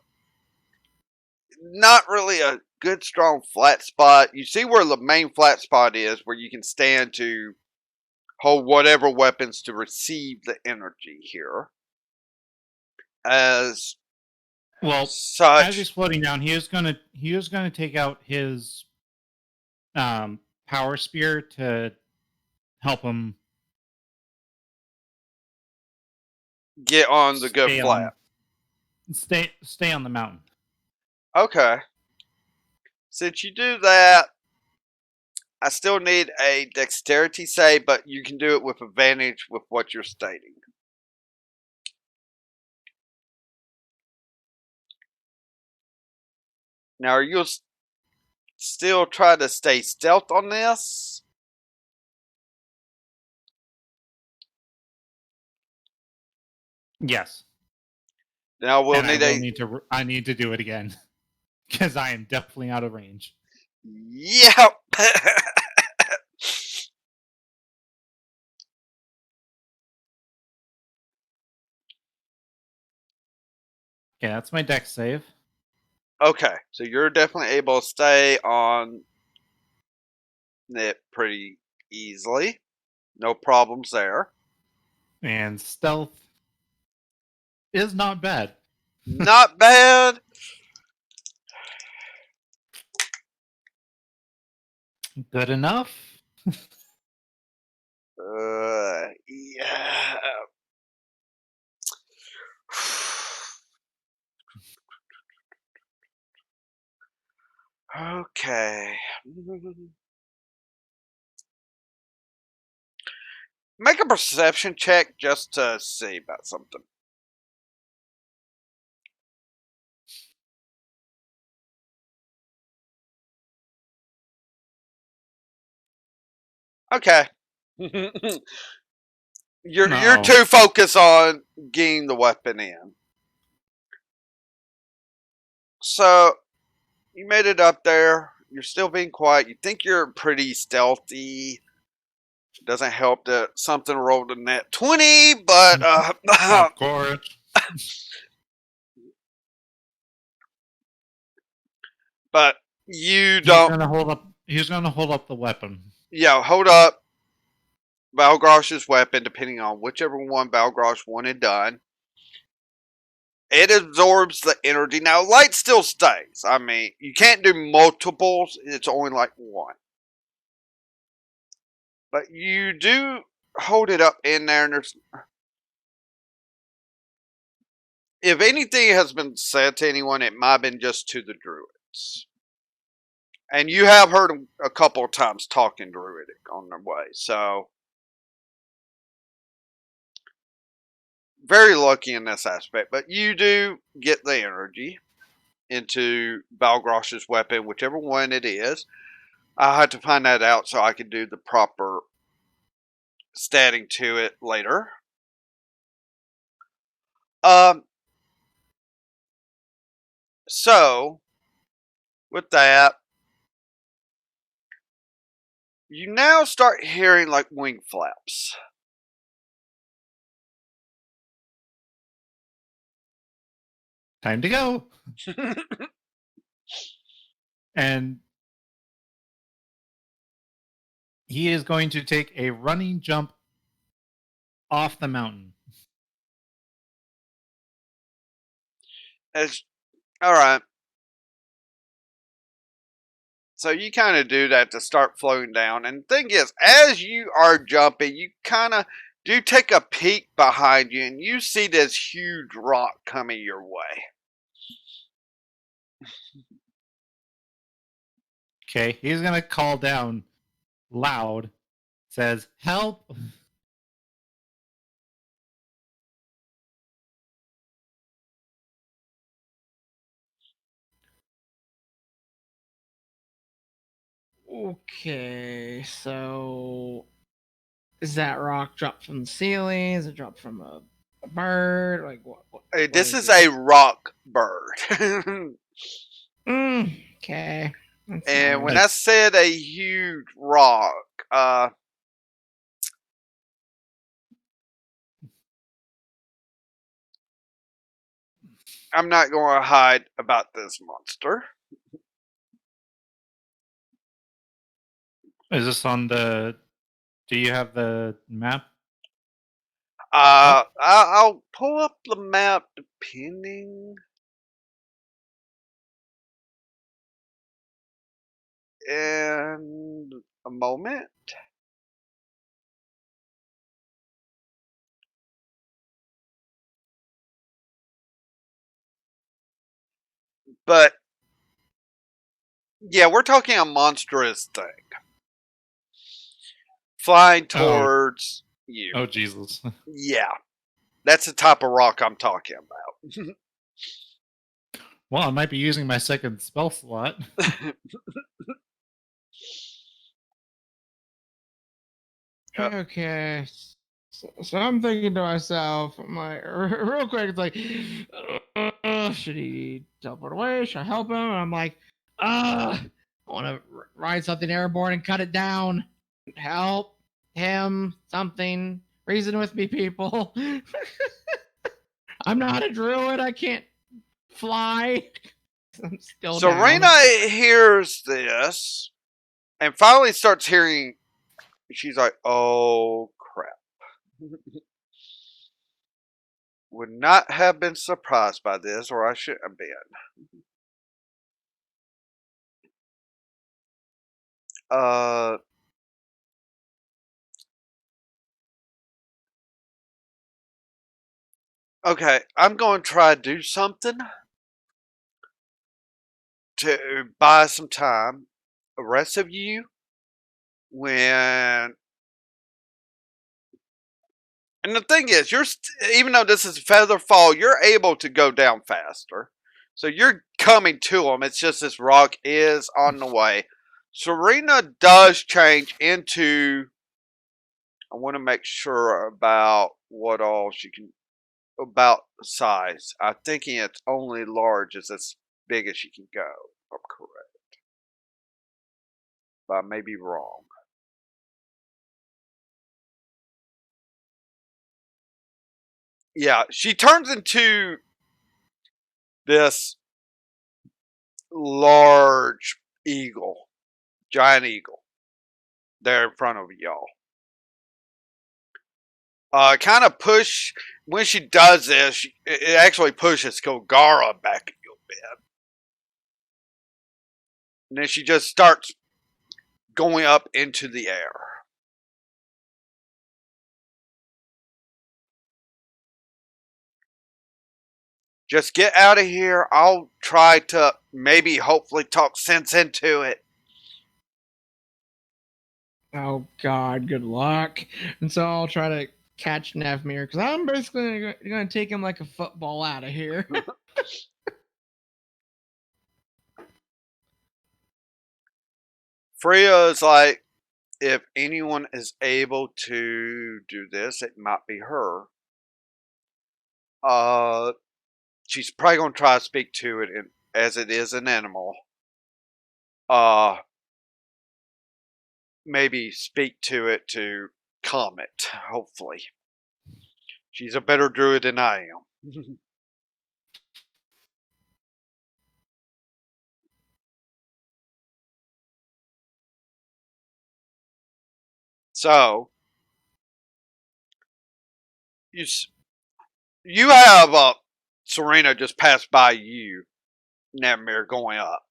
not really a good strong flat spot. You see where the main flat spot is, where you can stand to hold whatever weapons to receive the energy here. As Well, as such, he's floating down, he is gonna take out his power spear to help him get on the good flat. Stay on the mountain. Okay. Since you do that, I still need a dexterity save, but you can do it with advantage with what you're stating. Now, are you still trying to stay stealth on this? Yes. Now we'll And need I need to do it again because I am definitely out of range. Yep. Okay, that's my dex save. Okay, so you're definitely able to stay on it pretty easily. No problems there. And stealth is not bad. Not bad. Good enough. Yeah. Okay. Make a perception check just to see about something. Okay. You're No. too focused on getting the weapon in. So you made it up there. You're still being quiet. You think you're pretty stealthy. Doesn't help that something rolled a net 20, but Of course. but you He's don't. gonna hold up. He's gonna hold up the weapon. Yeah, hold up Balgrosh's weapon, depending on whichever one Balgrosh wanted done. It absorbs the energy. Now, light still stays. I mean, you can't do multiples. It's only like one. But you do hold it up in there, and there's if anything has been said to anyone, it might have been just to the druids. And you have heard them a couple of times talking druidic on their way, so very lucky in this aspect. But you do get the energy into Balgrosh's weapon, whichever one it is. I had to find that out so I could do the proper statting to it later. So with that, you now start hearing like wing flaps. Time to go. And he is going to take a running jump off the mountain. All right. So you kind of do that to start floating down. And the thing is, as you are jumping, you kind of do take a peek behind you and you see this huge rock coming your way. Okay, he's going to call down loud, says, "Help!" Okay, so is that rock dropped from the ceiling? Is it dropped from a bird? Like what Hey, this is it? a rock bird. Okay. That's And when fine. I said a huge rock, I'm not going to hide about this monster. Is this on the... Do you have the map? I'll pull up the map depending. In a moment. But yeah, we're talking a monstrous thing flying towards you. Oh, Jesus. Yeah, that's the type of rock I'm talking about. Well, I might be using my second spell slot. Okay. So I'm thinking to myself, I'm like, real quick, it's like, should he teleport away? Should I help him? And I'm like, I want to ride something airborne and cut it down. Help him, something. Reason with me, people. I'm not a druid. I can't fly. I'm still So down. Raina hears this and finally starts hearing. She's like, "Oh crap!" Would not have been surprised by this, or I shouldn't have been. Uh, okay, I'm going to try to do something to buy some time. The rest of you, when and the thing is, even though this is feather fall, you're able to go down faster. So you're coming to them. It's just this rock is on the way. Serena does change into. I want to make sure about what all she can. About the size. I'm thinking it's only large is as big as she can go. If I'm correct. But I may be wrong. Yeah, she turns into this large eagle, giant eagle, there in front of y'all. Kind of push when she does this. It actually pushes Kogara back a little bit, and then she just starts going up into the air. Just get out of here. I'll try to maybe hopefully talk sense into it. Oh God, good luck. And so I'll try to catch Nevmir because I'm basically going to take him like a football out of here. Freya is like, if anyone is able to do this, it might be her. She's probably gonna try to speak to it, as it is an animal. Maybe speak to it to calm it. Hopefully, she's a better druid than I am. So you have Serena just passed by you, Nemir, going up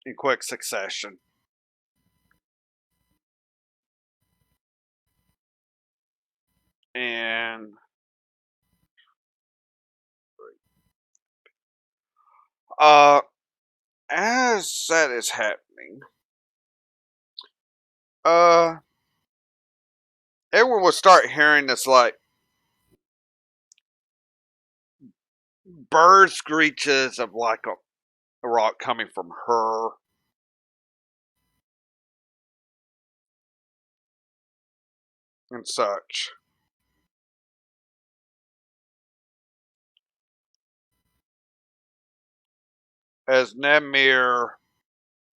in quick succession. And as that is happening, everyone will start hearing this like bird screeches of like a rock coming from her. And such. As Nemir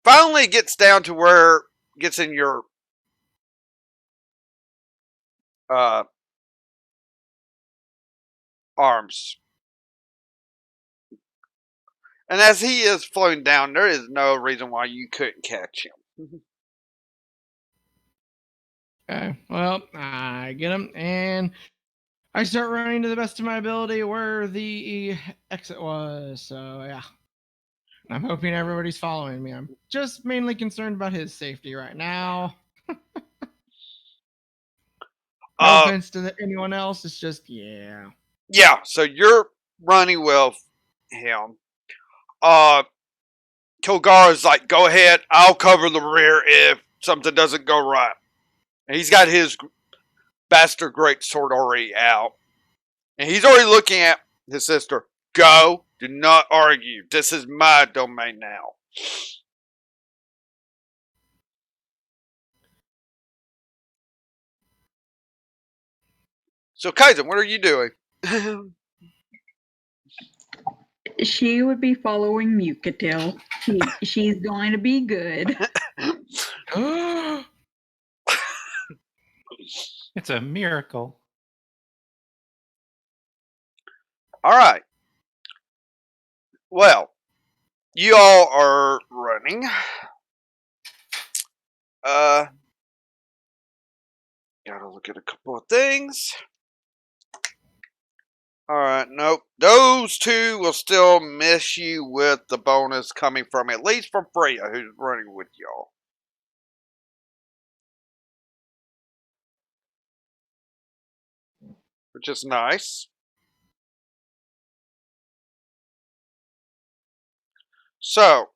finally gets down to where gets in your arms. And as he is floating down, there is no reason why you couldn't catch him. Okay, well, I get him, and I start running to the best of my ability where the exit was. So, yeah. I'm hoping everybody's following me. I'm just mainly concerned about his safety right now. No offense to anyone else. It's just, yeah. Yeah, so you're running with him. Kilgara's like, go ahead, I'll cover the rear if something doesn't go right. And he's got his bastard great sword already out. And he's already looking at his sister. Go, do not argue. This is my domain now. So, Kaizen, what are you doing? She would be following Mukatil. She's going to be good. It's a miracle. All right. Well, you all are running. Gotta look at a couple of things. Alright, nope. Those two will still miss you with the bonus coming from, at least from Freya, who's running with y'all. Which is nice. So,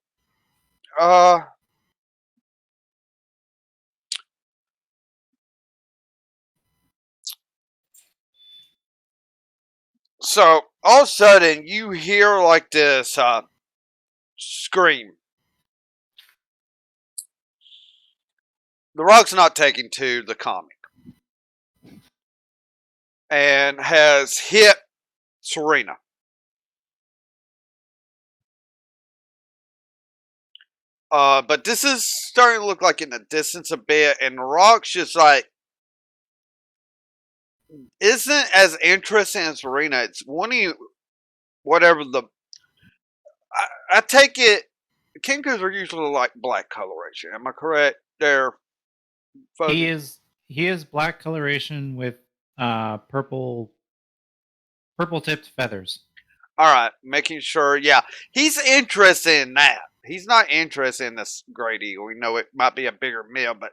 so all of a sudden you hear like this scream. The rock's not taking to the comic. And has hit Serena. But this is starting to look like in the distance a bit, and the rock's just like isn't as interesting as Serena. It's wanting whatever the I take it. Kinkos are usually like black coloration. Am I correct? They're He is black coloration with purple tipped feathers. all right. Making sure. Yeah, he's interested in that. He's not interested in this great eagle. We know it might be a bigger meal, but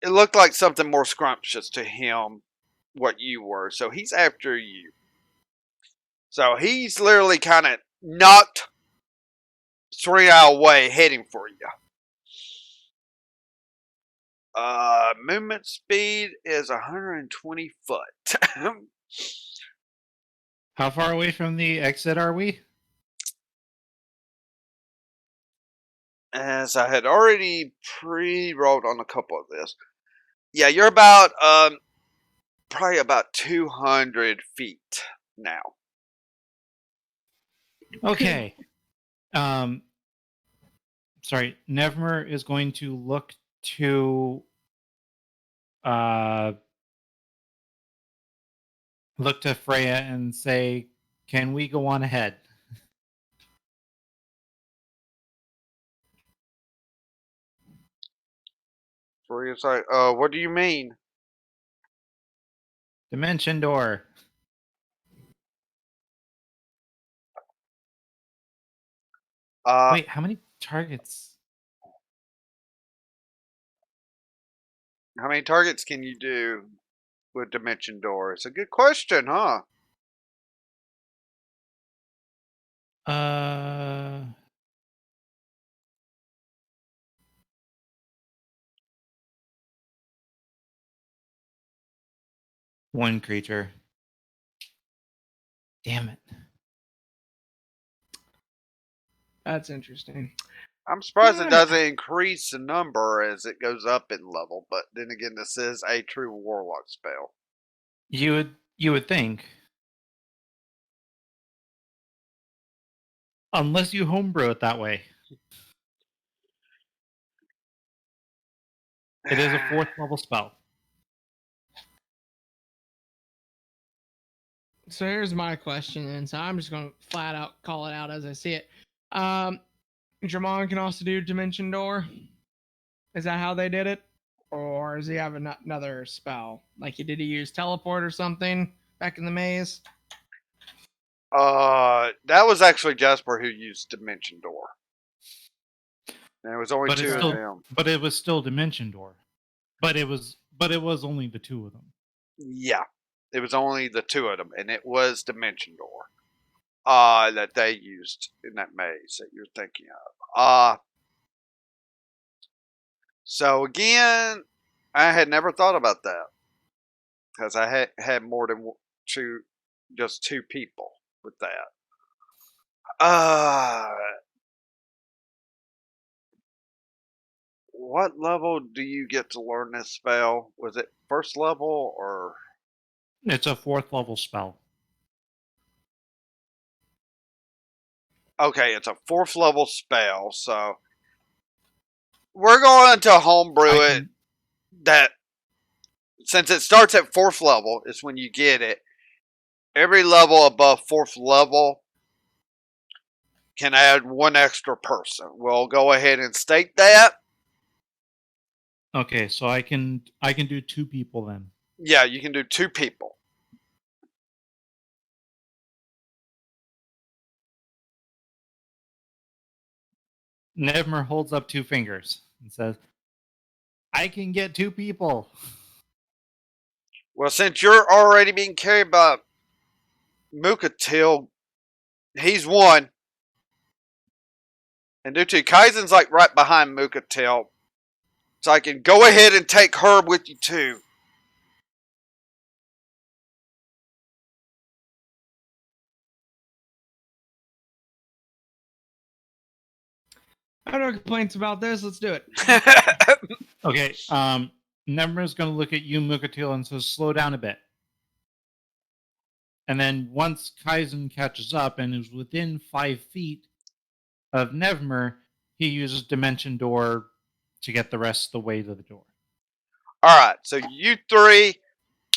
it looked like something more scrumptious to him. What you were, so he's after you. So he's literally kind of knocked 3 hour away heading for you. Movement speed is 120 foot. How far away from the exit are we? As I had already pre-rolled on a couple of this. Yeah, you're about probably about 200 feet now. Okay. Sorry, Nevmer is going to look to Freya and say, "Can we go on ahead?" Freya's like, what do you mean? Dimension door. Wait, how many targets? How many targets can you do with Dimension Door? It's a good question, huh? One creature. Damn it. That's interesting. I'm surprised it Yeah. doesn't increase the number as it goes up in level, but then again, this is a true warlock spell. You would think. Unless you homebrew it that way. It is a 4th level spell. So here's my question, and so I'm just going to flat out call it out as I see it. Dramon can also do Dimension Door. Is that how they did it? Or does he have another spell? Like, did he use Teleport or something back in the maze? That was actually Jasper who used Dimension Door. And it was only But two it's of still, them. but it was still Dimension Door. But it was only the 2 of them. Yeah. It was only the 2 of them, and it was Dimension Door. That they used in that maze that you're thinking of. So again, I had never thought about that. Because I had more than just 2 people with that. What level do you get to learn this spell? Was it 1st level or? It's a 4th level spell. Okay, it's a 4th level spell, so we're going to homebrew it. That since it starts at 4th level is when you get it. Every level above 4th level can add 1 extra person. We'll go ahead and state that. Okay, so I can do 2 people then. Yeah, you can do 2 people. Nevmer holds up 2 fingers and says, "I can get 2 people." Well, since you're already being carried by Mukatil, he's 1. And due to Kaizen's like right behind Mukatil, so I can go ahead and take her with you too. I have no complaints about this. Let's do it. Okay, Nevmer's going to look at you, Mukatil, and says, "Slow down a bit." And then once Kaizen catches up and is within 5 feet of Nevmer, he uses Dimension Door to get the rest of the way to the door. Alright, so you 3,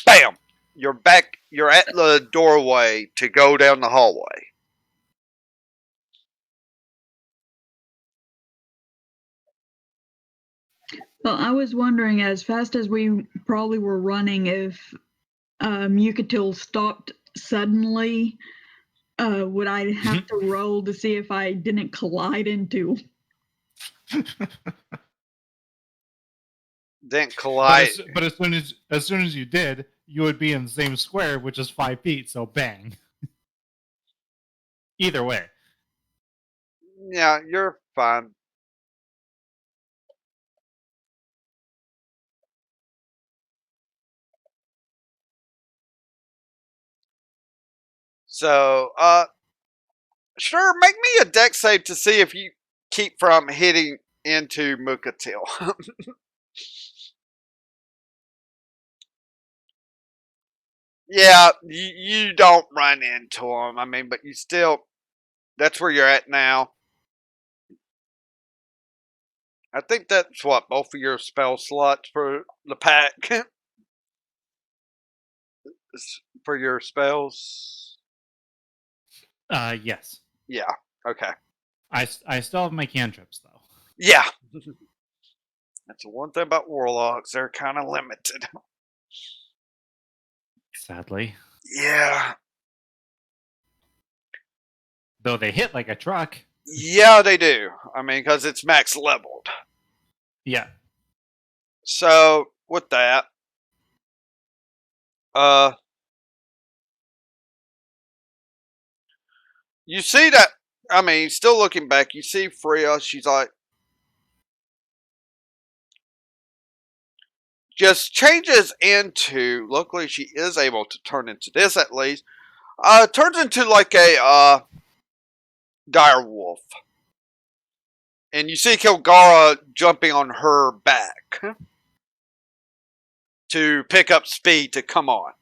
bam! You're back, you're at the doorway to go down the hallway. Well, I was wondering, as fast as we probably were running, if Mukatil stopped suddenly, would I have to roll to see if I didn't collide into? Didn't collide. But as soon as you did, you would be in the same square, which is 5 feet. So bang. Either way. Yeah, you're fine. So, sure, make me a deck save to see if you keep from hitting into Mukatil. Yeah, you don't run into him. I mean, but you still, that's where you're at now. I think that's what, both of your spell slots for the pack? For your spells? Yes. Yeah, okay. I still have my cantrips though. Yeah. That's the one thing about warlocks, they're kind of limited. Sadly. Yeah. Though they hit like a truck. Yeah, they do. I mean, because it's max leveled. Yeah. So, with that, you see that, I mean, still looking back, you see Freya, she's like, just changes into, luckily she is able to turn into this at least, turns into like a, dire wolf. And you see Kilgara jumping on her back to pick up speed to come on.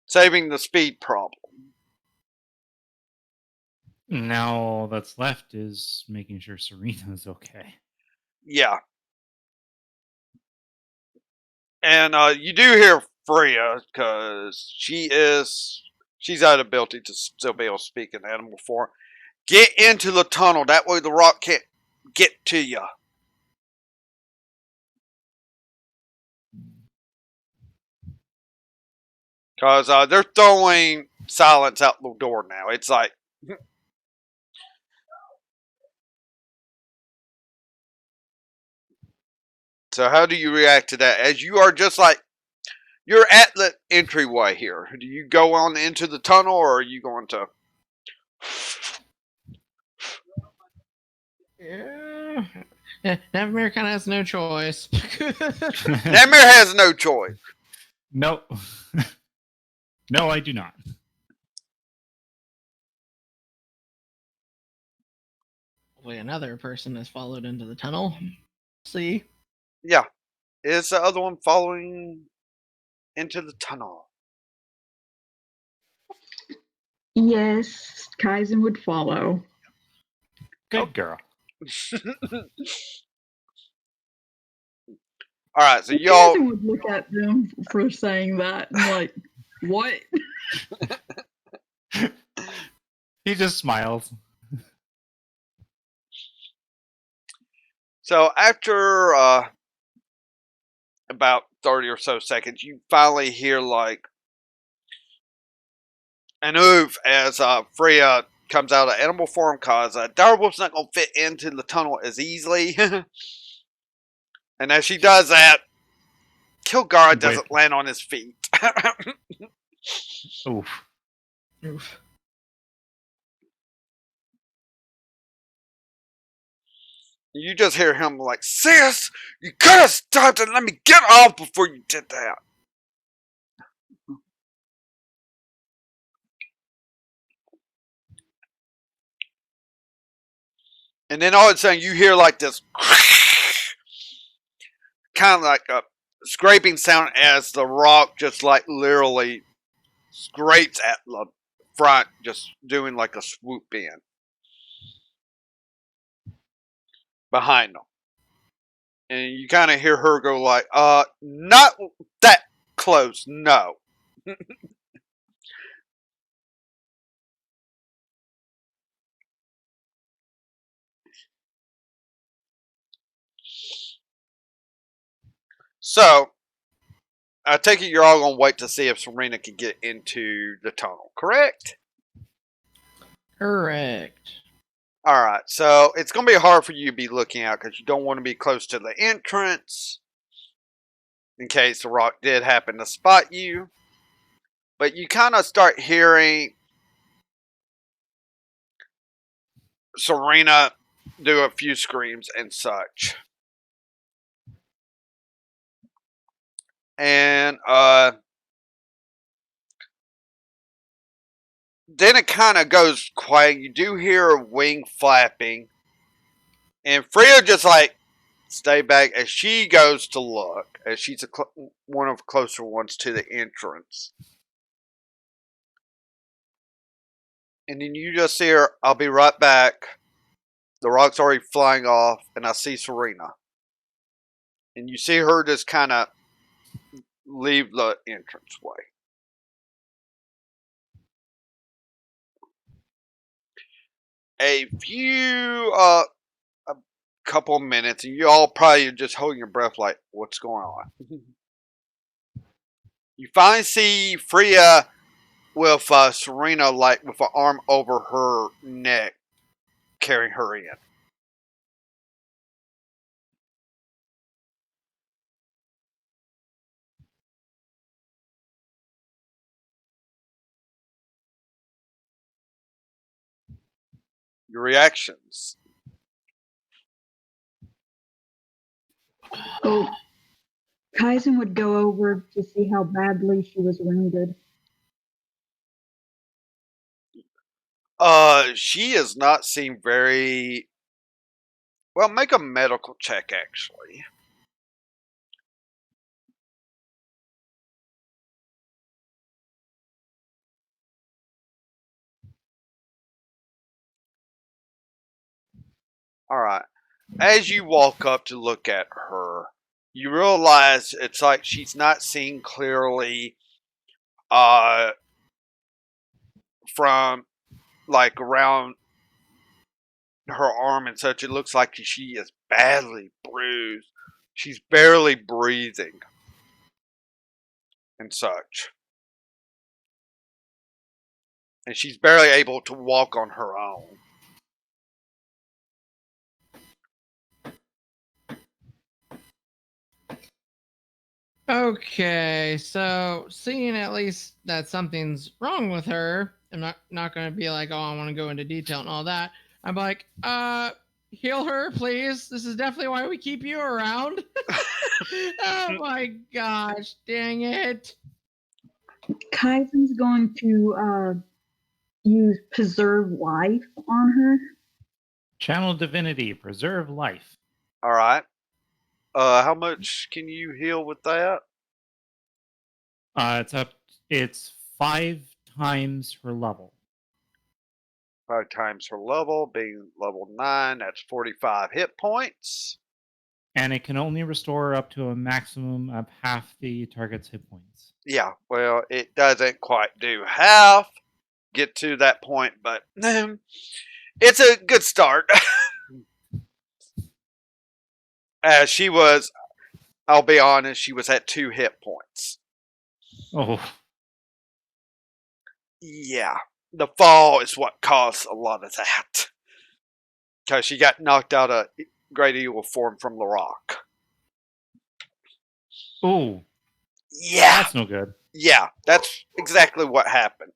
Saving the speed problem. Now all that's left is making sure Serena's okay. Yeah. And you do hear Freya, because she's out of ability to still be able to speak in animal form. Get into the tunnel, that way the rock can't get to you. Because they're throwing silence out the door now. It's like, so how do you react to that? As you are just like, you're at the entryway here. Do you go on into the tunnel, or are you going to? Yeah. Nevermere kind of has no choice. Nemir has no choice. No. No, I do not. Hopefully another person has followed into the tunnel. See? Yeah. Is the other one following into the tunnel? Yes, Kaizen would follow. Good girl. Alright, so Well, y'all. Kaizen would look at them for saying that and like, what? He just smiles. So after about 30 or so seconds, you finally hear like an oof as Freya comes out of animal form, because Direwolf's not going to fit into the tunnel as easily. And as she does that, Kilgara doesn't land on his feet. Oof. Oof. You just hear him like, sis, you could have stopped and let me get off before you did that. And then all of a sudden you hear like this kind of like a scraping sound as the rock just like literally scrapes at the front, just doing like a swoop in behind them. And you kind of hear her go like, not that close, no. So, I take it you're all going to wait to see if Serena can get into the tunnel, correct? Correct. Alright, so it's going to be hard for you to be looking out because you don't want to be close to the entrance in case the rock did happen to spot you. But you kind of start hearing Serena do a few screams and such. And then it kind of goes quiet. You do hear a wing flapping. And Freya just like stay back as she goes to look, as she's one of the closer ones to the entrance. And then you just hear, I'll be right back. The rock's already flying off, and I see Serena. And you see her just kind of leave the entranceway. A couple of minutes, and you all probably just holding your breath like, what's going on? You finally see Freya with Serena, like, with an arm over her neck, carrying her in. Your reactions. Oh, Kaizen would go over to see how badly she was wounded. She does not seem very well. Make a medical check, actually. All right. As you walk up to look at her, you realize it's like she's not seeing clearly. From like around her arm and such, it looks like she is badly bruised. She's barely breathing and such. And she's barely able to walk on her own. Okay, so seeing at least that something's wrong with her, I'm not gonna be like, oh, I want to go into detail and all that. I'm like, heal her, please. This is definitely why we keep you around. Oh my gosh, dang it. Kaizen's going to use Preserve Life on her. Channel Divinity, preserve life. All right. How much can you heal with that? It's 5 times her level. 5 times her level, being level 9, that's 45 hit points. And it can only restore up to a maximum of half the target's hit points. Yeah, well, it doesn't quite do half. Get to that point, but it's a good start. As she was, I'll be honest, she was at 2 hit points. Oh, Yeah, the fall is what caused a lot of that. Because she got knocked out of Great Eagle form from the rock. ooh, Yeah, that's no good. yeah, that's exactly what happened.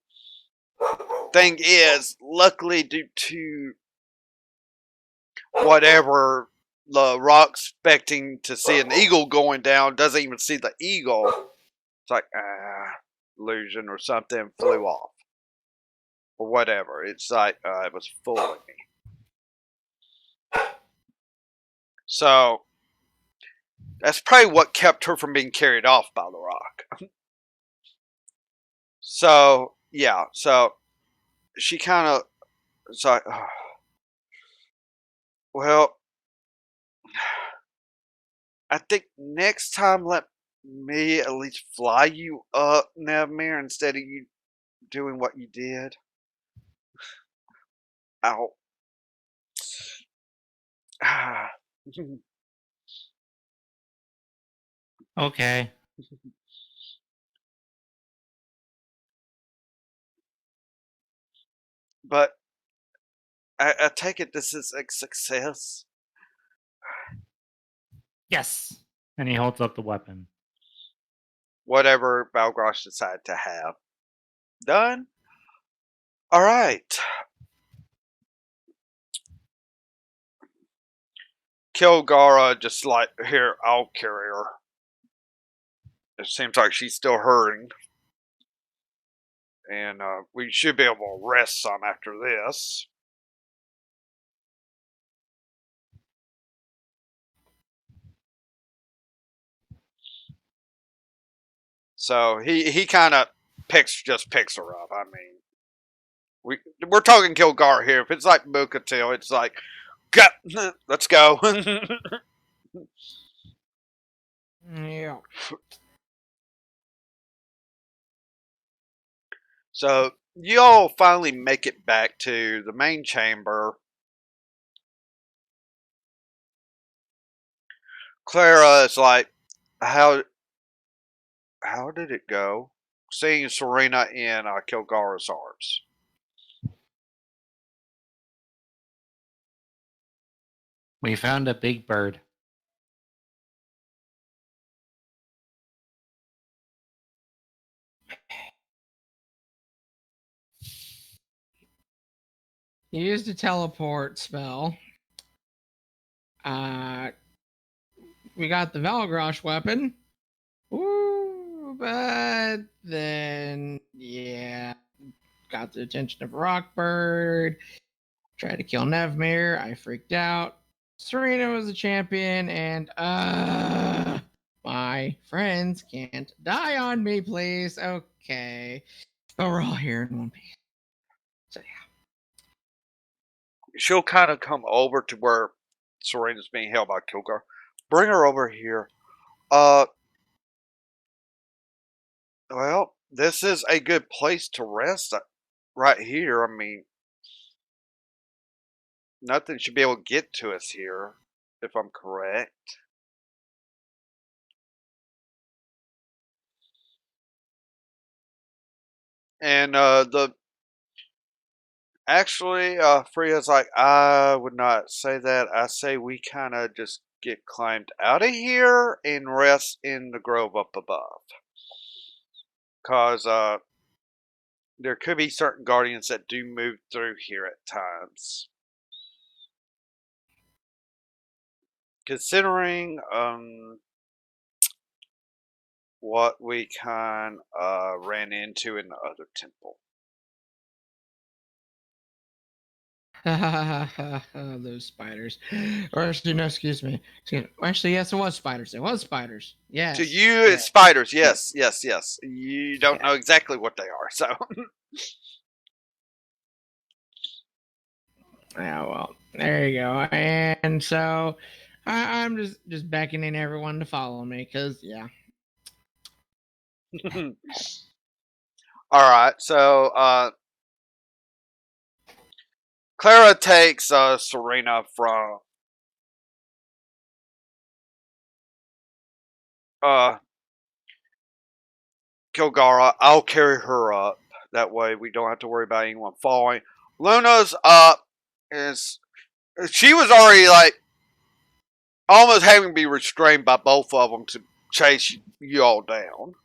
Thing is, luckily due to whatever the rock's expecting to see an eagle going down, doesn't even see the eagle. It's like, illusion or something, flew off. Or whatever. It's like, it was fooling me. So, that's probably what kept her from being carried off by the rock. So, yeah, so she kind of, it's like, well, I think next time let me at least fly you up, Nevmir, instead of you doing what you did. Ow. Okay. But I take it this is a success. Yes. And he holds up the weapon. Whatever Balgrosh decided to have. Done? Alright. Kilgara just like, here, I'll carry her. It seems like she's still hurting. And we should be able to rest some after this. So he kind of picks her up. I mean, we're talking Kilgar here. If it's like Bukatil, it's like, go, let's go. Yeah. So you all finally make it back to the main chamber. Clara is like, how did it go? Seeing Serena in Kilgara's arms. We found a big bird. He used a teleport spell. We got the Valgrosh weapon. Woo, but then, yeah, got the attention of Rockbird. Tried to kill Nevmir. I freaked out. Serena was a champion, and my friends can't die on me, please. Okay, but we're all here in one piece. So yeah. She'll kind of come over to where Serena's being held by Kilgar. Bring her over here. Well, this is a good place to rest right here. I mean, nothing should be able to get to us here, if I'm correct. And Freya's like, I would not say that. I say we kind of just get climbed out of here and rest in the grove up above. Because there could be certain guardians that do move through here at times. Considering what we kind of ran into in the other temple. Those spiders. Or actually, no, excuse me. Actually, yes, it was spiders. It was spiders. Yes. To you, yes. it's spiders. Yes, yes, yes. You don't know exactly what they are, so. Yeah, well, there you go. And so I'm just beckoning everyone to follow me because, yeah. All right, so Clara takes Serena from Kilgara. I'll carry her up. That way we don't have to worry about anyone falling. Luna's up. She was already like almost having to be restrained by both of them to chase you all down.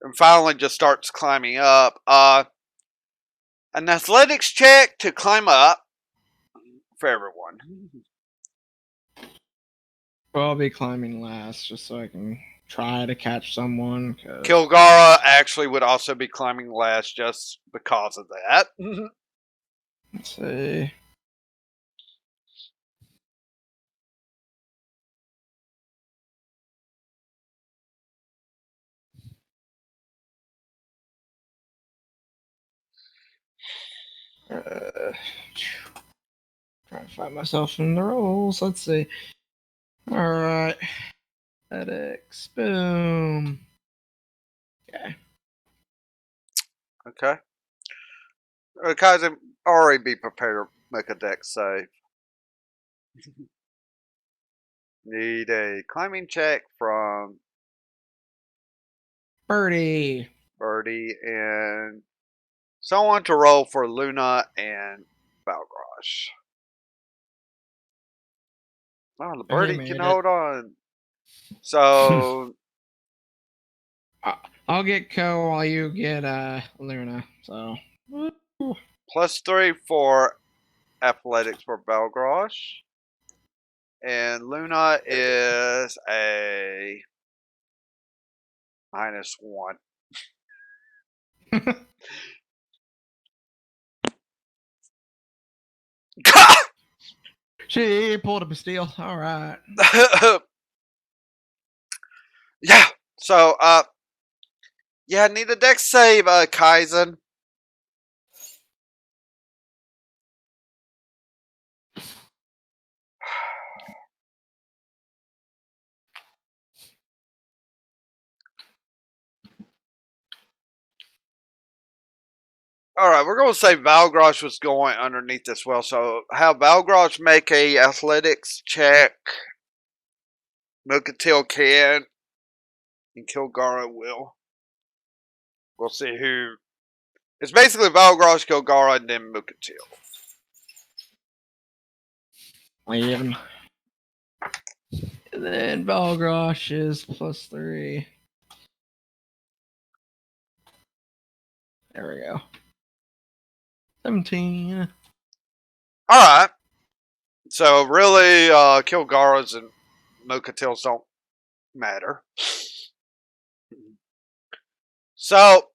And finally just starts climbing up. An athletics check to climb up for everyone. Well, I'll be climbing last just so I can try to catch someone. Kilgara actually would also be climbing last just because of that. Let's see. Trying to find myself in the rolls. Let's see. All right. Athletics. Boom. Okay. Okay. Kaizen, already be prepared to make a deck save. Need a climbing check from Birdie. Birdie and someone to roll for Luna and Balgrosh. Oh, the And he birdie made can it. hold on. So I'll get Ko while you get Luna. So +3 for athletics for Belgrosh. And Luna is a -1. she pulled up a steal. All right. Yeah. So, yeah, need a dex save, Kaizen. All right, we're going to say Valgrosh was going underneath as well. So have Valgrosh make a athletics check. Milkatil can. And Kilgara will. We'll see who. It's basically Valgrosh, Kilgara, and then Milkatil. 11. And then Balgrosh is +3. There we go. 17. All right. So really, Kilgara's and Milkatil's don't matter. So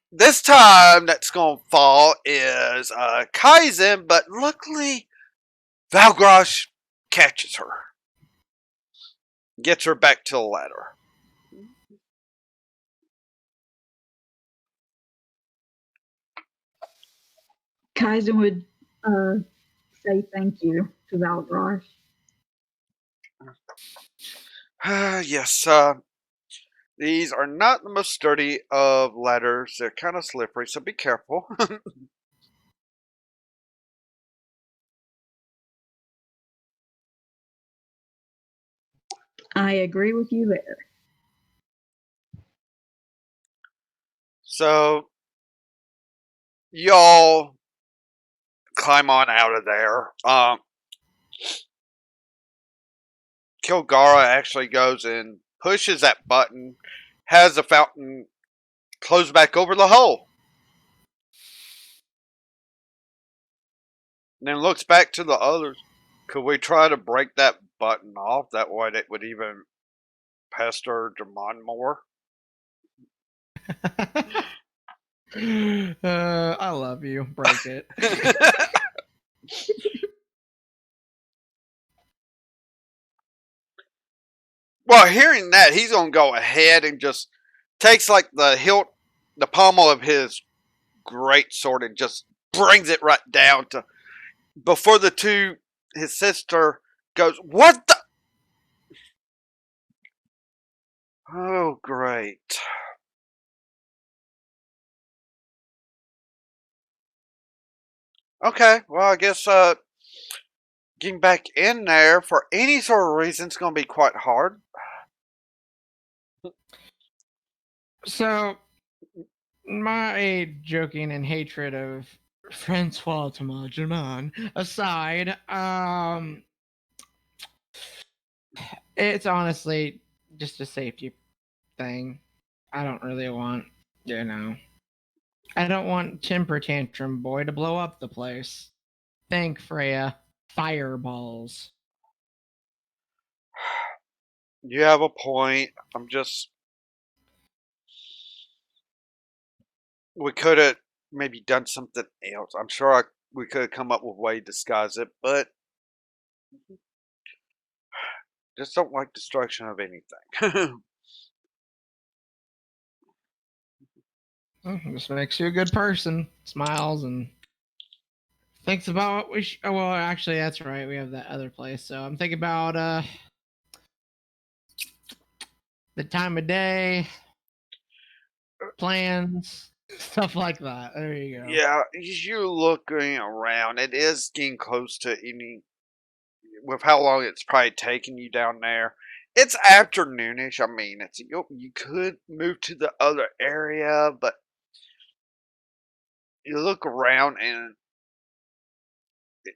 this time that's going to fall is Kaizen, but luckily Valgrosh catches her. Gets her back to the ladder. Kaizen would say thank you to Valgrosh. Yes, these are not the most sturdy of ladders. They're kind of slippery, so be careful. I agree with you there. So, y'all climb on out of there. Kilgara actually goes and pushes that button, has the fountain close back over the hole. And then looks back to the others. Could we try to break that button off? That way it would even pester Jamon more. I love you. Break it. Well, hearing that, he's gonna go ahead and just takes like the hilt, the pommel of his great sword, and just brings it right down to before the two. His sister goes, "What the?" Oh, great. Okay, well, I guess getting back in there for any sort of reason is gonna be quite hard. So, my joking and hatred of Francois Thomas Jamon aside, it's honestly just a safety thing. I don't really want, I don't want Temper Tantrum Boy to blow up the place. Thank Freya. Fireballs. You have a point. I'm just. We could have maybe done something else. I'm sure we could have come up with a way to disguise it, but just don't like destruction of anything. This makes you a good person. Smiles and thinks about what we oh, well, actually, that's right. We have that other place. So I'm thinking about the time of day, plans, stuff like that. There you go. Yeah, as you're looking around, it is getting close to evening. With how long it's probably taking you down there, it's afternoonish. I mean, you could move to the other area, but you look around and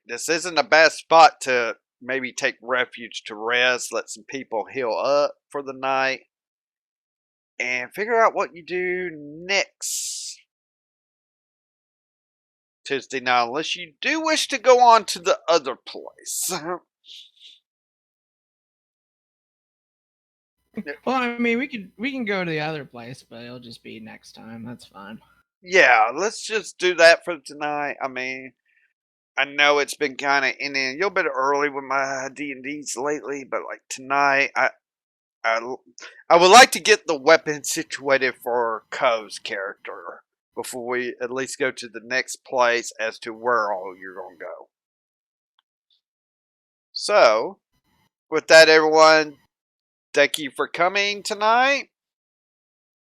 this isn't a bad spot to maybe take refuge to rest, let some people heal up for the night. and figure out what you do next Tuesday night, unless you do wish to go on to the other place. Well, I mean, we can go to the other place, but it'll just be next time. That's fine. Yeah, let's just do that for tonight. I mean, I know it's been kind of ending a little bit early with my D&Ds lately, but like tonight, I, I would like to get the weapon situated for Co's character before we at least go to the next place as to where all you're going to go. So, with that, everyone, thank you for coming tonight.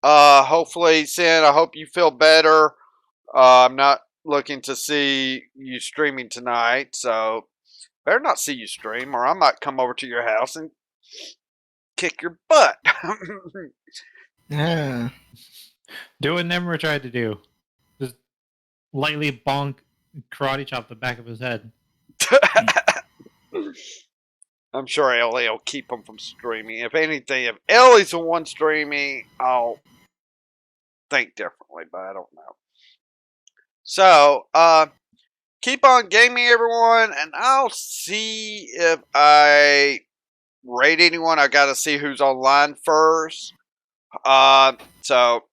Hopefully, Sin, I hope you feel better. I'm not looking to see you streaming tonight, so better not see you stream, or I might come over to your house and kick your butt. Yeah. Do what Nemra tried to do. Just lightly bonk, karate chop the back of his head. I'm sure Ellie will keep him from streaming. If anything, if Ellie's the one streaming, I'll think differently, but I don't know. So, keep on gaming, everyone, and I'll see if I rate anyone. I gotta see who's online first. So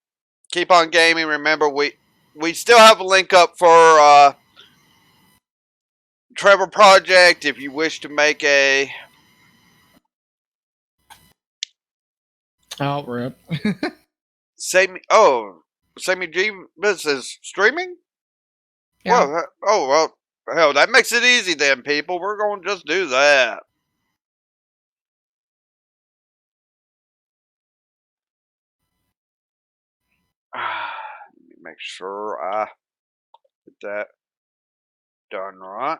keep on gaming. Remember, we still have a link up for Trevor Project if you wish to make a. Oh, rip. Sammy G is streaming? Yeah. Well, hell, that makes it easy then, people. We're going to just do that. Let me make sure I get that done right.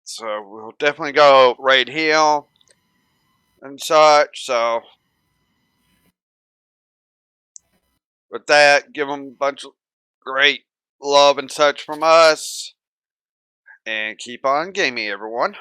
So we'll definitely go raid Hill and such. So with that, give them a bunch of great love and such from us. And keep on gaming, everyone.